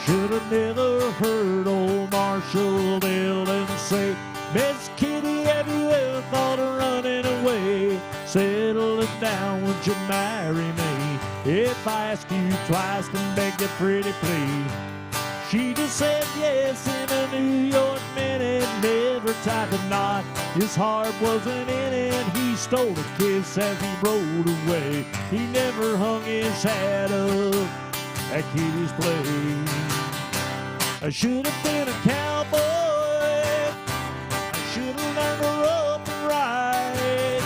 Should have never heard old Marshall Dillon say, Miss Kitty, have you ever thought of running away? Settle it down, would you marry me? If I ask you twice and beg you pretty please. She just said yes in a New York minute, never tied a knot. His heart wasn't in it, he stole a kiss as he rode away. He never hung his hat up at Kitty's place. I should have been a cowboy. I should have learned to rope and ride.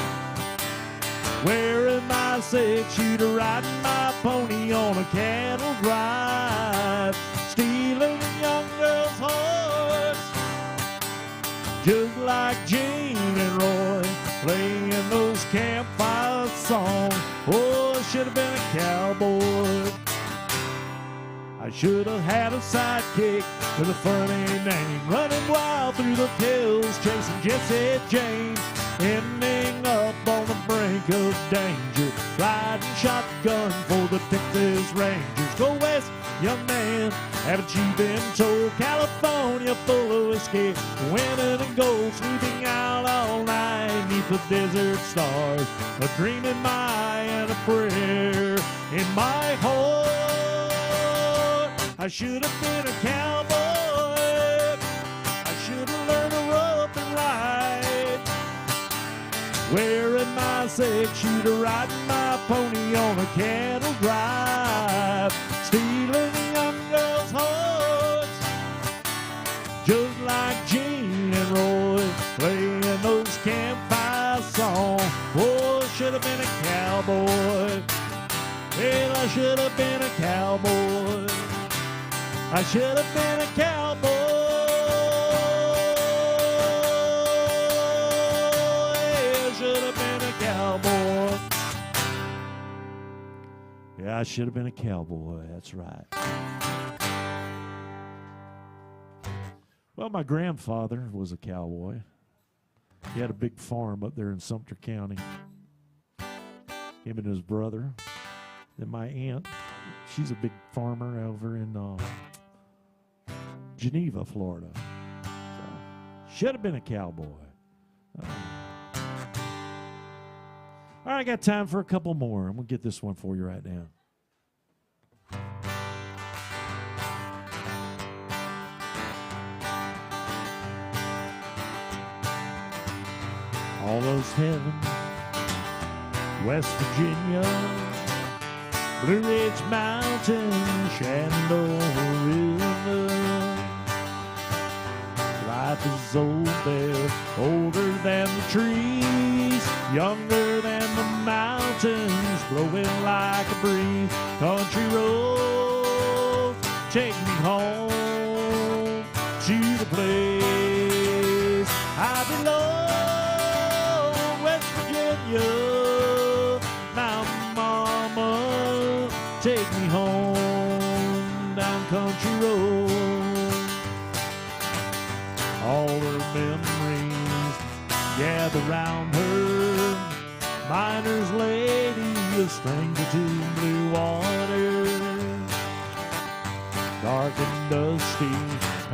Wearing my six-shooter, riding my pony on a cattle drive. Stealing a young girl's horse, just like Gene and Roy, playing those campfire songs. Oh, I should have been a cowboy. I should have had a sidekick with a funny name, running wild through the hills, chasing Jesse James, ending up on the brink of danger, riding shotgun for the Texas Rangers. Go west, young man, haven't you been told? California full of whiskey, women and gold, sleeping out all night neath the desert stars, a dream in my eye and a prayer in my heart. I should have been a cowboy. I should have learned to rope and ride. Wearing my six-shooter, riding my pony on a cattle drive. Stealing a young girl's horse, just like Gene and Roy, playing those campfire songs. Oh, I should have been a cowboy. Well, I should have been a cowboy. I should have been a cowboy. I should have been a cowboy. Yeah, I should have been a cowboy. That's right. Well, my grandfather was a cowboy. He had a big farm up there in Sumter County. Him and his brother. Then my aunt, she's a big farmer over in Geneva, Florida. So, should have been a cowboy. All right, I got time for a couple more. I'm going to get this one for you right now. Almost heaven, West Virginia, Blue Ridge Mountain, Shenandoah River. Life is old there, older than the trees, younger than the mountains, blowing like a breeze. Country roads take me home to the place I belong, West Virginia. Mountain mama, take me home down country road. All her memories gather round her. Miner's lady, a stranger to blue water. Dark and dusty,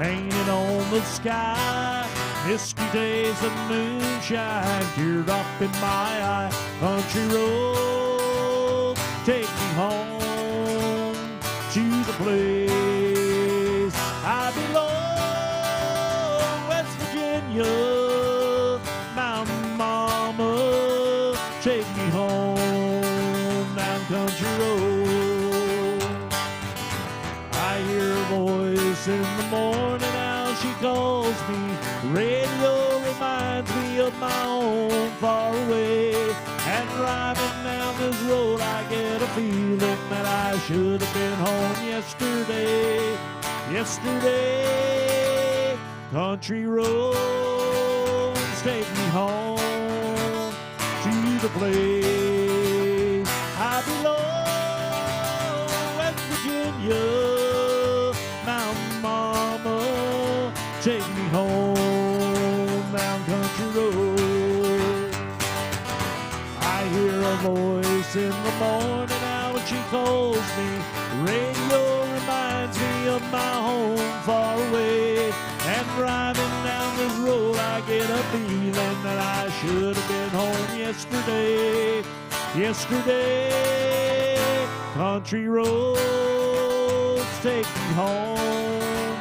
painted on the sky. Misty days of moonshine, teardrop in my eye. Country road, take me home to the place I belong, West Virginia. Mountain mama, take me home me. Radio reminds me of my own far away. And driving down this road, I get a feeling that I should have been home yesterday. Yesterday, country roads take me home to the place I belong, West Virginia, Mountain Mama, take me home down country road. I hear a voice in the morning now when she calls me. Radio reminds me of my home far away. And driving down this road, I get a feeling that I should have been home yesterday. Yesterday, country roads take me home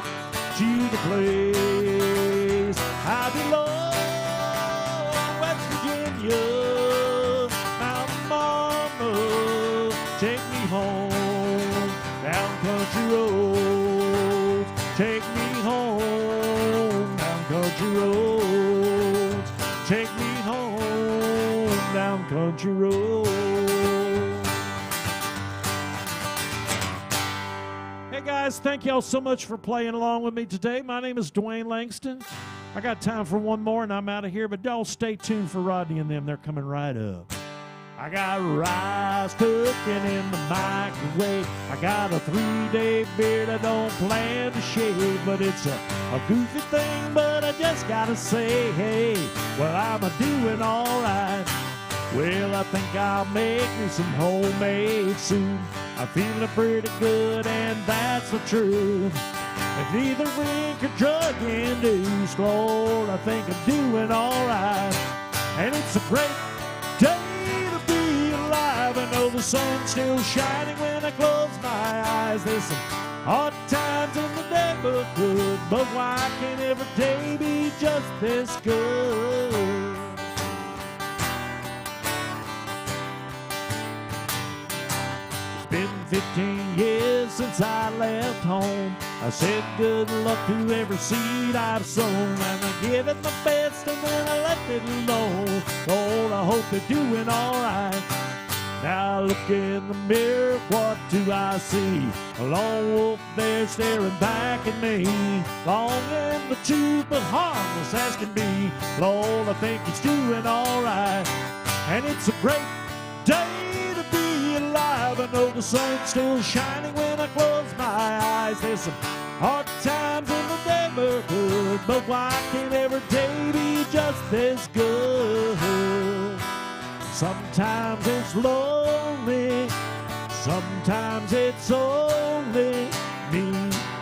to the place I belong, West Virginia, Mountain Mama, take me home down country roads, take me home down country roads, take me home down country roads. Hey guys, thank y'all so much for playing along with me today. My name is Dwayne Langston. I got time for one more and I'm out of here, but y'all stay tuned for Rodney and them. They're coming right up. I got rice cooking in the microwave. I got a 3-day beard I don't plan to shave, but it's a goofy thing, but I just gotta say, hey, well, I'm doing all right. Well, I think I'll make me some homemade soup. I'm feeling pretty good, and that's the truth. If neither drink or drug induced, Lord, I think I'm doing all right. And it's a great day to be alive. I know the sun's still shining when I close my eyes. There's some hard times in the neighborhood, but why can't every day be just this good? Been 15 years since I left home. I said good luck to every seed I've sown, and I give it my best and then I left it alone. Lord, I hope they're doing all right. Now I look in the mirror, what do I see? A lone wolf there staring back at me, long in the tooth but harmless as can be. Lord, I think he's doing all right, and it's a great day to be alive. I know the sun's still shining when I close my eyes. There's some hard times in the neighborhood, but why can't every day be just this good? Sometimes it's lonely, sometimes it's only me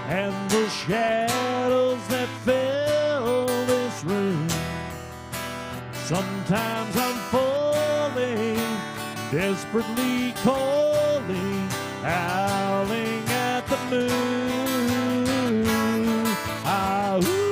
and the shadows that fill this room. Sometimes I'm falling, desperately calling, howling at the moon. Ah, ooh.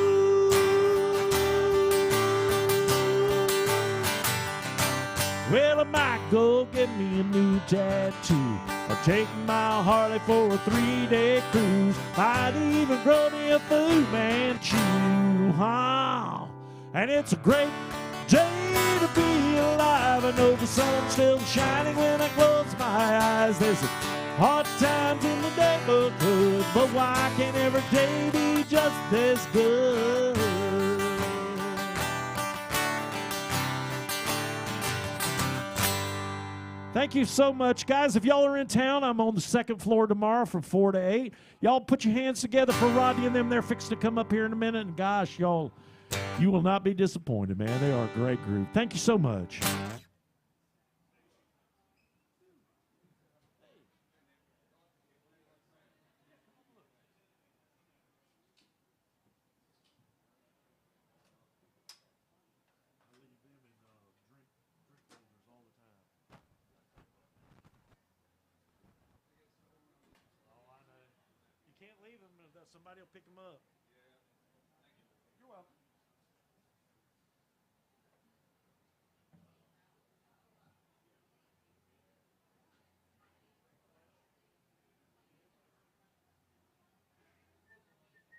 Well, I might go get me a new tattoo, or take my Harley for a 3-day cruise. Might even grow me a Fu Manchu. Huh? And it's a great day to be alive. I know the sun's still shining when I close my eyes. There's some hard times in the neighborhood, but why can't every day be just this good? Thank you so much, guys. If y'all are in town, I'm on the 2nd floor tomorrow from 4 to 8. Y'all put your hands together for Rodney and them. They're fixing to come up here in a minute, and gosh, y'all, you will not be disappointed, man. They are a great group. Thank you so much. You can't leave them. Somebody will pick them up.